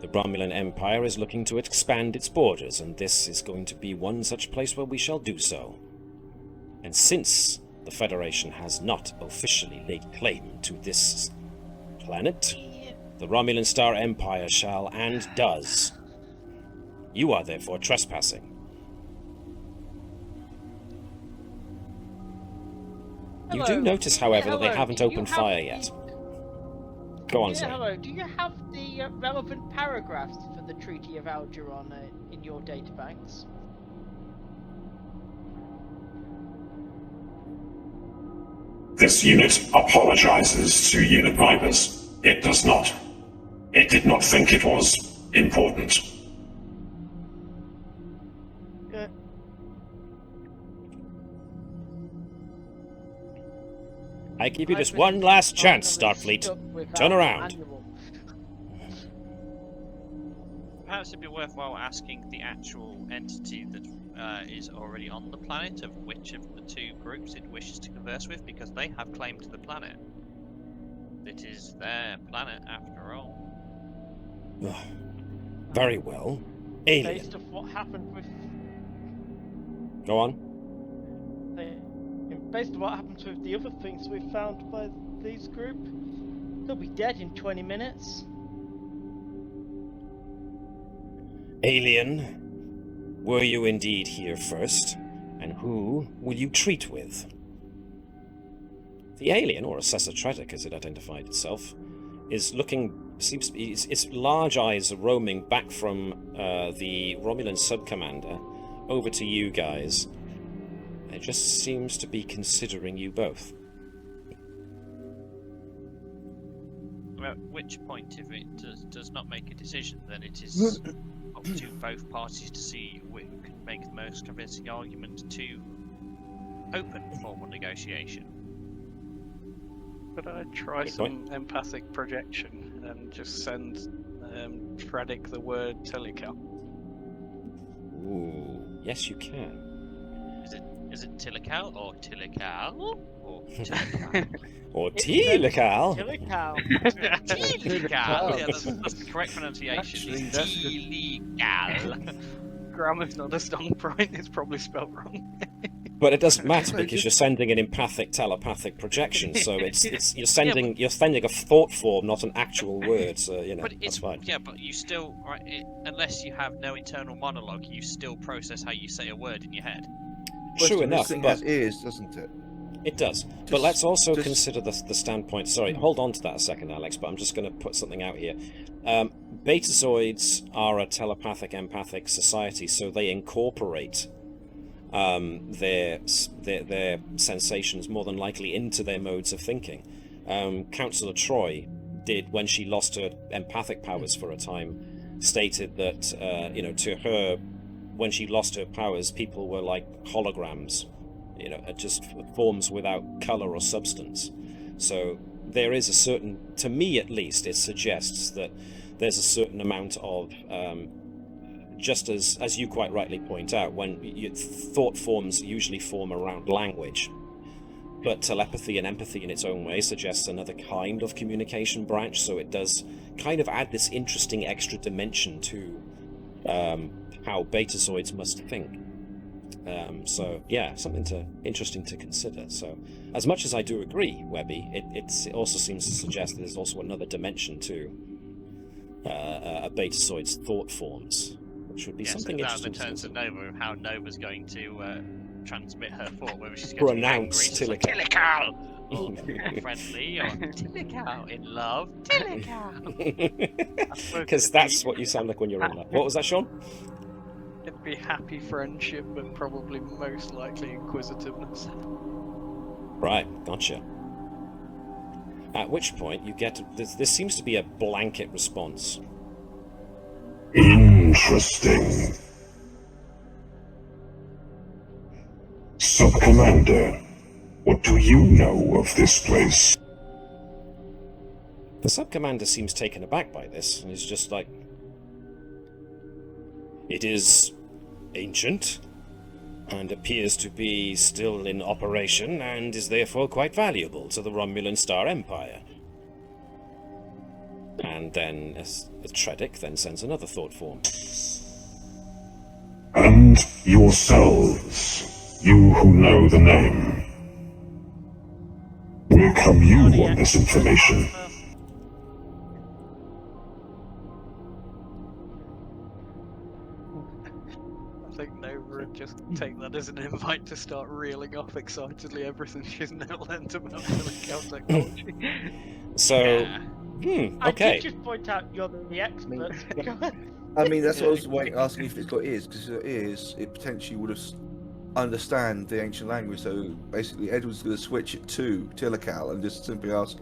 The Romulan Empire is looking to expand its borders, and this is going to be one such place where we shall do so. And since the Federation has not officially laid claim to this planet, the Romulan Star Empire shall and does. You are therefore trespassing. You do notice, however, that they haven't opened fire yet. Go on, sir. Hello, do you have the relevant paragraphs for the Treaty of Algeron in your databanks? This unit apologizes to unit Vipers. It does not. It did not think it was important. I give you this one last chance, Starfleet. Turn around. Perhaps it'd be worthwhile asking the actual entity that is already on the planet of which of the two groups it wishes to converse with, because they have claim to the planet. It is their planet, after all. Very well. Alien. Based on what happened with... Go on. Based on what happened with the other things we found by these group, they'll be dead in 20 minutes. Alien, were you indeed here first? And who will you treat with? The alien, or Assessor Gambit as it identified itself, is looking... its large eyes are roaming back from the Romulan sub-commander over to you guys. It just seems to be considering you both. At which point, if it does not make a decision, then it is up to both parties to see who can make the most convincing argument to open formal negotiation. Could I try some empathic projection and just send Tradic the word telecal? Ooh, yes you can. Is it Tilical or Tilical? Or Tilical? Or Tilical? Tilical. Tilical! Yeah, that's the correct pronunciation. Actually, It's that's good. Tilical. Grammar's not a strong point, it's probably spelt wrong. But it doesn't matter because you're sending an empathic telepathic projection, so you're sending a thought form, not an actual word. So that's fine. Yeah, but you still unless you have no internal monologue, you still process how you say a word in your head. True enough, This thing but has ears, doesn't it? it does. But let's also consider the standpoint. Sorry, hold on to that a second, Alex. But I'm just going to put something out here. Betazoids are a telepathic, empathic society, so they incorporate their sensations more than likely into their modes of thinking. Councillor Troy did, when she lost her empathic powers for a time, stated that to her, when she lost her powers, people were like holograms, just forms without color or substance. So there is a certain, to me at least, it suggests that there's a certain amount of just as you quite rightly point out, when thought forms usually form around language, but telepathy and empathy in its own way suggests another kind of communication branch, so it does kind of add this interesting extra dimension to how betazoids must think. So yeah, something interesting to consider. So as much as I do agree, Webby, it also seems to suggest that there's also another dimension to a betazoid's thought forms, which would be something interesting. That returns to Nova, how Nova's going to transmit her thought, whether she's going pronounce to be angry, Tilical, or friendly, or Tilical, in love, Tilical. Because that's what you sound like when you're in love. What was that, Shaun? It'd be happy friendship, but probably most likely inquisitiveness. Right, gotcha. At which point you get there seems to be a blanket response. Interesting. Sub-Commander, what do you know of this place? The sub-commander seems taken aback by this, and is just like, it is ancient, and appears to be still in operation, and is therefore quite valuable to the Romulan Star Empire. And then Tradic then sends another thought form. And yourselves, you who know the name. Where come you on this information? I think Nova would just take that as an invite to start reeling off excitedly everything she's now learned about Tilical technology. So, okay. I did just point out you're the expert. I mean, that's what I was asking if it's got ears, because if it got ears, it potentially would have understand the ancient language. So basically, Edward's going to switch it to Tilical and just simply ask,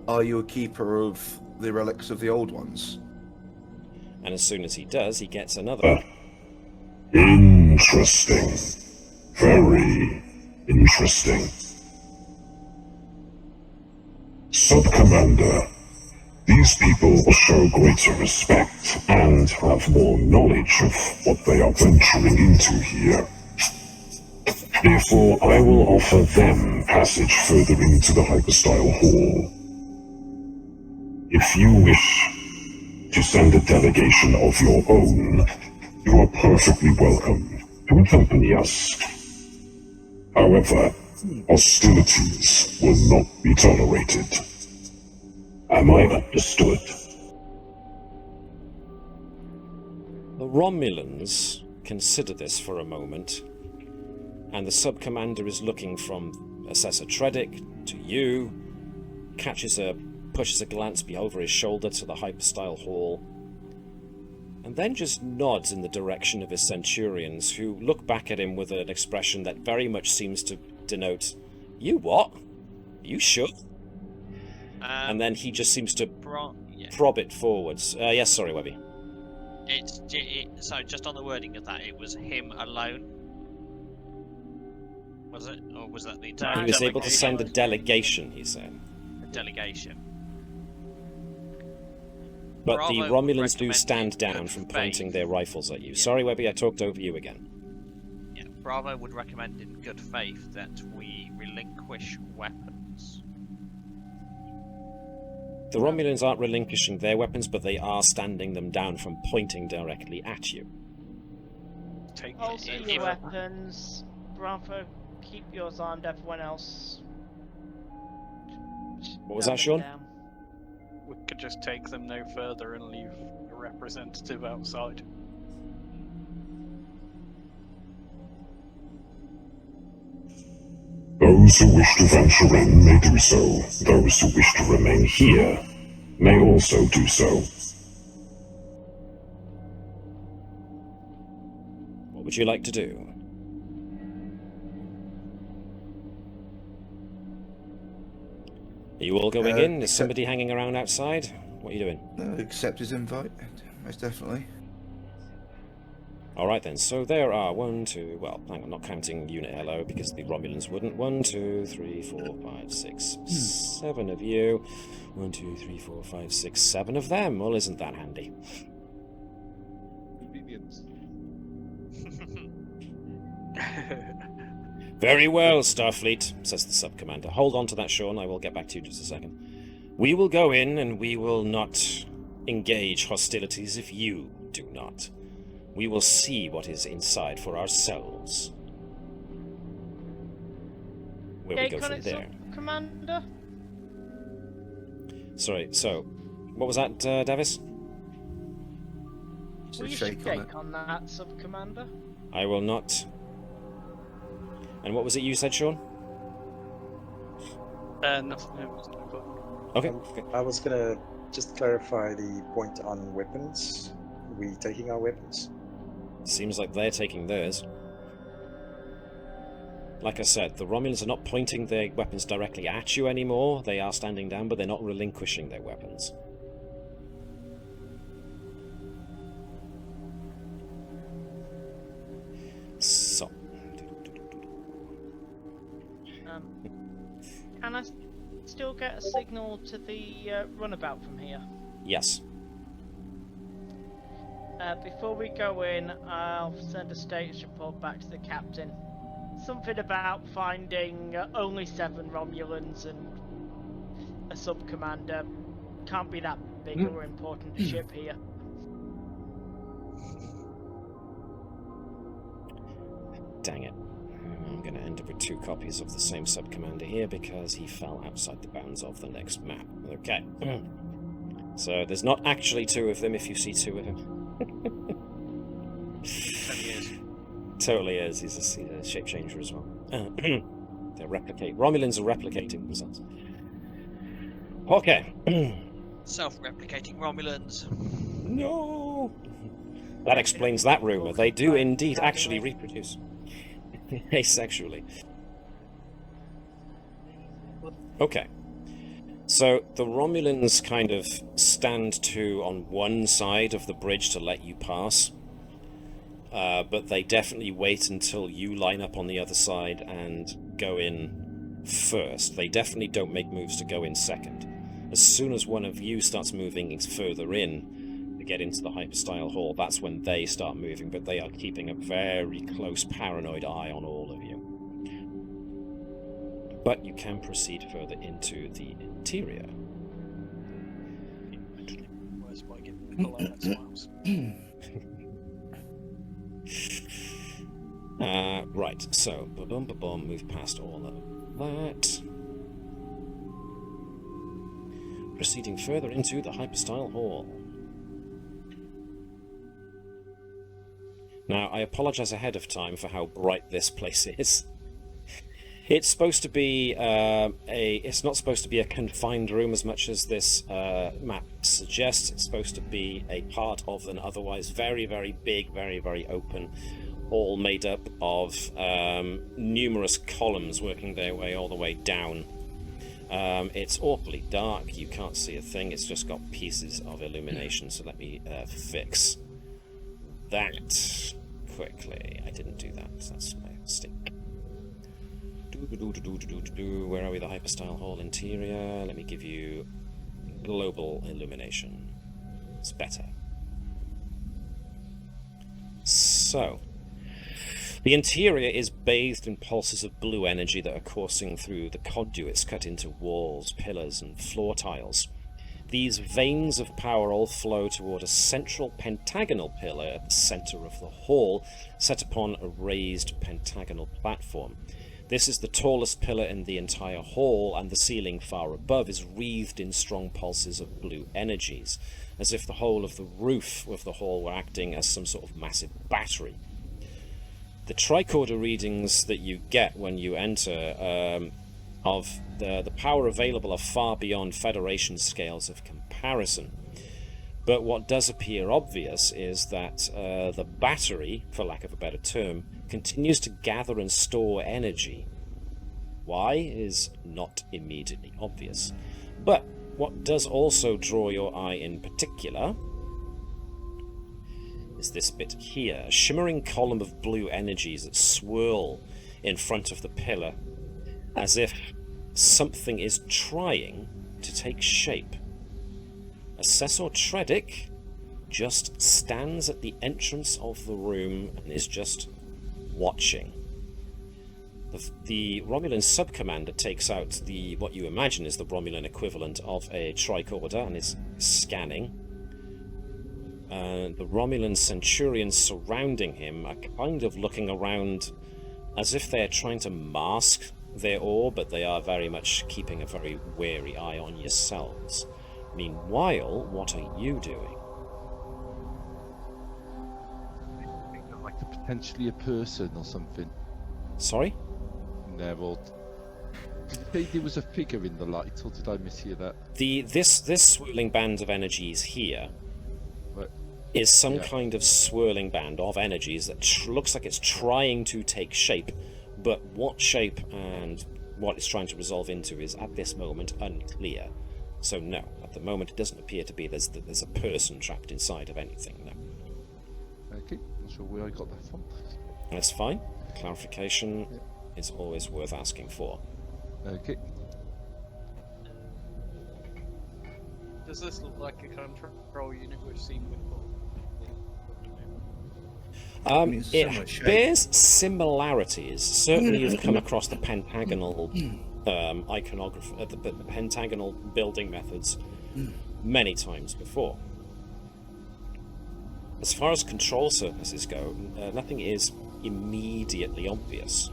"Are you a keeper of the relics of the old ones?" And as soon as he does, he gets another. Interesting. Very interesting. Sub-Commander, these people will show greater respect and have more knowledge of what they are venturing into here. Therefore, I will offer them passage further into the Hyperstyle Hall. If you wish to send a delegation of your own, you are perfectly welcome to accompany us. However, hostilities will not be tolerated. Am I understood? The Romulans consider this for a moment, and the sub-commander is looking from Assessor Tredick to you, pushes a glance over his shoulder to the Hyperstyle Hall, and then just nods in the direction of his Centurions, who look back at him with an expression that very much seems to denote, "You what? You sure?" And then he just seems to prob it forwards. Yes, sorry, Webby. So just on the wording of that, it was him alone? Was it? Or was that the entire... He was able to send a delegation, he said. A delegation. But Bravo the would Romulans do recommend stand in down good from faith. pointing their rifles at you. Sorry, Webby, I talked over you again. Yeah, Bravo would recommend in good faith that we relinquish weapons. The Romulans aren't relinquishing their weapons, but they are standing them down from pointing directly at you. Hold your weapons. Bravo, keep yours armed, everyone else. What was that, Shaun? We could just take them no further and leave a representative outside. Those who wish to venture in may do so. Those who wish to remain here may also do so. What would you like to do? Are you all going in? Is somebody hanging around outside? What are you doing? Accept his invite, most definitely. Alright then, so there are 1, 2, well, hang on, not counting Unit Hello, because the Romulans wouldn't. 1, 2, 3, 4, 5, 6, 7 of you. 1, 2, 3, 4, 5, 6, 7 of them. Well, isn't that handy? Convenience. Very well, Starfleet, says the sub-commander. Hold on to that, Shaun. I will get back to you in just a second. We will go in, and we will not engage hostilities if you do not. We will see what is inside for ourselves. Where we go from there. Commander? Sorry, so, what was that, Davis? Will you shake on that, sub-commander? I will not. And what was it you said, Shaun? Nothing. It wasn't important. Okay. I was gonna just clarify the point on weapons. Are we taking our weapons? Seems like they're taking theirs. Like I said, the Romulans are not pointing their weapons directly at you anymore. They are standing down, but they're not relinquishing their weapons. So. Can I still get a signal to the runabout from here? Yes. Before we go in, I'll send a status report back to the captain. Something about finding only 7 Romulans and a sub-commander. Can't be that big or important a ship here. Dang it. I'm going to end up with 2 copies of the same sub-commander here because he fell outside the bounds of the next map. Okay. So there's not actually 2 of them if you see 2 of him. Totally is. He's a shape changer as well. Romulans are replicating themselves. Okay. Self-replicating Romulans. No. That explains that rumor. They do indeed actually reproduce. Asexually. Okay. So the Romulans kind of stand to on one side of the bridge to let you pass, but they definitely wait until you line up on the other side and go in first. They definitely don't make moves to go in second. As soon as one of you starts moving further in to get into the hyperstyle hall, that's when they start moving, but they are keeping a very close paranoid eye on all of you. But you can proceed further into the interior. Worse by giving polite smiles. Right, so move past all of that. Proceeding further into the hyperstyle hall. Now, I apologize ahead of time for how bright this place is. It's supposed to be it's not supposed to be a confined room as much as this map suggests. It's supposed to be a part of an otherwise very, very big, very, very open hall made up of numerous columns working their way all the way down. It's awfully dark. You can't see a thing. It's just got pieces of illumination. So let me fix that quickly. I didn't do that. That's my mistake. Where are we? The hyperstyle hall interior. Let me give you global illumination. It's better. So, the interior is bathed in pulses of blue energy that are coursing through the conduits cut into walls, pillars, and floor tiles. These veins of power all flow toward a central pentagonal pillar at the center of the hall, set upon a raised pentagonal platform. This is the tallest pillar in the entire hall, and the ceiling far above is wreathed in strong pulses of blue energies, as if the whole of the roof of the hall were acting as some sort of massive battery. The tricorder readings that you get when you enter of the power available are far beyond Federation scales of comparison. But what does appear obvious is that the battery, for lack of a better term, continues to gather and store energy. Why is not immediately obvious. But what does also draw your eye in particular is this bit here, a shimmering column of blue energies that swirl in front of the pillar, as if something is trying to take shape. Assessor Tredick just stands at the entrance of the room and is just watching. The Romulan sub-commander takes out what you imagine is the Romulan equivalent of a tricorder and is scanning. The Romulan centurions surrounding him are kind of looking around as if they're trying to mask their awe, but they are very much keeping a very wary eye on yourselves. Meanwhile, what are you doing? I think they're like potentially a person or something. Sorry? No, well, did you say there was a figure in the light, or did I mishear that? This swirling band of energies here is some kind of swirling band of energies that looks like it's trying to take shape, but what shape and what it's trying to resolve into is at this moment unclear. So no, at the moment it doesn't appear to be there's a person trapped inside of anything, no. Okay, not sure where I got that from. That's fine. Clarification is always worth asking for. Okay. Does this look like a control unit we've seen before? It bears similarities. Certainly you've come across the pentagonal iconography, the pentagonal building methods many times before. As far as control surfaces go, nothing is immediately obvious.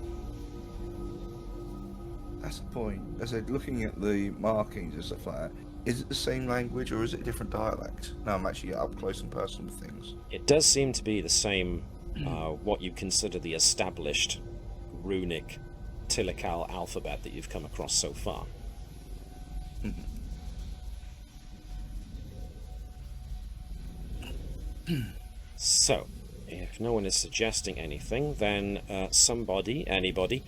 That's the point. As I said, looking at the markings and stuff like that, is it the same language or is it a different dialect? Now I'm actually up close and personal with things. It does seem to be the same, what you consider the established runic Tilical alphabet that you've come across so far. So, if no one is suggesting anything, then anybody,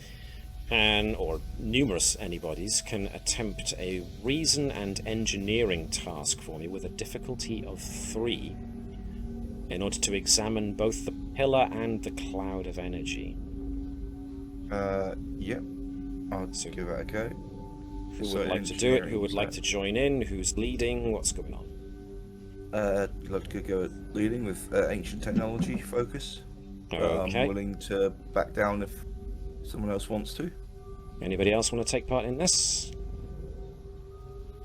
or numerous anybodies can attempt a reason and engineering task for me with a difficulty of 3 in order to examine both the pillar and the cloud of energy. Yep. I'll give that a go. Who would like to do it? Who would like to join in? Who's leading? What's going on? I'd like to go at leading with ancient technology focus. Okay. I'm willing to back down if someone else wants to. Anybody else want to take part in this?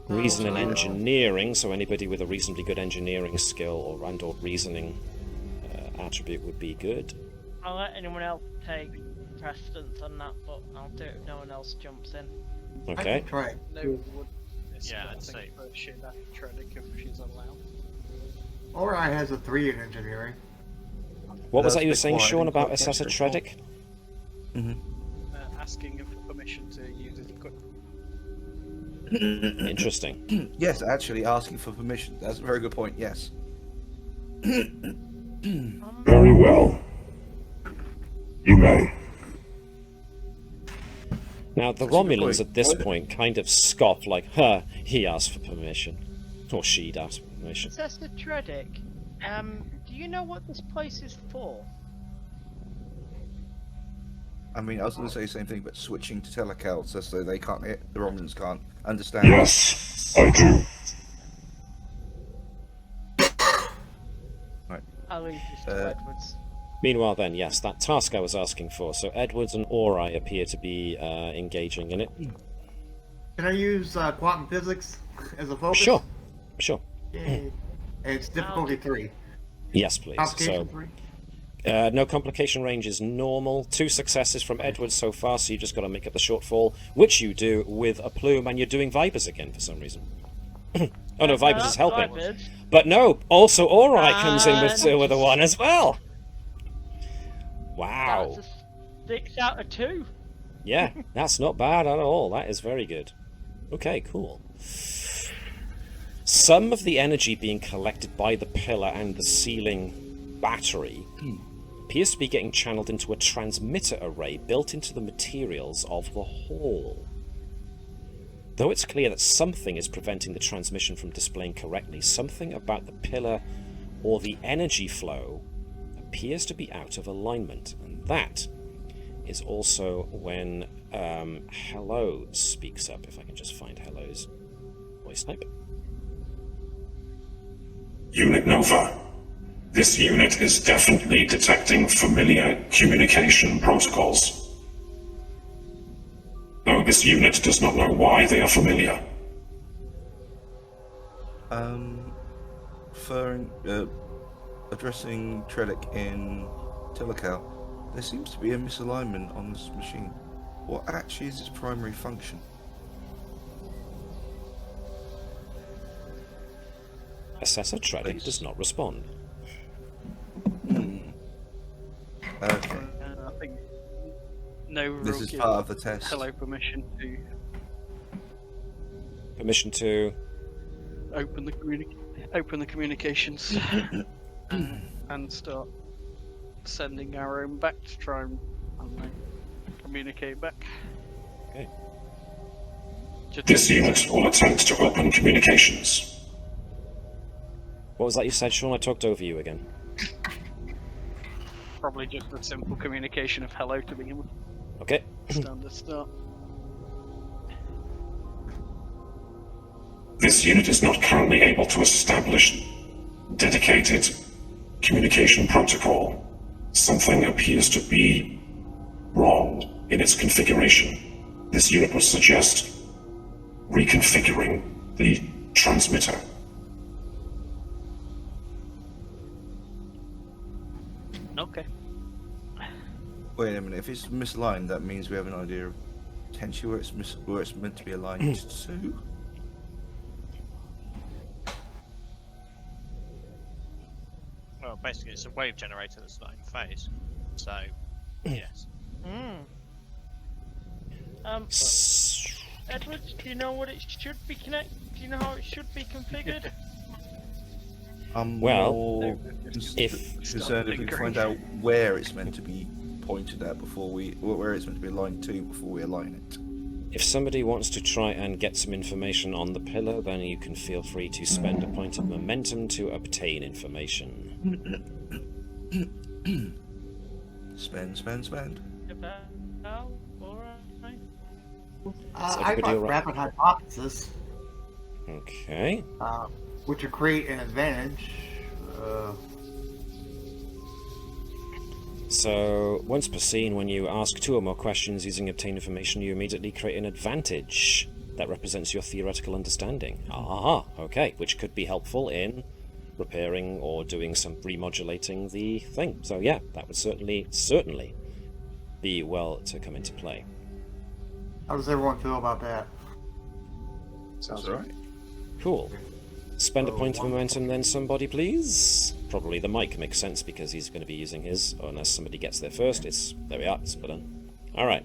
Reason and engineering, so anybody with a reasonably good engineering skill or reasoning attribute would be good. I'll let anyone else take precedence on that, but I'll do it if no one else jumps in. Okay. I can try. No, Yeah, I'd say. Shit that Tredic if she's allowed. Ori has a 3 in engineering. What was That's that you were a bit saying, quiet, Shaun, I about think Assessor that's Tredic? Asking him for permission to use his equipment. Interesting. Yes, actually asking for permission. That's a very good point, yes. Very well. You may. Now, the That's a good Romulans point. at this point kind of scoff, like, huh, he asked for permission. Or she'd asked for permission. Assessor Tredic, do you know what this place is for? I mean, I was going to say the same thing, but switching to telecal so they can't hit, the Romulans can't understand. Yes, I do. Right. I'll leave this to Edwards. Meanwhile then, yes, that task I was asking for. So Edwards and Ori appear to be engaging in it. Can I use quantum physics as a focus? Sure. Sure. Yay. It's difficulty 3. Yes, please. Complication So 3. no complication range is normal. 2 successes from Edwards so far, so you just got to make up the shortfall, which you do with a plume, and you're doing Vipers again for some reason. Oh no, Vipers is helping. Vipers. But no, also Ori comes in with a 1 as well. Wow. That's a 6 out of 2. Yeah, that's not bad at all. That is very good. Okay, cool. Some of the energy being collected by the pillar and the ceiling battery appears to be getting channeled into a transmitter array built into the materials of the hall. Though it's clear that something is preventing the transmission from displaying correctly, something about the pillar or the energy flow appears to be out of alignment, and that is also when Hello speaks up. If I can just find Hello's voice type. Unit Nova. This unit is definitely detecting familiar communication protocols. Though this unit does not know why they are familiar. Addressing Tredic in telecal, there seems to be a misalignment on this machine. What actually is its primary function? Assessor Tredic does not respond. Okay. I think Nova This will is give part of the test. Hello permission to open the communications and start sending our own back to try and communicate back. Okay. This unit will attempt to open communications. What was that you said, Shaun? I talked over you again. Probably just a simple communication of hello to begin with. Okay. Standard start. This unit is not currently able to establish dedicated communication protocol. Something appears to be wrong in its configuration. This unit would suggest reconfiguring the transmitter. Okay. Wait a minute, if it's misaligned, that means we have an idea of potentially where it's meant to be aligned to? Well, basically, it's a wave generator that's not in phase. So, yes. Edwards, do you know what it should be connected? Do you know how it should be configured? Well, more if concerned if we find out where it's meant to be pointed at before where it's meant to be aligned to before we align it. If somebody wants to try and get some information on the pillar, then you can feel free to spend a point of momentum to obtain information. Spend. I got rapid hypothesis. Okay. Which would create an advantage. So, once per scene, when you ask 2 or more questions using obtained information, you immediately create an advantage that represents your theoretical understanding. Ah, okay, which could be helpful in repairing or doing some remodulating the thing. So yeah, that would certainly be well to come into play. How does everyone feel about that? Sounds alright. Cool. Spend a point of momentum then, somebody, please. Probably the mic makes sense because he's going to be using his, unless somebody gets there first. There we are, it's put on. Alright.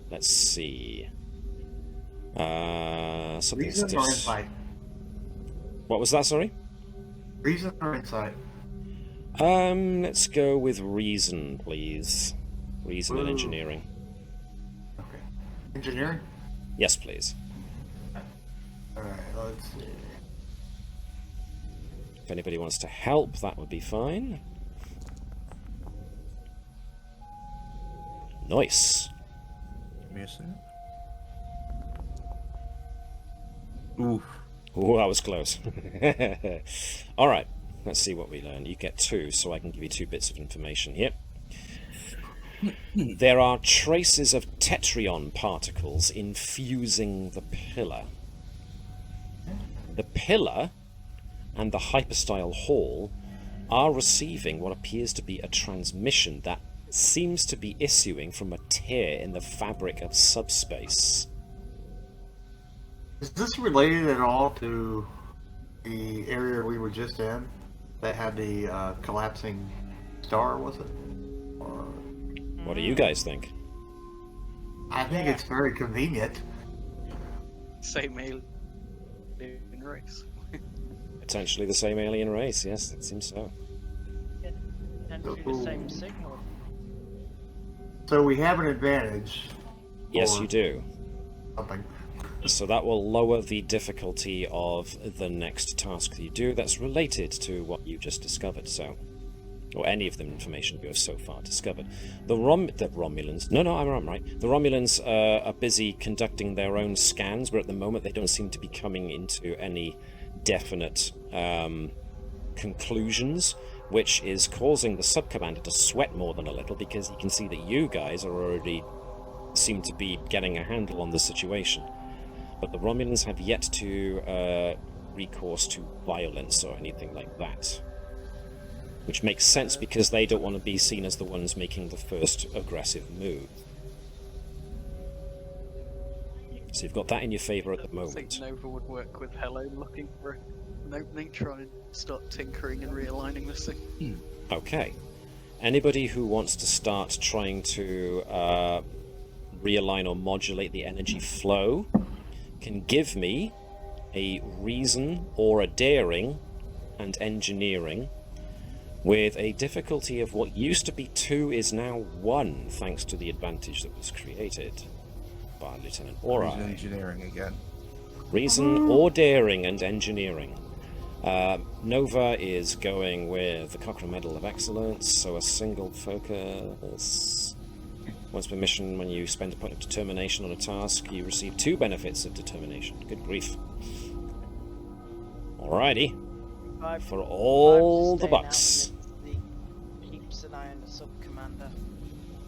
Let's see. Something's Reason or insight? What was that, sorry? Reason or insight? Let's go with reason, please. Reason and engineering. Okay. Engineering? Yes, please. Alright, let's see. If anybody wants to help, that would be fine. Nice. Give me a second. Oof. Ooh, that was close. Alright, let's see what we learn. You get 2, so I can give you 2 bits of information here. There are traces of tetryon particles infusing the pillar. The pillar and the hyperstyle hall are receiving what appears to be a transmission that seems to be issuing from a tear in the fabric of subspace. Is this related at all to the area we were just in that had the collapsing star, was it? Or... What do you guys think? I think it's very convenient. Same alien race. Potentially the same alien race, yes, it seems so. And through the same signal. So we have an advantage. Yes, you do. Something. So that will lower the difficulty of the next task that you do that's related to what you just discovered, so... Or any of the information you have so far discovered. The Romulans... No, I'm right. The Romulans are busy conducting their own scans, but at the moment they don't seem to be coming into any definite conclusions, which is causing the sub-commander to sweat more than a little, because he can see that you guys are already seem to be getting a handle on the situation. But the Romulans have yet to recourse to violence or anything like that. Which makes sense because they don't want to be seen as the ones making the first aggressive move. So you've got that in your favour at the moment. I think Nova would work with Helm looking for an opening, try and start tinkering and realigning this thing. Okay. Anybody who wants to start trying to realign or modulate the energy flow can give me a reason or a daring and engineering with a difficulty of what used to be 2 is now 1, thanks to the advantage that was created by Lieutenant Ori. Reason engineering again. Reason or daring and engineering. Nova is going with the Cochrane Medal of Excellence, so a single focus. Once per mission, when you spend a point of determination on a task, you receive 2 benefits of determination. Good grief. Alrighty. For all the bucks. Keeps an eye on the sub-commander.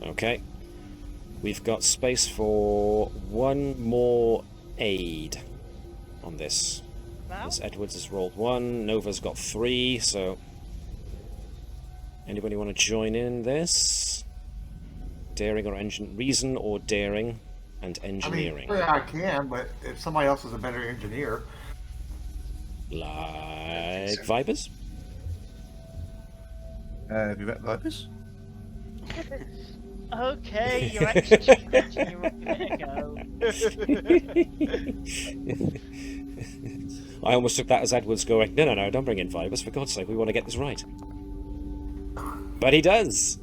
Okay. We've got space for 1 more aid on this. As Edwards has rolled 1, Nova's got 3, so... Anybody want to join in this? Daring or reason or daring and engineering. I mean, I can, but if somebody else is a better engineer... Like Vipers? Have you met Vipers? Okay, you're actually question you were a minute ago. I almost took that as Edwards going, no, don't bring in Vipers, for God's sake, we want to get this right. But he does!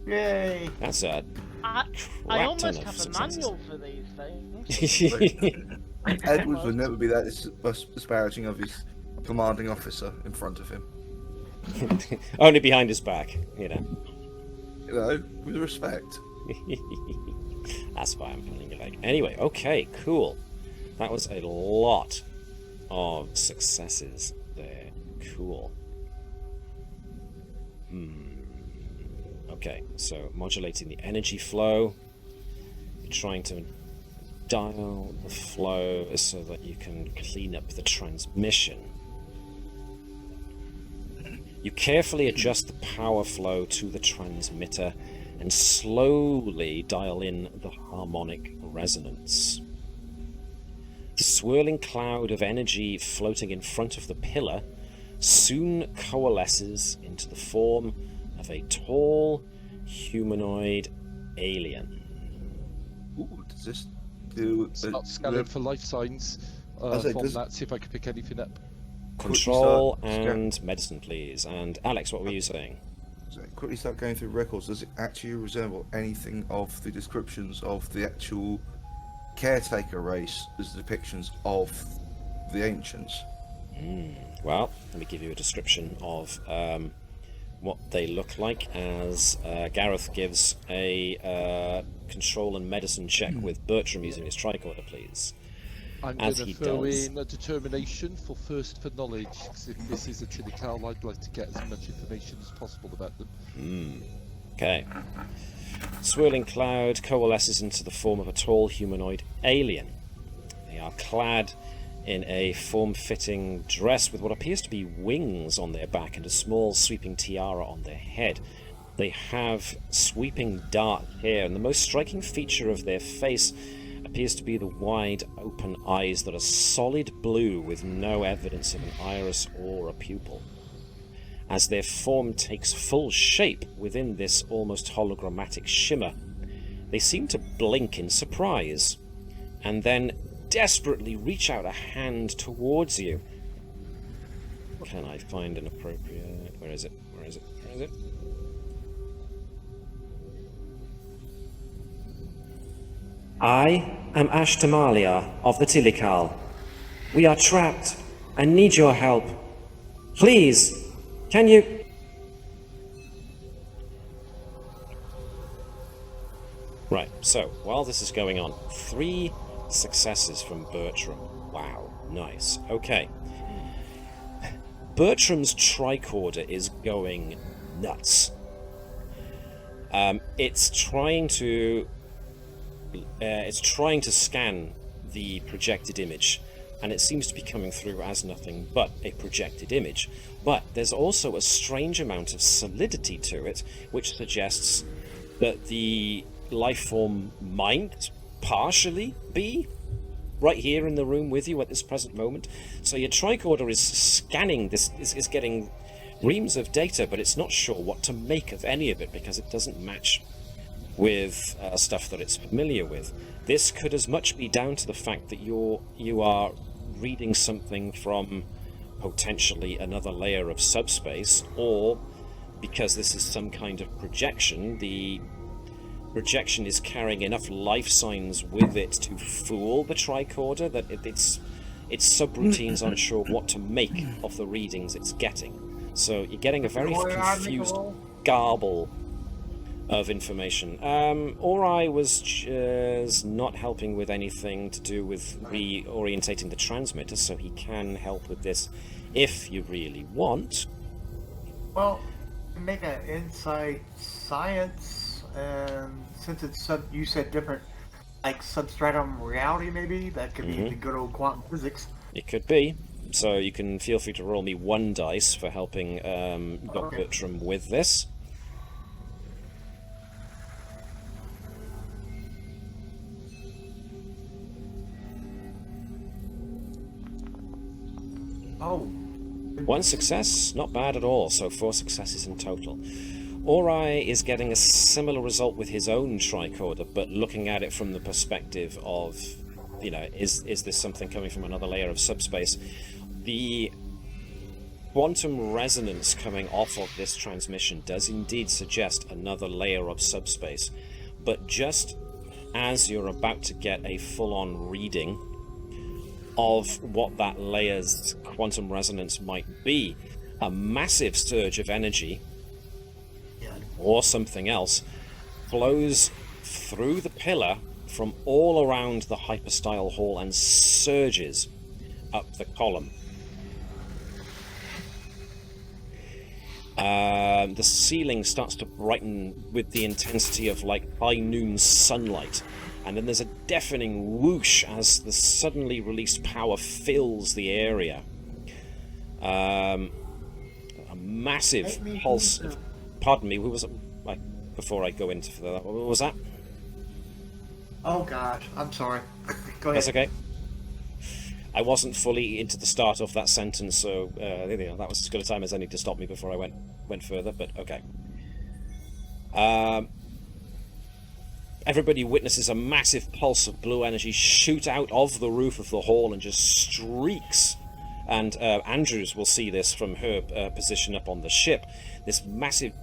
Yay! That's a I crap almost ton of have a successes. manual for these things. Edwards would never be that disparaging of his commanding officer in front of him. Only behind his back, you know. You know, with respect. That's why I'm pulling your leg. Anyway, okay, cool. That was a lot of successes there. Cool. Okay, so modulating the energy flow. You're trying to dial the flow so that you can clean up the transmission. You carefully adjust the power flow to the transmitter and slowly dial in the harmonic resonance. The swirling cloud of energy floating in front of the pillar soon coalesces into the form of a tall, humanoid alien. Ooh, does this do... Start scanning for life signs from that, see if I can pick anything up. Control and medicine, please. And Alex, what were you saying? So quickly start going through records. Does it actually resemble anything of the descriptions of the actual caretaker race as depictions of the ancients? Well, let me give you a description of what they look like as Gareth gives a control and medicine check with Bertram using his tricorder, please. I'm going to throw in a determination for thirst for knowledge, because if this is a Tilical, I'd like to get as much information as possible about them. Okay. Swirling cloud coalesces into the form of a tall humanoid alien. They are clad in a form-fitting dress with what appears to be wings on their back and a small sweeping tiara on their head. They have sweeping dark hair, and the most striking feature of their face appears to be the wide open eyes that are solid blue with no evidence of an iris or a pupil. As their form takes full shape within this almost hologrammatic shimmer, they seem to blink in surprise, and then desperately reach out a hand towards you. Can I find an appropriate... Where is it? Where is it? Where is it? I am Ashtamalia of the Tilical. We are trapped and need your help. Please, can you... Right, so, while this is going on, 3 successes from Bertram. Wow, nice. Okay. Bertram's tricorder is going nuts. It's trying to scan the projected image, and it seems to be coming through as nothing but a projected image. But there's also a strange amount of solidity to it, which suggests that the life form might partially be right here in the room with you at this present moment. So your tricorder is scanning this, is getting reams of data, but it's not sure what to make of any of it because it doesn't match with stuff that it's familiar with. This could as much be down to the fact that you are reading something from potentially another layer of subspace, or because this is some kind of projection, the projection is carrying enough life signs with it to fool the tricorder that its subroutines aren't sure what to make of the readings it's getting. So you're getting a very confused garble of information. Ori was just not helping with anything to do with reorientating the transmitter, so he can help with this if you really want. Well, make an insight science, and since it's you said different, like substratum reality, maybe that could be the good old quantum physics. It could be. So you can feel free to roll me 1 dice for helping Dr. Bertram with this. Oh. 1 success, not bad at all, so 4 successes in total. Ori is getting a similar result with his own tricorder, but looking at it from the perspective of, you know, is this something coming from another layer of subspace? The quantum resonance coming off of this transmission does indeed suggest another layer of subspace, but just as you're about to get a full-on reading of what that layer's quantum resonance might be, a massive surge of energy or something else flows through the pillar from all around the hyperstyle hall and surges up the column. The ceiling starts to brighten with the intensity of like high noon sunlight, and then there's a deafening whoosh as the suddenly released power fills the area. A massive pulse of... Pardon me, who was it? Before I go into that, what was that? Oh gosh, I'm sorry. Go ahead. That's okay. I wasn't fully into the start of that sentence, so that was as good a time as any to stop me before I went further, but okay. Everybody witnesses a massive pulse of blue energy shoot out of the roof of the hall and just streaks. And Andrews will see this from her position up on the ship. This massive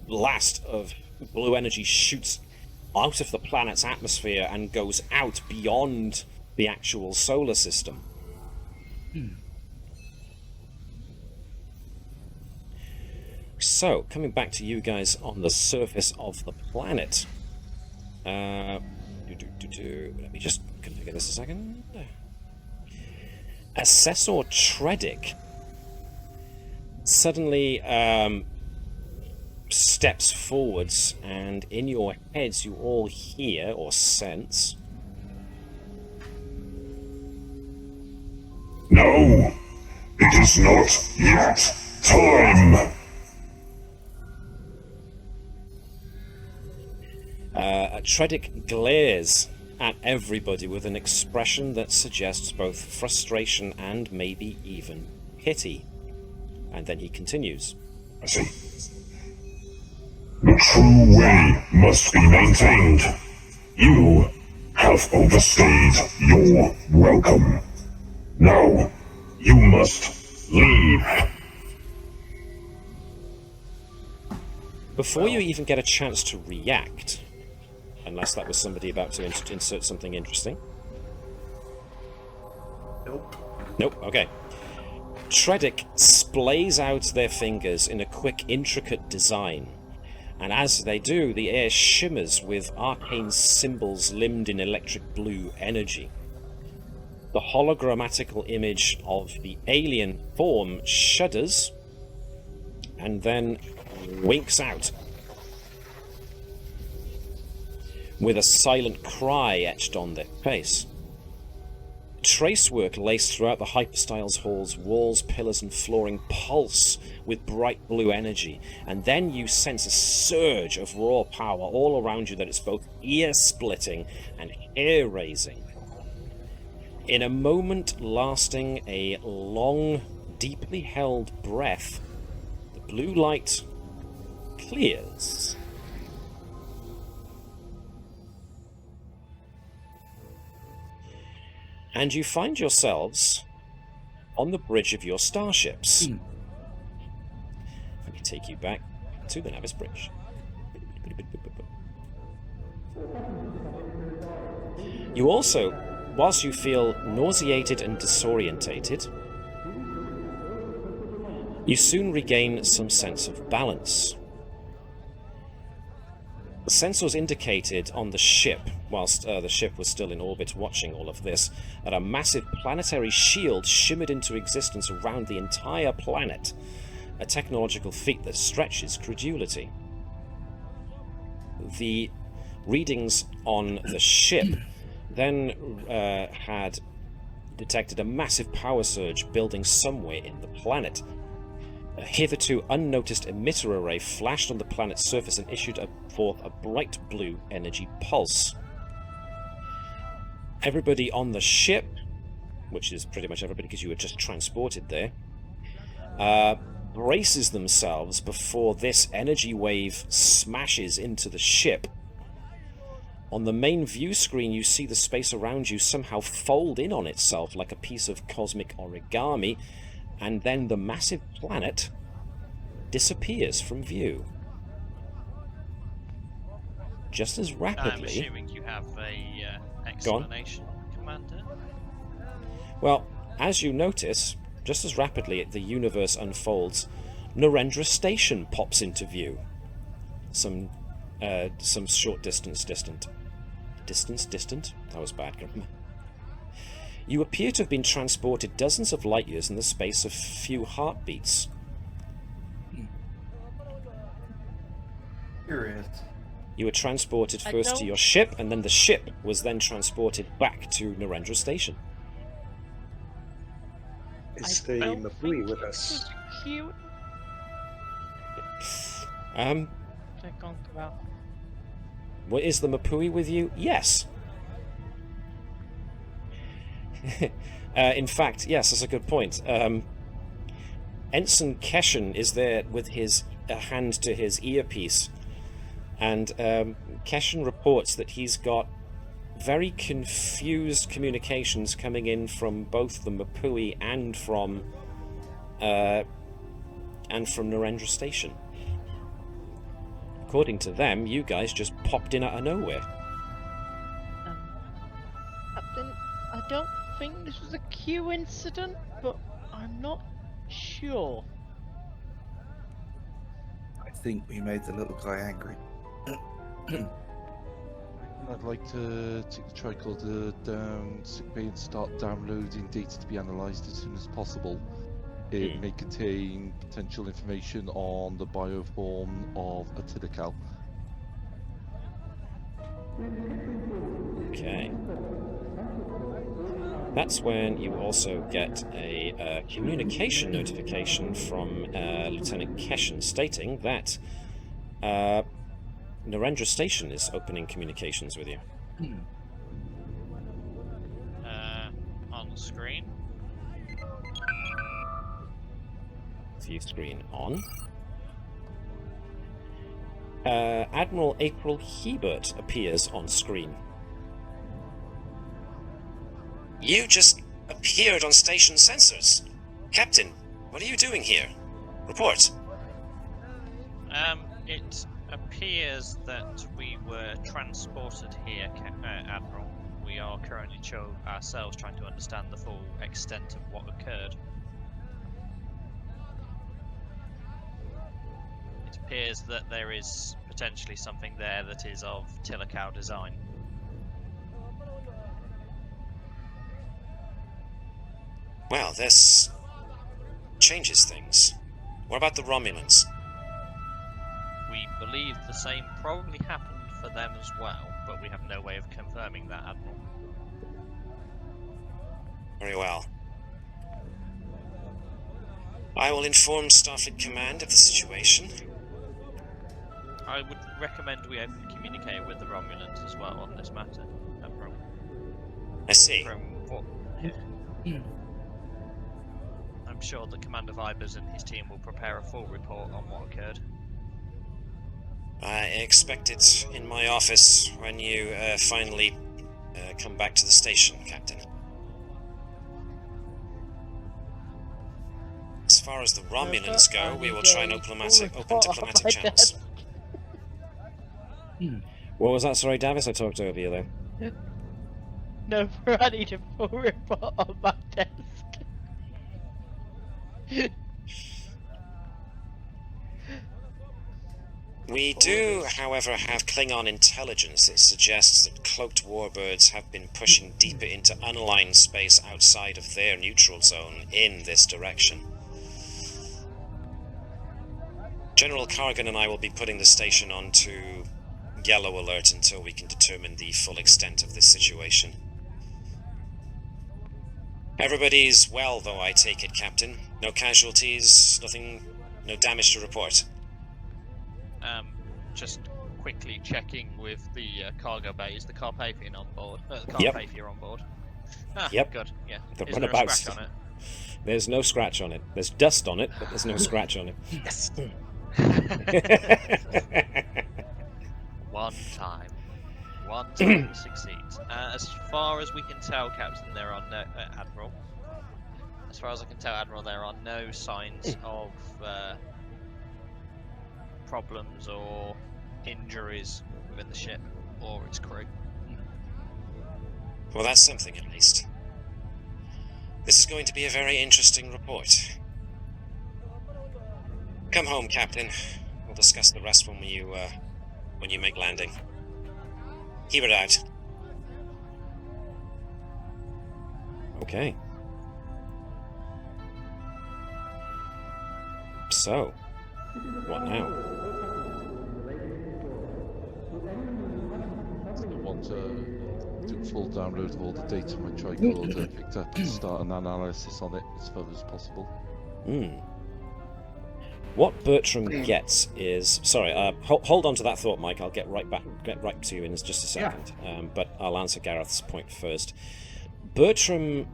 blast of blue energy shoots out of the planet's atmosphere and goes out beyond the actual solar system. So, coming back to you guys on the surface of the planet. Let me just configure this a second. Assessor Tredic suddenly steps forwards, and in your heads you all hear or sense... No, it is not yet time. Tredic glares at everybody with an expression that suggests both frustration and maybe even pity. And then he continues. I see. The true way must be maintained. You have overstayed your welcome. Now, you must leave. Before you even get a chance to react, unless that was somebody about to insert something interesting. Nope, okay. Tredic splays out their fingers in a quick, intricate design, and as they do, the air shimmers with arcane symbols limned in electric blue energy. The hologrammatical image of the alien form shudders and then winks out with a silent cry etched on their face. Tracework laced throughout the Hyperstyles Hall's walls, pillars and flooring pulse with bright blue energy, and then you sense a surge of raw power all around you that is both ear-splitting and hair-raising. In a moment lasting a long, deeply held breath, the blue light clears. And you find yourselves on the bridge of your starships. Let me take you back to the Navis bridge. You also, whilst you feel nauseated and disorientated, you soon regain some sense of balance. The sensors indicated on the ship, whilst the ship was still in orbit watching all of this, that a massive planetary shield shimmered into existence around the entire planet, a technological feat that stretches credulity. The readings on the ship then had detected a massive power surge building somewhere in the planet. A hitherto unnoticed emitter array flashed on the planet's surface and issued forth a bright blue energy pulse. Everybody on the ship, which is pretty much everybody because you were just transported there, braces themselves before this energy wave smashes into the ship. On the main view screen, you see the space around you somehow fold in on itself like a piece of cosmic origami, and then the massive planet disappears from view. Just as I'm rapidly... assuming you have a explanation, Commander? Well, as you notice, just as rapidly the universe unfolds, Narendra Station pops into view. Some short distance distant. Distant? That was bad grammar. You appear to have been transported dozens of light years in the space of few heartbeats. Curious. You were transported first to your ship, and then the ship was then transported back to Narendra Station. Is the Mapui with us? Cute. What, is the Mapui with you? Yes. In fact, yes, that's a good point. Ensign Keshan is there with his hand to his earpiece, and Keshan reports that he's got very confused communications coming in from both the Mapui and from Narendra Station. According to them, you guys just popped in out of nowhere. Captain, I don't think this was a Q incident, but I'm not sure. I think we made the little guy angry. I'd like to take the tricorder down sickbay and start downloading data to be analysed as soon as possible. It may contain potential information on the bioform of a Tilical. Okay. That's when you also get a communication notification from Lieutenant Keshan stating that Narendra Station is opening communications with you. On the screen. View screen on. Admiral April Hebert appears on screen. You just appeared on station sensors. Captain, what are you doing here? Report. It appears that we were transported here, Admiral. We are currently ourselves trying to understand the full extent of what occurred. It appears that there is potentially something there that is of Tilical design. Well, this changes things. What about the Romulans? We believe the same probably happened for them as well, but we have no way of confirming that, Admiral. Very well. I will inform Starfleet Command of the situation. I would recommend we open communicate with the Romulans as well on this matter, Admiral. I see. From what... I'm sure that Commander Vibers and his team will prepare a full report on what occurred. I expect it in my office when you finally come back to the station, Captain. As far as the Romulans go, we will try and open diplomatic channels. What was that? Sorry, Davis, I talked over you there. No, I need a full report on my desk. We do, however, have Klingon intelligence that suggests that cloaked warbirds have been pushing deeper into unlined space outside of their neutral zone in this direction. General Kargan and I will be putting the station onto yellow alert until we can determine the full extent of this situation. Everybody's well, though, I take it, Captain. No casualties, nothing, no damage to report. Just quickly checking with the cargo bay. Is the Carpathian on board? The Yep. Carpathia on board. Ah, Yep. Good. Yeah. The Is there a runabouts. scratch on it? There's no scratch on it. There's dust on it, but there's no scratch on it. Yes. One time succeeds. As far as we can tell, Captain, they're on Admiral. As far as I can tell, Admiral, there are no signs of problems or injuries within the ship or its crew. Well, that's something at least. This is going to be a very interesting report. Come home, Captain. We'll discuss the rest when you make landing. Keep it out. Okay. So, what now? I want to do a full download of all the data my tricorder picked up and start an analysis on it as far as possible. What Bertram gets is... Sorry, hold on to that thought, Mike. I'll get right to you in just a second. Yeah. But I'll answer Gareth's point first. Bertram's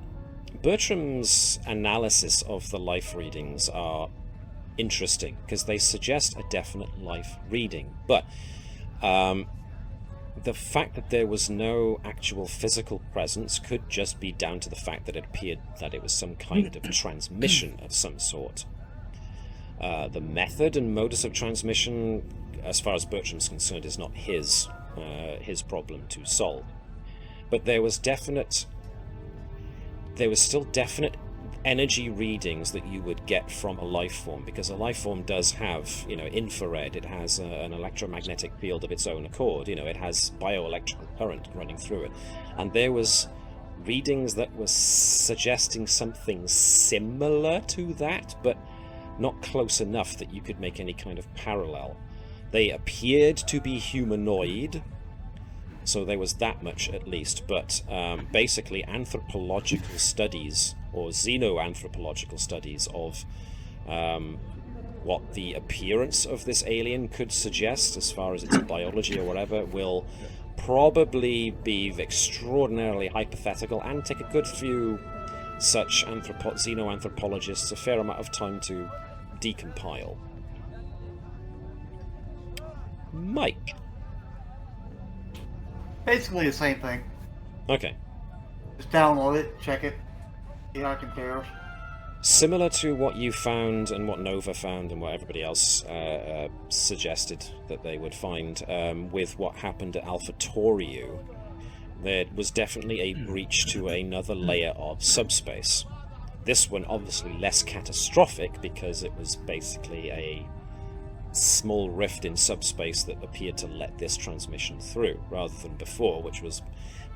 analysis of the life readings are interesting because they suggest a definite life reading, but the fact that there was no actual physical presence could just be down to the fact that it appeared that it was some kind of transmission of some sort. The method and modus of transmission, as far as Bertram's concerned, is not his problem to solve. But there was still definite energy readings that you would get from a life form, because a life form does have, infrared. It has an electromagnetic field of its own accord. It has bioelectrical current running through it, and there was readings that were suggesting something similar to that, but not close enough that you could make any kind of parallel. They appeared to be humanoid, so there was that much at least, but basically anthropological studies or xenoanthropological studies of what the appearance of this alien could suggest as far as its biology or whatever will probably be extraordinarily hypothetical and take a good few such xenoanthropologists a fair amount of time to decompile. Mike? Basically the same thing. Okay. Just download it, check it, see how it compares. Similar to what you found and what Nova found and what everybody else suggested that they would find with what happened at Alpha Toriu, there was definitely a breach to another layer of subspace. This one obviously less catastrophic because it was basically a small rift in subspace that appeared to let this transmission through, rather than before, which was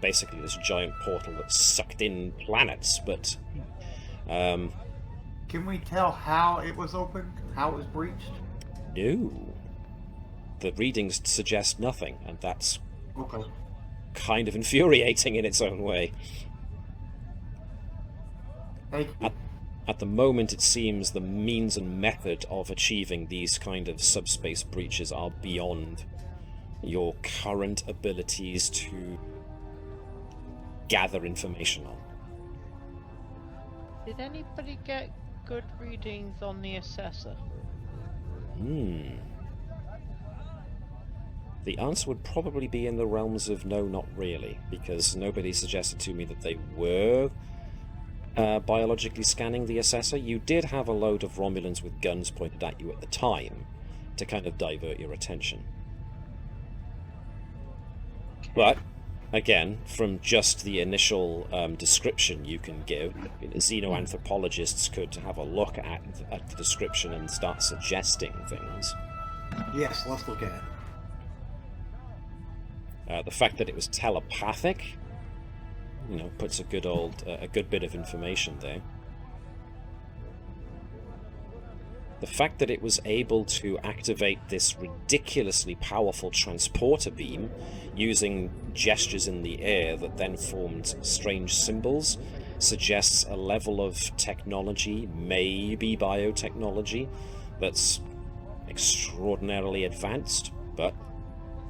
basically this giant portal that sucked in planets. But can we tell how it was opened? How it was breached? No. The readings suggest nothing, and that's okay. Kind of infuriating in its own way. At the moment, it seems the means and method of achieving these kind of subspace breaches are beyond your current abilities to gather information on. Did anybody get good readings on the Assessor? The answer would probably be in the realms of no, not really, because nobody suggested to me that they were biologically scanning the Assessor. You did have a load of Romulans with guns pointed at you at the time to kind of divert your attention. But, again, from just the initial description you can give, xenoanthropologists could have a look at the description and start suggesting things. Yes, let's look at it. The fact that it was telepathic, puts a good bit of information there. The fact that it was able to activate this ridiculously powerful transporter beam using gestures in the air that then formed strange symbols suggests a level of technology, maybe biotechnology, that's extraordinarily advanced, but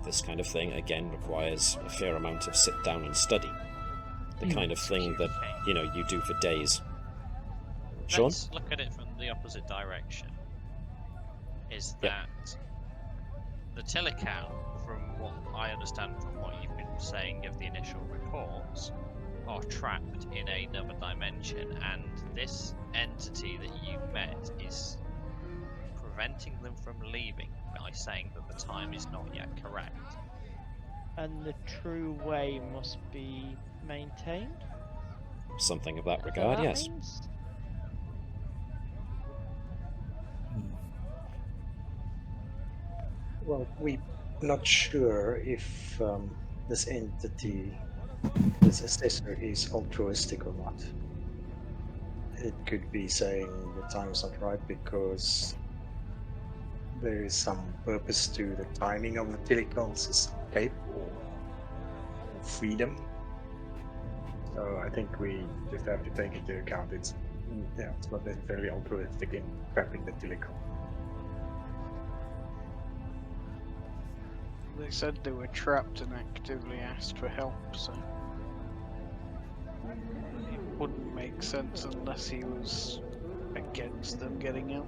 this kind of thing, again, requires a fair amount of sit down and study. The kind of thing that, you do for days. Shaun? Let's look at it from the opposite direction. Is that the Tilical, from what I understand from what you've been saying of the initial reports, are trapped in another dimension, and this entity that you've met is preventing them from leaving by saying that the time is not yet correct. And the true way must be maintained? Something of that Whatever regard, that yes. means? Well, we're not sure if this entity, this assessor, is altruistic or not. It could be saying the time is not right because there is some purpose to the timing of the Telecal's escape or freedom. So I think we just have to take into account it's not necessarily altruistic in trapping the Telecal. They said they were trapped and actively asked for help, so it wouldn't make sense unless he was against them getting out.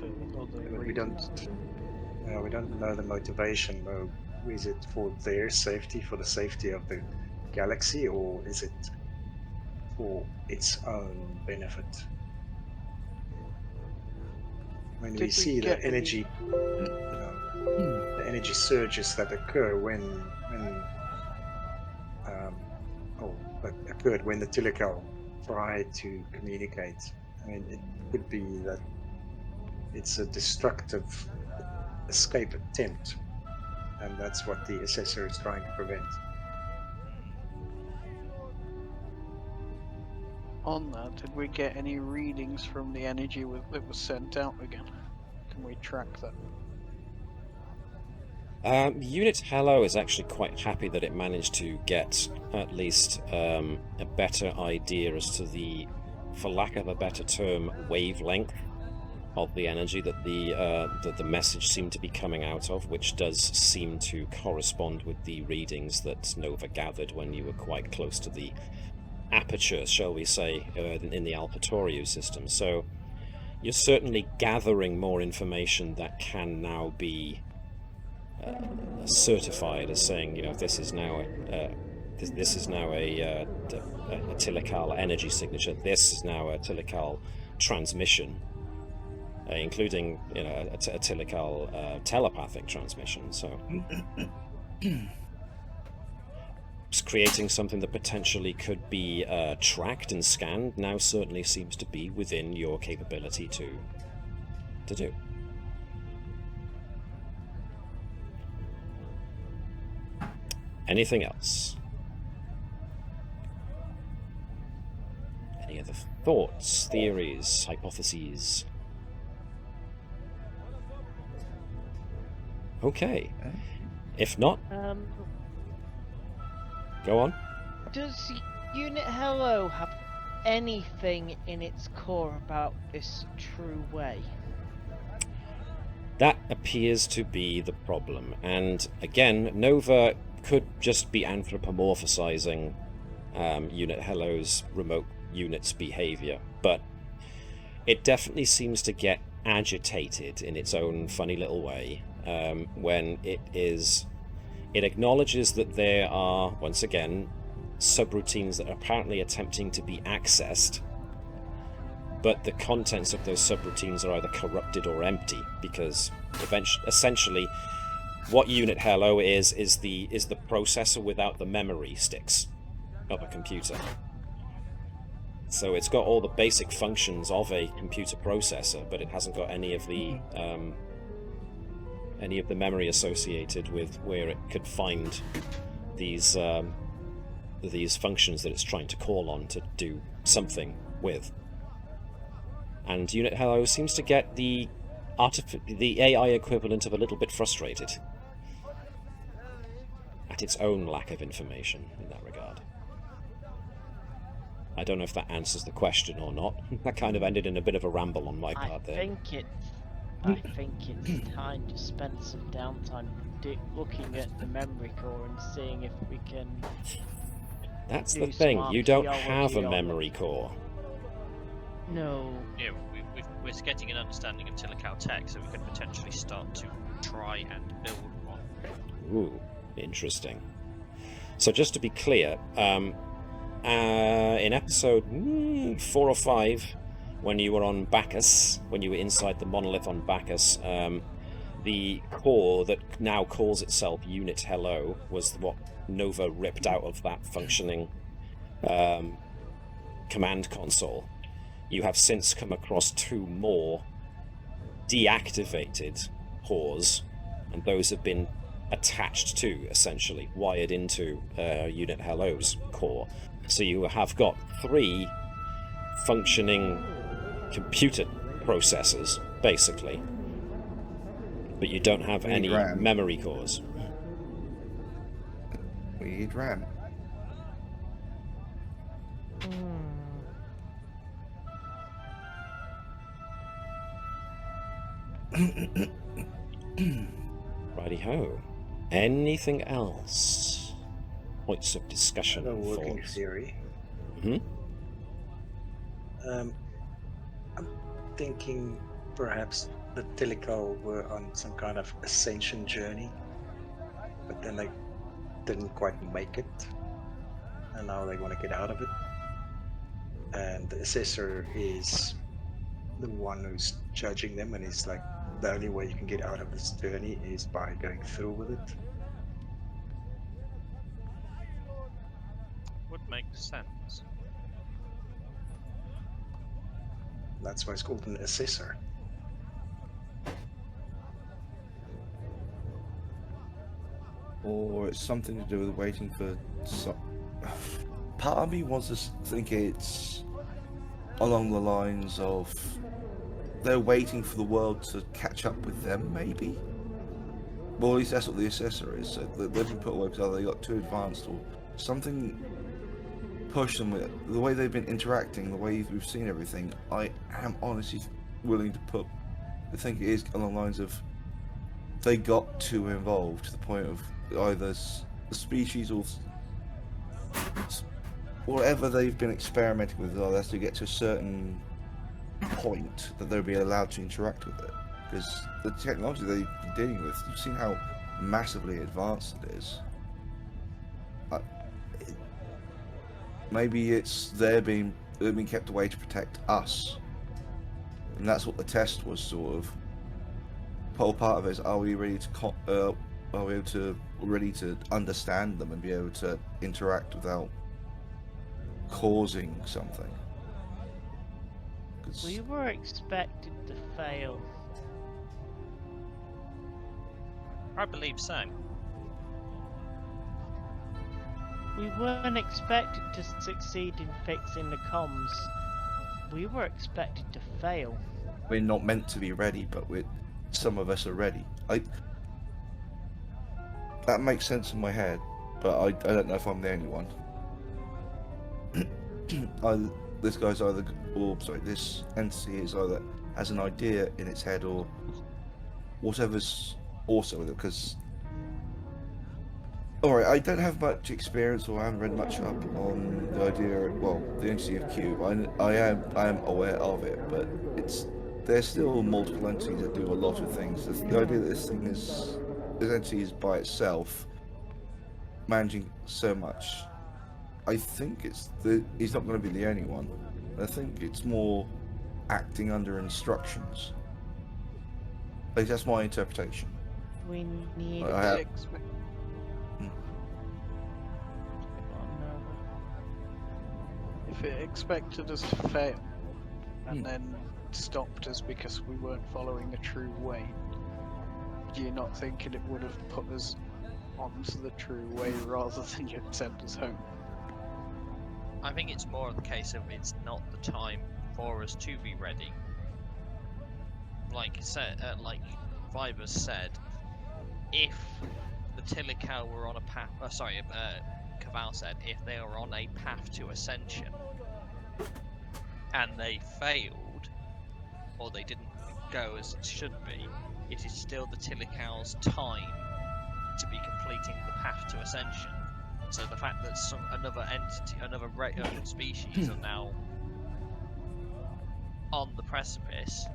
We don't know the motivation though. Is it for their safety, for the safety of the galaxy, or is it for its own benefit? When we see the energy, the energy surges that occur that occurred when the Telecal tried to communicate. I mean, it could be that it's a destructive escape attempt, and that's what the assessor is trying to prevent. On that, did we get any readings from the energy that was sent out again? Can we track that? Unit Hello is actually quite happy that it managed to get at least a better idea as to the, for lack of a better term, wavelength of the energy that the message seemed to be coming out of, which does seem to correspond with the readings that Nova gathered when you were quite close to the aperture, shall we say, in the Alpatorio system. So you're certainly gathering more information that can now be certified as saying, this is now a Telecal energy signature. This is now a Telecal transmission, including a Telecal telepathic transmission. So it's creating something that potentially could be tracked and scanned now certainly seems to be within your capability to do. Anything else? Any other thoughts, theories, hypotheses? Okay. If not, go on. Does Unit Hello have anything in its core about this true way? That appears to be the problem. And again, Nova could just be anthropomorphizing Unit Hello's remote unit's behavior, but it definitely seems to get agitated in its own funny little way when it acknowledges that there are, once again, subroutines that are apparently attempting to be accessed, but the contents of those subroutines are either corrupted or empty, because essentially what Unit Hello is the processor without the memory sticks of a computer. So it's got all the basic functions of a computer processor, but it hasn't got any of the memory associated with where it could find these functions that it's trying to call on to do something with. And Unit Hello seems to get the AI equivalent of a little bit frustrated at its own lack of information in that regard. I don't know if that answers the question or not. That kind of ended in a bit of a ramble on my part there. I think it's time to spend some downtime looking at the memory core and seeing if we can. That's the thing. You don't have a memory core. No. Yeah, we're getting an understanding of Telecal tech, so we could potentially start to try and build one. Ooh, interesting. So just to be clear, in episode 4 or 5, when you were on Bacchus, when you were inside the monolith on Bacchus, the core that now calls itself Unit Hello was what Nova ripped out of that functioning command console. You have since come across 2 more deactivated cores, and those have been attached to, essentially, wired into Unit Hello's core. So you have got 3 functioning computer processors, basically. But you don't have any RAM. memory cores. We need RAM. Righty-ho. Anything else? Points of discussion? A working thoughts? theory. I'm thinking perhaps the Tilical were on some kind of ascension journey, but then they didn't quite make it, and now they want to get out of it. And the Assessor is the one who's judging them, and he's like, the only way you can get out of this journey is by going through with it. Would make sense. That's why it's called an Assessor. Or it's something to do with waiting for part of me wants to think it's along the lines of they're waiting for the world to catch up with them, maybe? Well, at least that's what the Assessor is. So they've been put away because they got too advanced or something pushed them. The way they've been interacting, the way we've seen everything, I am honestly willing to think it is along the lines of they got too involved to the point of either the species or whatever they've been experimenting with, that's to get to a certain point that they'll be allowed to interact with it. Because the technology they've been dealing with, you've seen how massively advanced it is. Maybe it's they're being kept away to protect us, and that's what the test was sort of. Whole part of it is: are we ready to understand them and be able to interact without causing something? We were expected to fail. I believe so. We weren't expected to succeed in fixing the comms. We were expected to fail. We're not meant to be ready, but some of us are ready. That makes sense in my head, but I don't know if I'm the only one. This guy's either, this entity is either has an idea in its head or whatever's also with it. Because, alright, I don't have much experience or I haven't read much up on the idea. Well, the entity of Cube. I am aware of it, but there's still multiple entities that do a lot of things. The idea that this entity is by itself managing so much. I think he's not going to be the only one. I think it's more acting under instructions. At least that's my interpretation. We need If it expected us to fail and then stopped us because we weren't following a true way, you're not thinking it would have put us onto the true way rather than just sent us home? I think it's more of the case of it's not the time for us to be ready. Like Vibers said, if the Tilical were on a path, Keval said, if they were on a path to ascension and they failed, or they didn't go as it should be, it is still the Tilical's time to be completing the path to ascension. So the fact that another entity, another species are now on the precipice,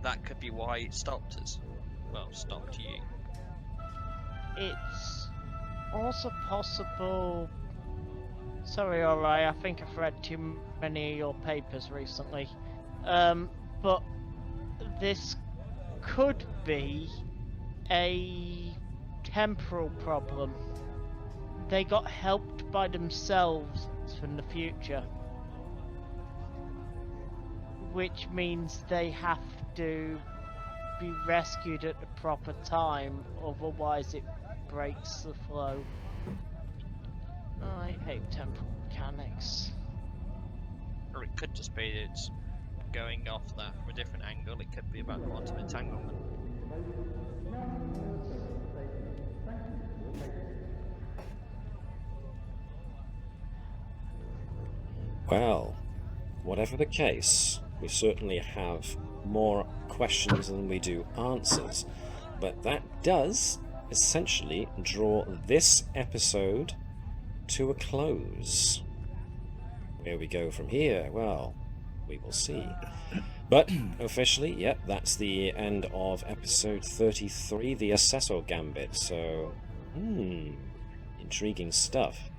that could be why it stopped us. Well, stopped you. It's also possible... Sorry, alright, I think I've read too many of your papers recently. But this could be a temporal problem. They got helped by themselves from the future. Which means they have to be rescued at the proper time, otherwise it breaks the flow. I hate temporal mechanics. Or it could just be it's going off that from a different angle. It could be about quantum entanglement. Well, whatever the case, we certainly have more questions than we do answers. But that does essentially draw this episode to a close. Where we go from here, well, we will see. But officially, yep, that's the end of episode 33, the Assessor Gambit. So, intriguing stuff.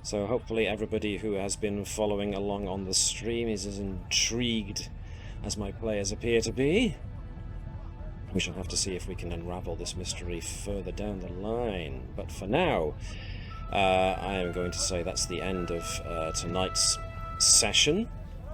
So hopefully everybody who has been following along on the stream is as intrigued as my players appear to be. We shall have to see if we can unravel this mystery further down the line. But for now, I am going to say that's the end of tonight's session.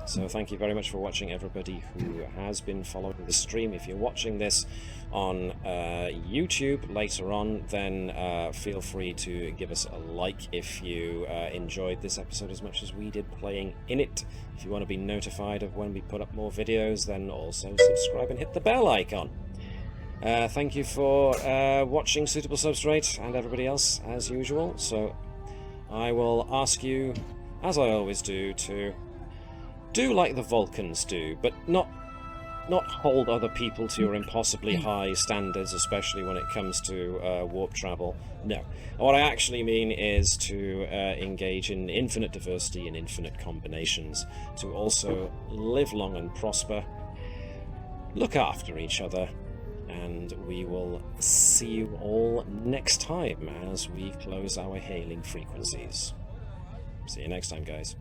So thank you very much for watching, everybody who has been following the stream. If you're watching this on YouTube later on, then feel free to give us a like if you enjoyed this episode as much as we did playing in it. If you want to be notified of when we put up more videos, then also subscribe and hit the bell icon. Thank you for watching, Suitable Substrate, and everybody else, as usual. So I will ask you, as I always do, to do like the Vulcans do, but not hold other people to your impossibly high standards, especially when it comes to warp travel. No. What I actually mean is to engage in infinite diversity and infinite combinations, to also live long and prosper, look after each other, and we will see you all next time as we close our hailing frequencies. See you next time, guys.